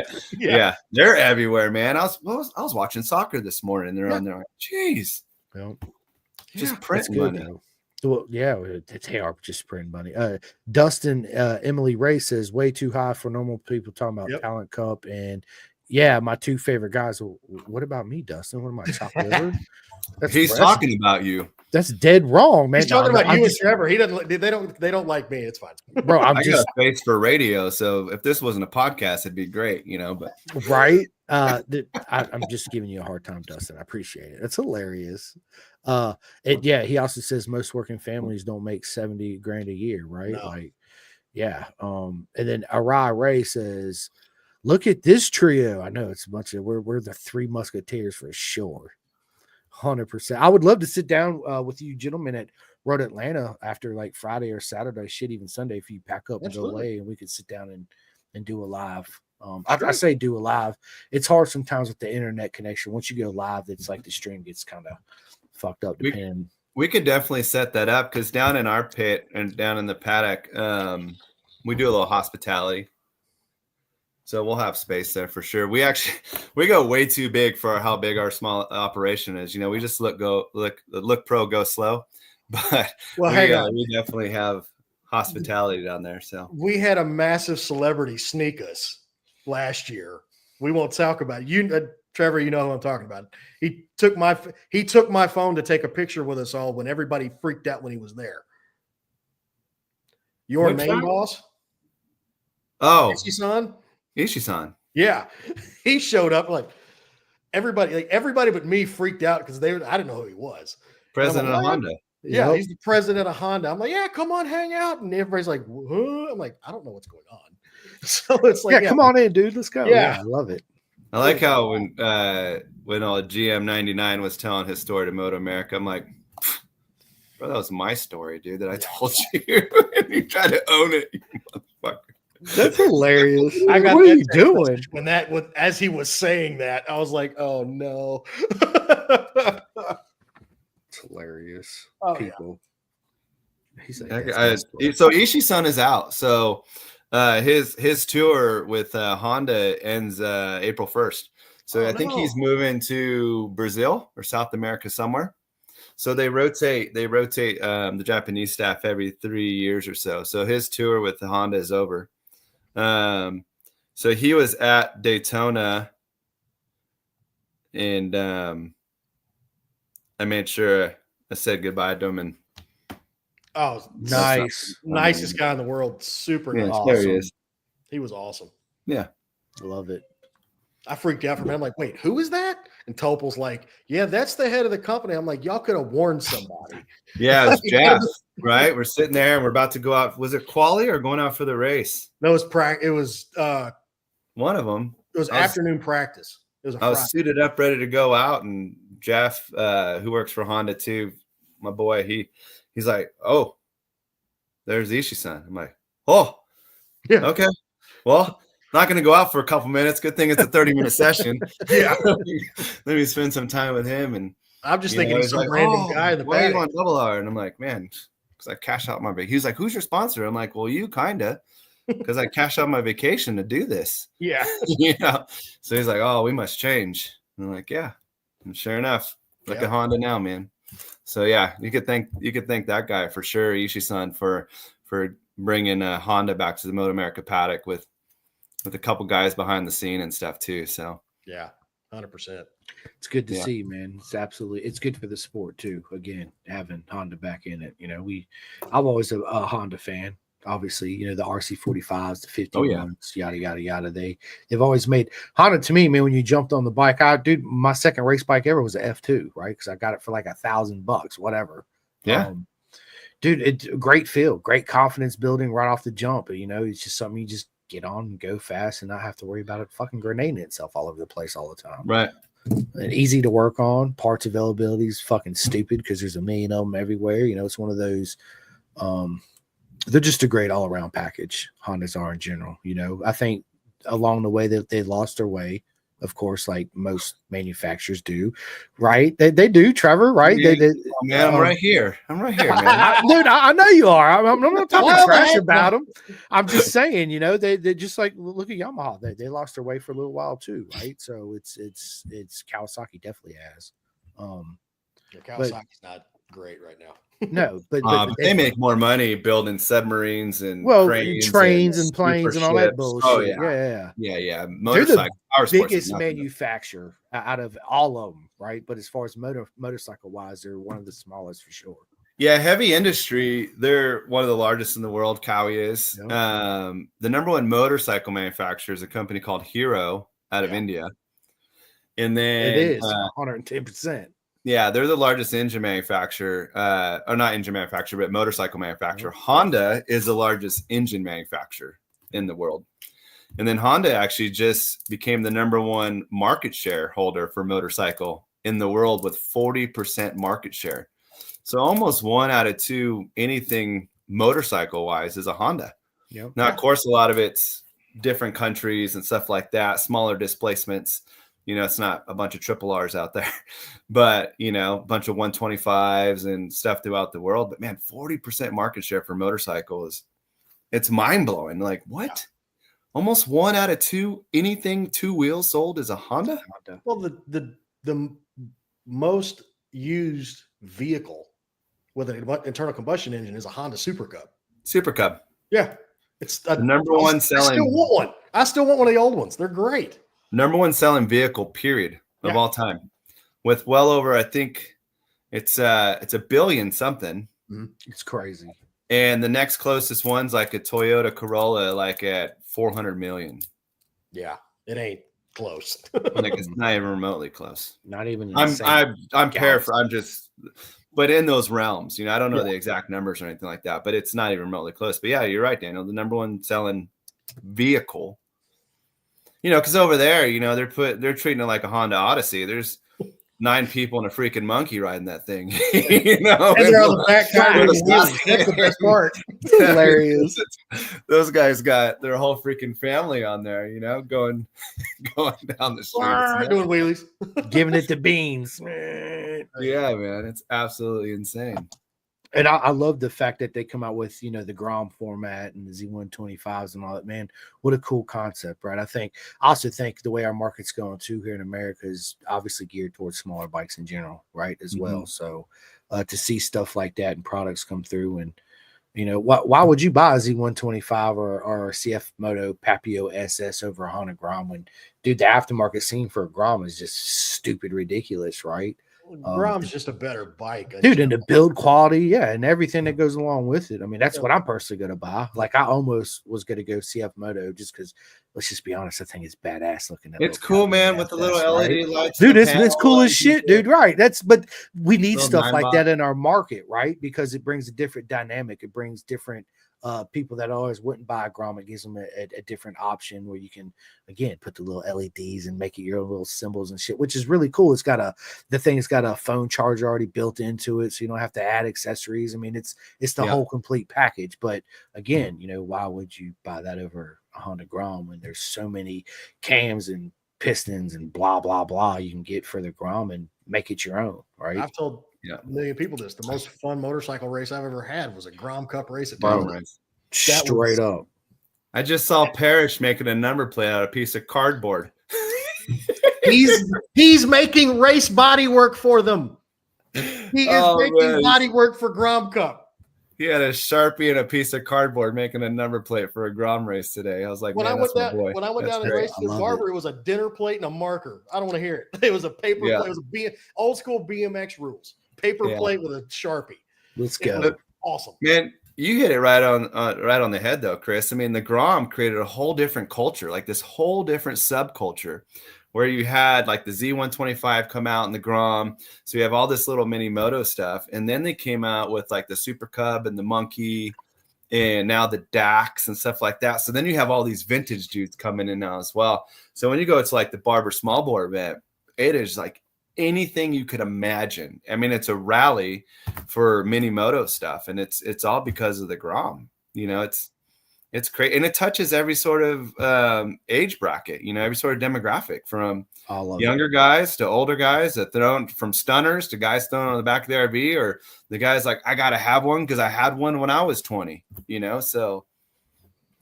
they're everywhere, man. I was watching soccer this morning. And they're on there like, geez, just printing money. Well, they are just printing money. Dustin Emily Ray says way too high for normal people talking about Talent Cup and my 2 favorite guys. Well, what about me, Dustin? What am I, chopped liver? He's talking about you. That's dead wrong, man. He's talking about you and Trevor. He doesn't. They don't like me. It's fine, bro. I got a face for radio, so if this wasn't a podcast, it'd be great, But right, I'm just giving you a hard time, Dustin. I appreciate it. It's hilarious. He also says most working families don't make 70 grand a year, right? No. And then Arai Ray says, "Look at this trio. I know it's a bunch of we're the 3 musketeers for sure." 100%. I would love to sit down with you gentlemen at Road Atlanta after like Friday or Saturday, shit, even Sunday, if you pack up and go away and we could sit down and do a live. I say do a live. It's hard sometimes with the internet connection. Once you go live, it's like the stream gets kind of fucked up. We could definitely set that up because down in our pit and down in the paddock, we do a little hospitality. So we'll have space there for sure. We go way too big for how big our small operation is. We just look pro, go slow. But we definitely have hospitality down there. So we had a massive celebrity sneak us last year. We won't talk about it. You, Trevor, you know who I'm talking about. He took my phone to take a picture with us all when everybody freaked out when he was there. Your main boss? Oh, Ishi-san. Yeah. He showed up like everybody but me freaked out because I didn't know who he was. President of Honda. Yeah, he's the president of Honda. I'm like, yeah, come on, hang out. And everybody's like, huh? I'm like, I don't know what's going on. So it's like, come on in, dude. Let's go. Yeah, I love it. I like how when GM 99 was telling his story to Moto America, I'm like, bro, that was my story, dude, that I told you. And you tried to own it, you motherfucker. That's hilarious. I got what that are you doing? As he was saying that, I was like, oh no. It's hilarious. Oh, People. Yeah. He's like, so Ishii-san is out. So his tour with Honda ends April 1st. So I think he's moving to Brazil or South America somewhere. So they rotate the Japanese staff every 3 years or so. So his tour with the Honda is over. So he was at Daytona, and I made sure I said goodbye to him. And nice, nicest guy in the world. Super nice. Awesome. There he is. He was awesome. Yeah, love it. I freaked out for him. I'm like, wait, who is that? And Topol's like, yeah, that's the head of the company. I'm like, y'all could have warned somebody. Yeah, it was Jeff, right? We're sitting there and we're about to go out. Was it quali or going out for the race? No, it was one of them. It was afternoon practice. It was I was suited up, ready to go out, and Jeff, who works for Honda too, my boy, he's like, oh, there's Ishii-san. I'm like, oh, yeah, okay. Well, not going to go out for a couple minutes. Good thing it's a 30-minute session. Yeah. Let me spend some time with him. And I'm just thinking he's some random guy in the back. On double R. And I'm like, man, because I cash out my vacation. He's like, who's your sponsor? I'm like, well, you kind of, because I cashed out my vacation to do this. Yeah. So he's like, oh, we must change. And I'm like, yeah. And sure enough, look at Honda now, man. So yeah, you could thank that guy for sure, Ishii-san, for bringing Honda back to the Moto America paddock with a couple guys behind the scene and stuff too. So yeah, 100%. It's good to see, man. It's good for the sport too. Again, having Honda back in it. I'm always a Honda fan. Obviously, the RC45s, the 51s, yada yada yada. They've always made Honda to me, man. When you jumped on the bike, my second race bike ever was an F2, right? Because I got it for like $1,000, whatever. Yeah. Dude, it's a great feel, great confidence building right off the jump. It's just something you just get on and go fast and not have to worry about it fucking grenading itself all over the place all the time. Right. And easy to work on. Parts availability is fucking stupid because there's a million of them everywhere. It's one of those. They're just a great all around package. Hondas are in general. I think along the way that they lost their way. Of course, like most manufacturers do, right? They do, Trevor, right? Man, I'm right here. Man. Dude, I know you are. I'm not talking trash about them. I'm just saying, they just like look at Yamaha. They lost their way for a little while too, right? So it's Kawasaki definitely has. Kawasaki's not great right now. No, but they make more money building submarines and trains and planes and all that bullshit. Oh yeah. Motorcycle, they're the biggest manufacturer out of all of them, right? But as far as motorcycle wise, they're one of the smallest for sure. Yeah, heavy industry. They're one of the largest in the world. Kawi is. Yep. The number one motorcycle manufacturer is a company called Hero out of India, and then it is 110%. Yeah, they're the largest engine manufacturer, or not engine manufacturer, but motorcycle manufacturer. Mm-hmm. Honda is the largest engine manufacturer in the world. And then Honda actually just became the number one market share holder for motorcycle in the world with 40% market share. So almost 1 out of 2 anything motorcycle wise is a Honda. Yep. Now, of course, a lot of it's different countries and stuff like that, smaller displacements. It's not a bunch of triple R's out there, but, a bunch of 125s and stuff throughout the world. But man, 40% market share for motorcycles, it's mind blowing. Like what? Yeah. Almost 1 out of 2, anything 2 wheels sold is a Honda. Well, the most used vehicle with an internal combustion engine is a Honda Super Cub. Super Cub. Yeah. It's the number one selling. I still want one. I still want one of the old ones. They're great. Number one selling vehicle, period, of all time, with well over, I think it's a billion something. It's crazy. And the next closest one's like a Toyota Corolla, like at 400 million. Yeah, it ain't close. Like it's not even remotely close. Not even. I'm paraphrasing. But in those realms, I don't know the exact numbers or anything like that, but it's not even remotely close. But yeah, you're right, Daniel. The number one selling vehicle. Because over there, they're treating it like a Honda Odyssey. There's 9 people and a freaking monkey riding that thing. You know, and they're on the back tire. That's the best part. Hilarious. Those guys got their whole freaking family on there, you know, going down the street, doing wheelies, giving it the beans. Yeah, man, it's absolutely insane. And I love the fact that they come out with, you know, the Grom format and the Z125s and all that. Man, what a cool concept, right? I also think the way our market's going too here in America is obviously geared towards smaller bikes in general, right? As well. So to see stuff like that and products come through, and you know, why would you buy a Z125 or a CF Moto Papio SS over a Honda Grom when, dude, the aftermarket scene for a Grom is just stupid ridiculous, right? Grom's just a better bike, dude, and the build quality, yeah, and everything that goes along with it. I mean, that's what I'm personally going to buy. Like, I almost was going to go CF Moto just because, let's just be honest, I think it's badass looking. It's cool, man, with the little LED lights. Dude, it's cool as shit, dude. Right? But we need stuff like that in our market, right? Because it brings a different dynamic. It brings different people that always wouldn't buy a Grom. It gives them a different option where you can, again, put the little LEDs and make it your own little symbols and shit, which is really cool. The thing's got a phone charger already built into it, so you don't have to add accessories. I mean, it's the whole complete package. But again, you know, why would you buy that over a Honda Grom when there's so many cams and pistons and blah blah blah you can get for the Grom and make it your own, right? I've told a million people this. The most fun motorcycle race I've ever had was a Grom Cup race at Daytona. Straight up. I just saw Parrish making a number plate out of a piece of cardboard. He's making race body work for them. He is making body work for Grom Cup. He had a Sharpie and a piece of cardboard making a number plate for a Grom race today. I was like, when I went down and raced the barber, it was a dinner plate and a marker. I don't want to hear it. It was a paper plate. It was old school BMX rules. Paper plate with a Sharpie. Let's go. Awesome. Man, you hit it right on the head though, Chris. I mean, the Grom created a whole different culture, like this whole different subculture where you had like the Z125 come out in the Grom. So you have all this little mini moto stuff. And then they came out with like the Super Cub and the Monkey and now the Dax and stuff like that. So then you have all these vintage dudes coming in now as well. So when you go to like the Barber Small Bore event, it is like anything you could imagine. I mean, it's a rally for mini moto stuff, and it's all because of the Grom. You know, it's great, and it touches every sort of age bracket. You know, every sort of demographic, from younger guys to older guys that thrown from stunners to guys thrown on the back of the RV, or the guys like, I gotta have one because I had one when I was 20. You know, so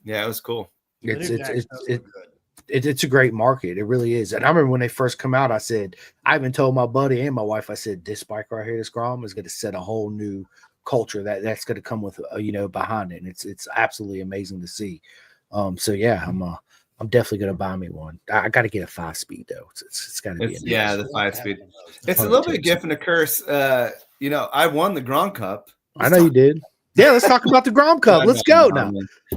yeah, it was cool. It's a great market. It really is. And I remember when they first come out, I even told my buddy and my wife, I said, this bike right here, this Grom, is going to set a whole new culture that's going to come with, you know, behind it. And it's absolutely amazing to see. So yeah, I'm definitely going to buy me one. I got to get a 5-speed though. It's got to be. The 5-speed. It's a little bit of gift and a curse. You know, I won the Grom Cup. I know you did. Yeah. Let's talk about the Grom Cup. Let's go now.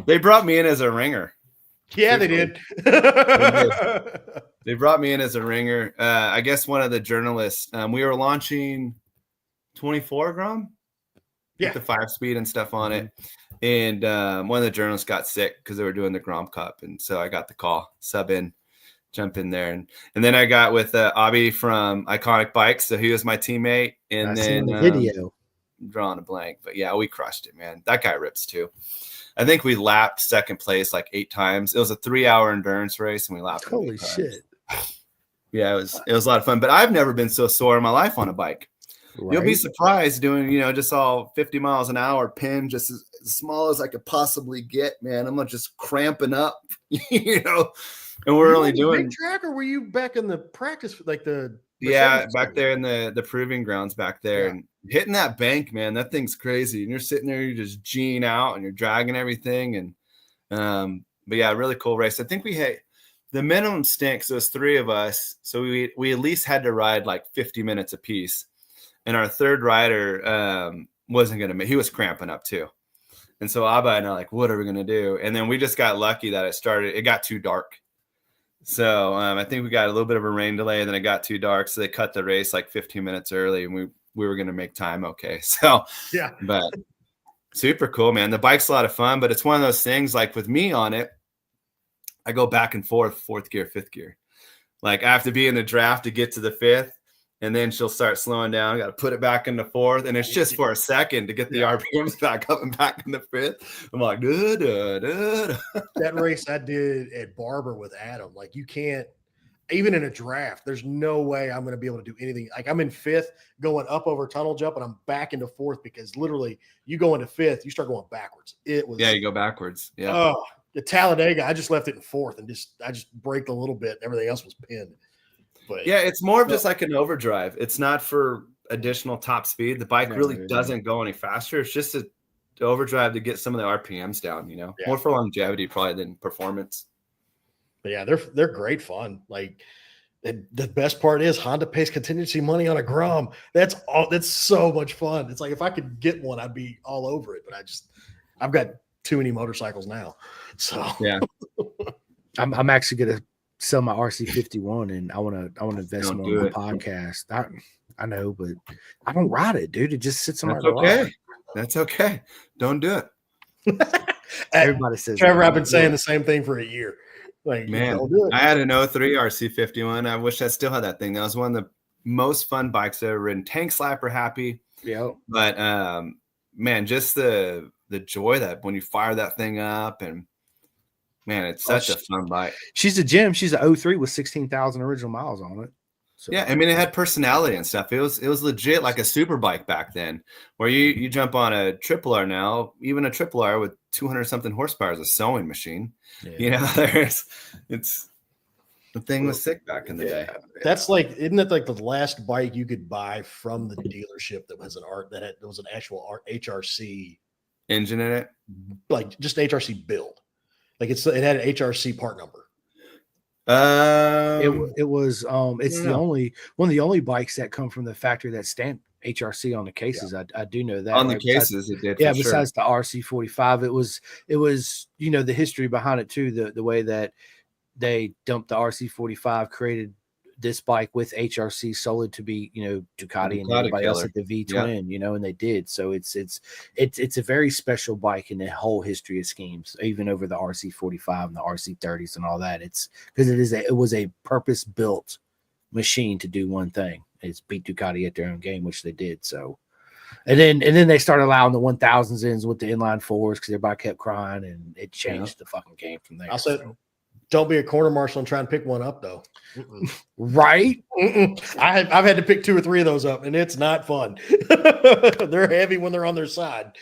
They brought me in as a ringer. Yeah, they did. They brought me in as a ringer. I guess one of the journalists, we were launching 24 Grom, with the 5-speed and stuff on it. And one of the journalists got sick because they were doing the Grom Cup. And so I got the call, jump in there. And then I got with Abby from Iconic Bikes. So he was my teammate. And then the video. Drawing a blank. But yeah, we crushed it, man. That guy rips too. I think we lapped second place like 8 times. It was a 3-hour endurance race, and we lapped. Holy shit! Yeah, it was a lot of fun. But I've never been so sore in my life on a bike. Right? You'll be surprised doing, you know, just all 50 miles an hour, pin just as small as I could possibly get. Man, I'm not just cramping up, you know. And we're only doing big track, or were you back in the practice, like the back there in the proving grounds back there, and hitting that bank, man, that thing's crazy. And you're sitting there, you're just G'ing out and you're dragging everything. And but yeah, really cool race. I think we had the minimum stint, so it was 3 of us. So we at least had to ride like 50 minutes apiece. And our third rider wasn't gonna make, he was cramping up too. And so Abba and I like, what are we gonna do? And then we just got lucky that it got too dark. So I think we got a little bit of a rain delay, and then it got too dark. So they cut the race like 15 minutes early, and we were going to make time. Okay. So, yeah, but super cool, man. The bike's a lot of fun, but it's one of those things like with me on it, I go back and forth, 4th gear, 5th gear. Like I have to be in the draft to get to the 5th. and then she'll start slowing down. Got to put it back into fourth, and it's just for a second to get the RPMs back up and back in the fifth. I'm like, duh, duh, duh, duh. That race I did at Barber with Adam, like you can't, even in a draft, there's no way I'm going to be able to do anything. Like I'm in fifth going up over tunnel jump, and I'm back into fourth because literally you go into fifth, you start going backwards. It was you go backwards. Yeah. Oh, the Talladega, I just left it in fourth and I just braked a little bit. Everything else was pinned. But yeah, it's more of just like an overdrive. It's not for additional top speed. The bike really doesn't go any faster. It's just an overdrive to get some of the RPMs down, more for longevity probably than performance. But yeah, they're great fun. Like the best part is Honda pays contingency money on a Grom. That's so much fun. It's like if I could get one, I'd be all over it. But I've got too many motorcycles now. So yeah, I'm actually gonna sell my RC51 and I want to invest more in the podcast. I know, but I don't ride it, dude. It just sits on my garage. That's okay. Don't do it. Everybody says Trevor, I've been saying the same thing for a year. Like, man, I had an 03 RC51. I wish I still had that thing. That was one of the most fun bikes I've ever ridden. Tank slapper happy. Yeah. But man, just the joy that when you fire that thing up, and man, it's such a fun bike. She's a gem. She's an 03 with 16,000 original miles on it. So. Yeah, I mean, it had personality and stuff. It was legit like a super bike back then, where you jump on a Triple R now, even a Triple R with 200 something horsepower is a sewing machine. Yeah. The thing was sick back in the day. That's like, isn't that like the last bike you could buy from the dealership that was was an actual HRC engine in it, like just HRC build, like it had an HRC part number. It was it's the only one of the only bikes that come from the factory that stamped HRC on the cases. Yeah. I do know that on the cases it did. Yeah, besides the RC45, it was the history behind it too. The way that they dumped the RC45, created this bike with HRC solely to be Ducati and everybody else at the V twin, and they did. So it's a very special bike in the whole history of schemes, even over the RC45 and the RC30s and all that. It's because it was a purpose built machine to do one thing. It's beat Ducati at their own game, which they did. So and then they started allowing the 1000s ins with the inline fours because everybody kept crying, and it changed the fucking game from there. Don't be a corner marshal and try and pick one up, though. Right? I've had to pick 2 or 3 of those up, and it's not fun. They're heavy when they're on their side.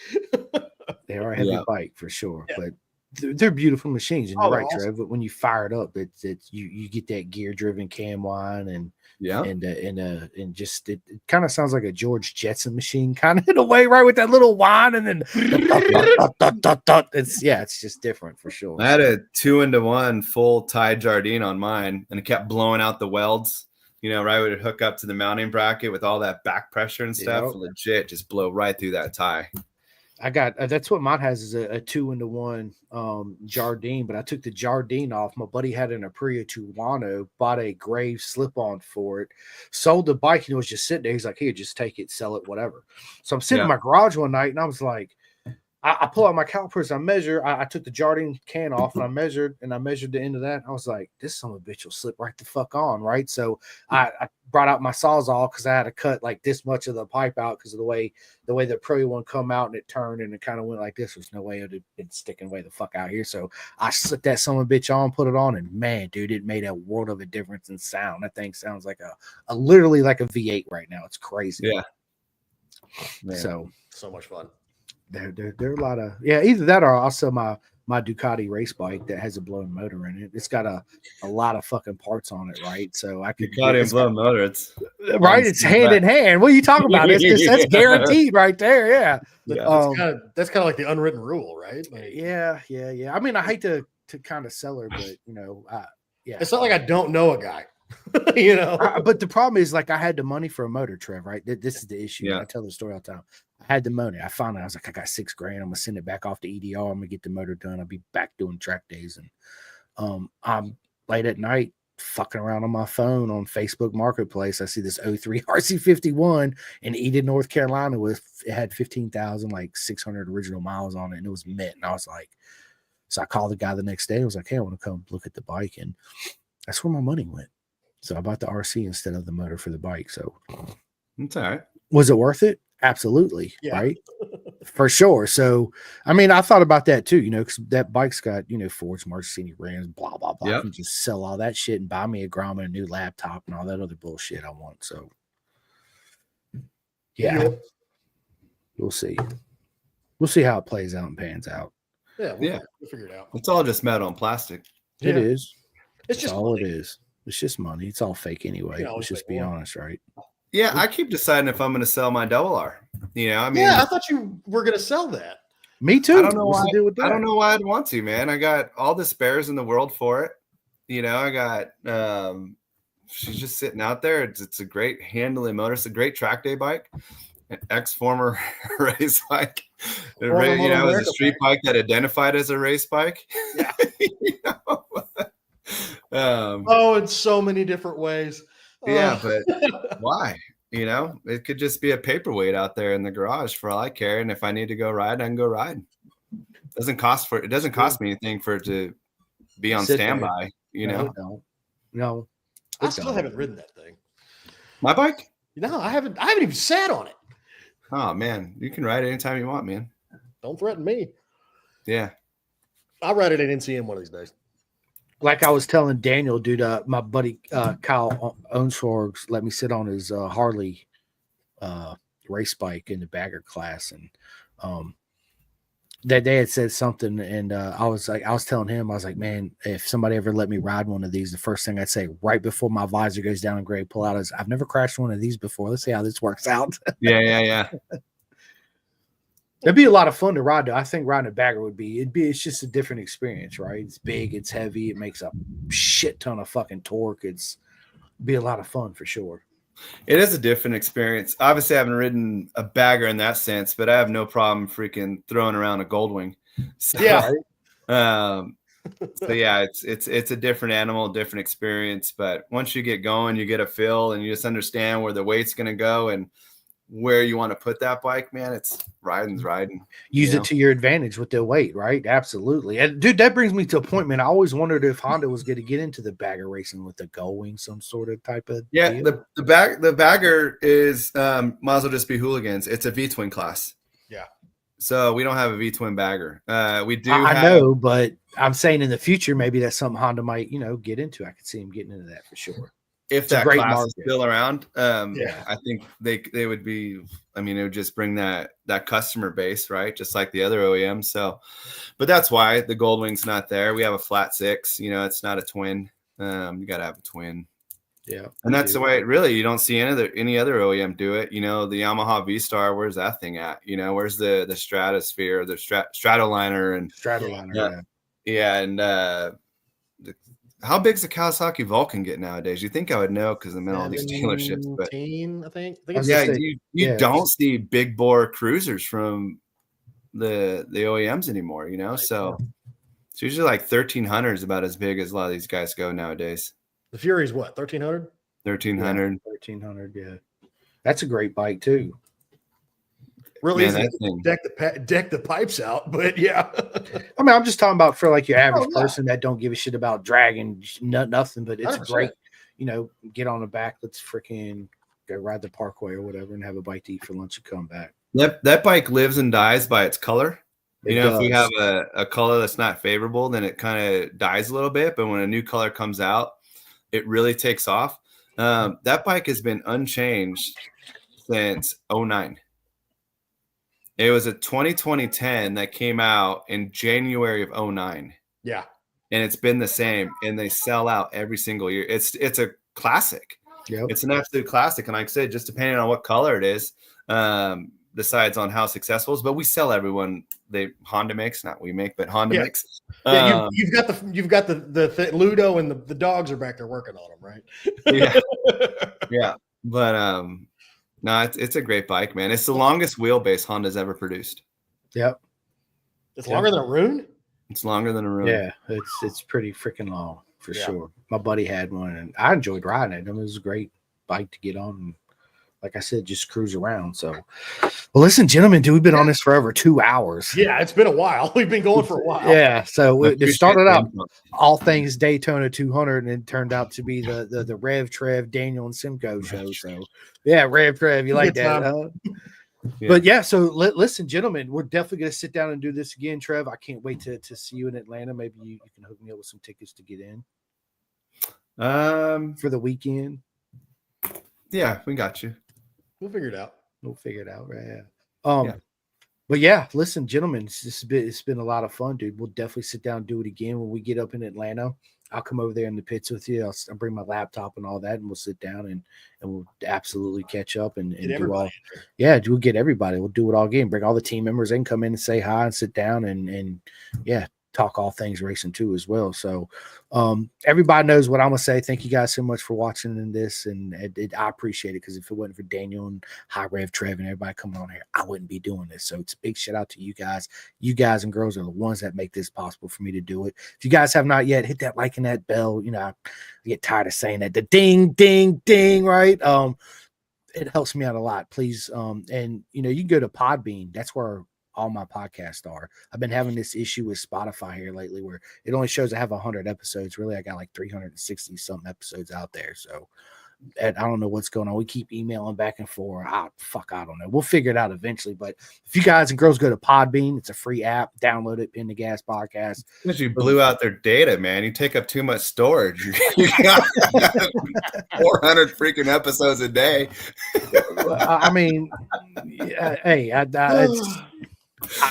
They are a heavy bike for sure, but they're beautiful machines. And you're right, awesome. Trev. But when you fire it up, it's you get that gear driven cam line and just it kind of sounds like a George Jetson machine, kind of in a way, right? With that little whine and then it's just different for sure. I had a 2-into-1 full tie Jardine on mine, and it kept blowing out the welds. Right when it hook up to the mounting bracket with all that back pressure and stuff, legit just blow right through that tie. I got that's what mine has is a 2-into-1 Jardine, but I took the Jardine off. My buddy had an Aprilia Tuono, bought a gray slip-on for it, sold the bike, and it was just sitting there. He's like, "Here, just take it, sell it, whatever." So I'm sitting in my garage one night, and I was like, I pull out my calipers, I measure. I took the Jardine can off, and I measured the end of that. I was like, "This son of a bitch will slip right the fuck on," right? So I brought out my Sawzall because I had to cut like this much of the pipe out because of the way the Pro one come out, and it turned and it kind of went like this. There's no way it would have been sticking way the fuck out here. So I slipped that son of a bitch on, put it on, and man, dude, it made a world of a difference in sound. That thing sounds like a literally like a V8 right now. It's crazy. Yeah. Man, so much fun. There are a lot of either that or I'll sell my Ducati race bike that has a blown motor in it. It's got a lot of fucking parts on it, right? So I could Ducati and blown motor. It's right. It's hand in hand. What are you talking about? That's guaranteed right there. Yeah. That's kind of like the unwritten rule, right? Like, yeah. I mean, I hate to kind of sell her, but it's not like I don't know a guy. But the problem is, like, I had the money for a motor, Trev, right? This is the issue. I tell the story all the time. I had the money. I found out, I was like, I got $6,000. I'm gonna send it back off to EDR. I'm gonna get the motor done. I'll be back doing track days. And I'm late at night fucking around on my phone on Facebook Marketplace. I see this 03 RC51 in Eden, North Carolina it had 15,600 original miles on it, and it was mint. And I was like, so I called the guy the next day. I was like, hey, I want to come look at the bike, and that's where my money went. So I bought the RC instead of the motor for the bike. So it's all right. Was it worth it? Absolutely. Yeah. Right. For sure. So, I mean, I thought about that too, because that bike's got, Fords, Marcini rims, blah, blah, blah. Yep. I can just sell all that shit and buy me a Grom and a new laptop and all that other bullshit I want. So, yeah. We'll see. We'll see how it plays out and pans out. Yeah. We'll figure it out. It's all just metal and plastic. It is. It's just all money. it is. It's just money. It's all fake anyway. Let's just be honest, right? Yeah, I keep deciding if I'm going to sell my double R. I mean, I thought you were going to sell that. Me too. I don't know why. I don't know why I'd want to, man. I got all the spares in the world for it. I got. She's just sitting out there. It's a great handling motor. It's a great track day bike. An ex-former race bike. It was a street bike that identified as a race bike. Yeah. In so many different ways. Yeah, but why? It could just be a paperweight out there in the garage for all I care. And if I need to go ride, I can go ride. It doesn't cost me anything for it to be on standby. No. I still haven't ridden that thing. My bike? No, I haven't even sat on it. Oh man, you can ride it anytime you want, man. Don't threaten me. Yeah. I'll ride it at NCM one of these days. Like I was telling Daniel, dude, my buddy Kyle Onsworgs let me sit on his Harley race bike in the bagger class, and that day had said something, and I was telling him, I was like, man, if somebody ever let me ride one of these, the first thing I'd say right before my visor goes down and grade pull out is, I've never crashed one of these before. Let's see how this works out. Yeah. It'd be a lot of fun to ride, though. I think riding a bagger it's just a different experience, right? It's big, it's heavy, it makes a shit ton of fucking torque. It'd be a lot of fun for sure. It is a different experience. Obviously, I haven't ridden a bagger in that sense, but I have no problem freaking throwing around a Goldwing. So, yeah. So yeah, it's a different animal, different experience. But once you get going, you get a feel and you just understand where the weight's going to go and where you want to put that bike, man. It's riding. Use it to your advantage with the weight, right? Absolutely. And dude, that brings me to a point, man. I always wondered if Honda was going to get into the bagger racing with the Gullwing, some sort of type of deal. The bagger is might as well just be hooligans. It's a V-twin class. Yeah. So we don't have a V-twin bagger. We do. I know, but I'm saying in the future, maybe that's something Honda might, get into. I could see him getting into that for sure. If that class is still around, I think they would be. I mean, it would just bring that customer base, right? Just like the other OEMs. So, but that's why the Goldwing's not there. We have a flat 6. It's not a twin. You got to have a twin. Yeah, and that's the way. Really, you don't see any other OEM do it. The Yamaha V-Star. Where's that thing at? Where's the Stratosphere, the Stratoliner, and Stratoliner? Yeah, and how big's the Kawasaki Vulcan get nowadays? You think I would know because I'm in all these dealerships, but I think you don't see big bore cruisers from the OEMs anymore. So it's usually like 1,300 is about as big as a lot of these guys go nowadays. The Fury's what, 1,300? 1,300. 1,300. Yeah, that's a great bike too. Really easy to deck the pipes out, but yeah. I mean, I'm just talking about for like your average person that don't give a shit about dragging nothing, but it's 100%. Great, get on the back. Let's freaking go ride the parkway or whatever and have a bite to eat for lunch and come back. That bike lives and dies by its color. If we have a color that's not favorable, then it kind of dies a little bit. But when a new color comes out, it really takes off. That bike has been unchanged since 2009. It was a 2010 that came out in January of 2009. Yeah. And it's been the same, and they sell out every single year. It's a classic. Yep. It's an absolute classic. And like I said, just depending on what color it is, decides on how successful it is. But we sell everyone. Honda makes, not we make, but Honda makes. Yeah, you've got the Ludo and the dogs are back there working on them, right? Yeah. Yeah. But no, it's a great bike, man. It's the longest wheelbase Honda's ever produced. Yep. It's longer than a Rune? It's longer than a Rune. Yeah, it's pretty freaking long for sure. My buddy had one, and I enjoyed riding it. It was a great bike to get on and like I said, just cruise around. So, well, listen, gentlemen, dude, we've been on this for over 2 hours. Yeah, it's been a while. We've been going for a while. Yeah, so it started out all things Daytona 200, and it turned out to be the Rev Trev Daniel and Simcoe show. So, yeah, Rev Trev, you like that? Yeah. But yeah, so listen, gentlemen, we're definitely going to sit down and do this again. Trev, I can't wait to see you in Atlanta. Maybe you can hook me up with some tickets to get in for the weekend. Yeah, we got you. We'll figure it out. Right? Yeah. But yeah, listen, gentlemen, it's been a lot of fun, dude. We'll definitely sit down and do it again when we get up in Atlanta. I'll come over there in the pits with you. I'll bring my laptop and all that, and we'll sit down and we'll absolutely catch up and do all. Yeah, we'll get everybody. We'll do it all again. Bring all the team members. They can come in and say hi and sit down and yeah, talk all things racing too as well. So everybody knows what I'm gonna say. Thank you guys so much for watching in this, and I appreciate it, because if it wasn't for Daniel and High Rev Trev and everybody coming on here, I wouldn't be doing this. So it's a big shout out to you guys. You guys and girls are the ones that make this possible for me to do it. If you guys have not yet, hit that like and that bell. You know, I get tired of saying that, the ding ding ding, right? It helps me out a lot, please. And you know, you can go to Podbean. That's where all my podcasts are. I've been having this issue with Spotify here lately where it only shows I have 100 episodes. Really, I got like 360 something episodes out there. So I don't know what's going on. We keep emailing back and forth. I don't know. We'll figure it out eventually. But if you guys and girls go to Podbean, it's a free app. Download it, Pin the Gas Podcast. Because you blew out their data, man. You take up too much storage. You got 400 freaking episodes a day. I mean, hey,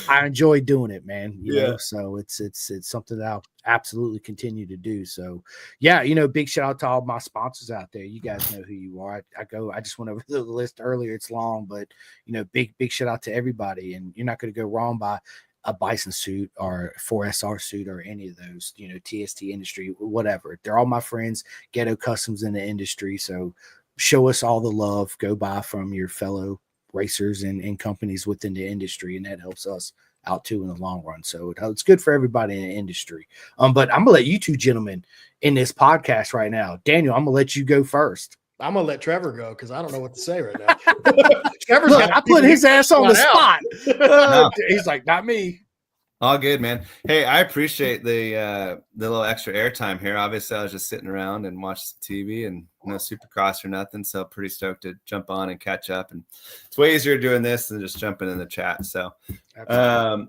I enjoy doing it, man. You know, so it's something that I'll absolutely continue to do. So yeah, you know, big shout out to all my sponsors out there. You guys know who you are. I just went over the list earlier. It's long, but you know, big shout out to everybody. And you're not going to go wrong by a Bison suit or 4SR suit or any of those, you know, TST Industry, whatever. They're all my friends, Ghetto Customs in the industry. So show us all the love. Go buy from your fellow racers and companies within the industry, and that helps us out too in the long run. So it's good for everybody in the industry. But I'm gonna let you two gentlemen in this podcast right now. Daniel, I'm gonna let you go first. I'm gonna let Trevor go because I don't know what to say right now. Trevor's I put his ass on the spot. He's like, not me. All good, man. Hey, I appreciate the little extra airtime here. Obviously, I was just sitting around and watched TV and no Supercross or nothing. So pretty stoked to jump on and catch up. And it's way easier doing this than just jumping in the chat. So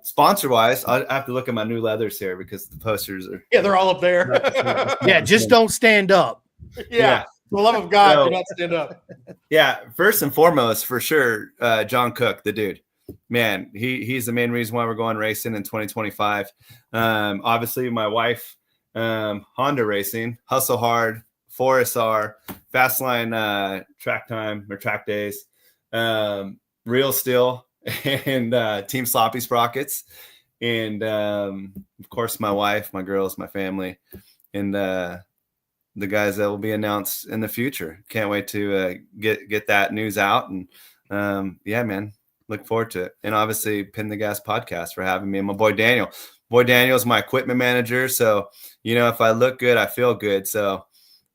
sponsor wise, I have to look at my new leathers here because the posters are. Yeah, they're all up there. Yeah, just don't stand up. Yeah. For the love of God, do not stand up. Yeah, first and foremost, for sure, John Cook, the dude. Man, he's the main reason why we're going racing in 2025. Obviously, my wife, Honda Racing, Hustle Hard, 4SR, Fastline track time or track days, Real Steel, and Team Sloppy Sprockets. And, of course, my wife, my girls, my family, and the guys that will be announced in the future. Can't wait to get that news out. And, yeah, man. Look forward to it. And obviously Pin the Gas Podcast for having me, and my boy Daniel. Boy Daniel is my equipment manager. So, you know, if I look good, I feel good. So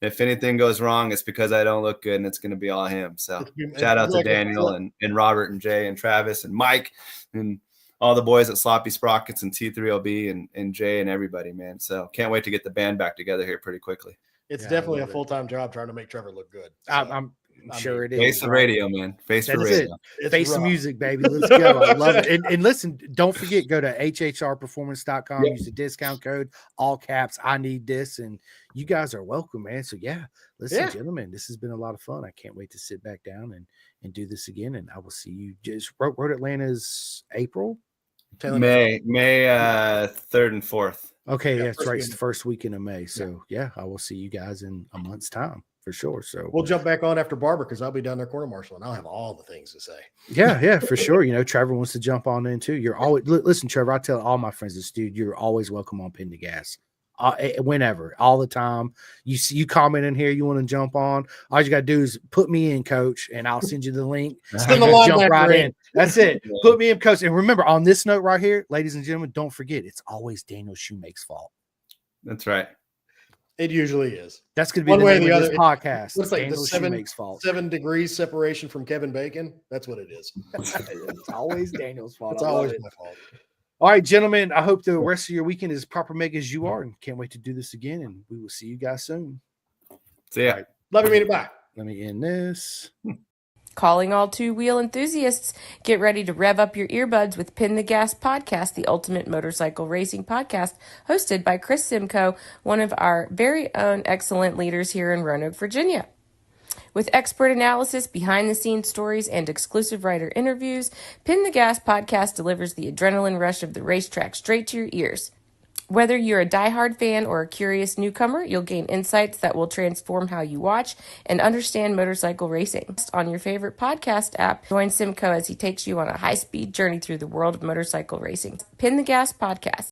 if anything goes wrong, it's because I don't look good, and it's going to be all him. So shout out to Daniel and Robert and Jay and Travis and Mike and all the boys at Sloppy Sprockets and T3LB and Jay and everybody, man. So can't wait to get the band back together here pretty quickly. It's definitely a full-time job trying to make Trevor look good. So. I'm sure it is. Face the radio, man. Face the radio. Face the music, baby. Let's go. I love it. And listen, don't forget, go to hhrperformance.com. Use the discount code, all caps, I need this. And you guys are welcome, man. So yeah, listen, gentlemen, this has been a lot of fun. I can't wait to sit back down and do this again. And I will see you. Just Road Atlanta's April? May 3rd and 4th. Okay, yeah, that's right. It's the first weekend of May. So yeah, I will see you guys in a month's time. For sure. So we'll jump back on after Barber because I'll be down there quarter marshal and I'll have all the things to say. Yeah, for sure. You know, Trevor wants to jump on in too. You're always listen, Trevor. I tell all my friends this, dude. You're always welcome on Pin the Gas. Whenever, all the time. You comment in here, you want to jump on. All you gotta do is put me in, coach, and I'll send you the link. Jump right in. That's it. Put me in, coach. And remember, on this note right here, ladies and gentlemen, don't forget, it's always Daniel Shoemake's fault. That's right. It usually is. That's going to be the name of this podcast. What's like Daniel Shoemake's fault. 7 degrees separation from Kevin Bacon. That's what it is. It's always Daniel's fault. It's always my fault. All right, gentlemen. I hope the rest of your weekend is proper mega as you are, and can't wait to do this again. And we will see you guys soon. See ya. Right. Love you, mean it. Bye. Let me end this. Calling all two-wheel enthusiasts, get ready to rev up your earbuds with Pin the Gas Podcast, the ultimate motorcycle racing podcast, hosted by Chris Simcoe, one of our very own excellent leaders here in Roanoke, Virginia. With expert analysis, behind-the-scenes stories, and exclusive writer interviews, Pin the Gas Podcast delivers the adrenaline rush of the racetrack straight to your ears. Whether you're a diehard fan or a curious newcomer, you'll gain insights that will transform how you watch and understand motorcycle racing. On your favorite podcast app, join Simcoe as he takes you on a high-speed journey through the world of motorcycle racing. Pin the Gas Podcast.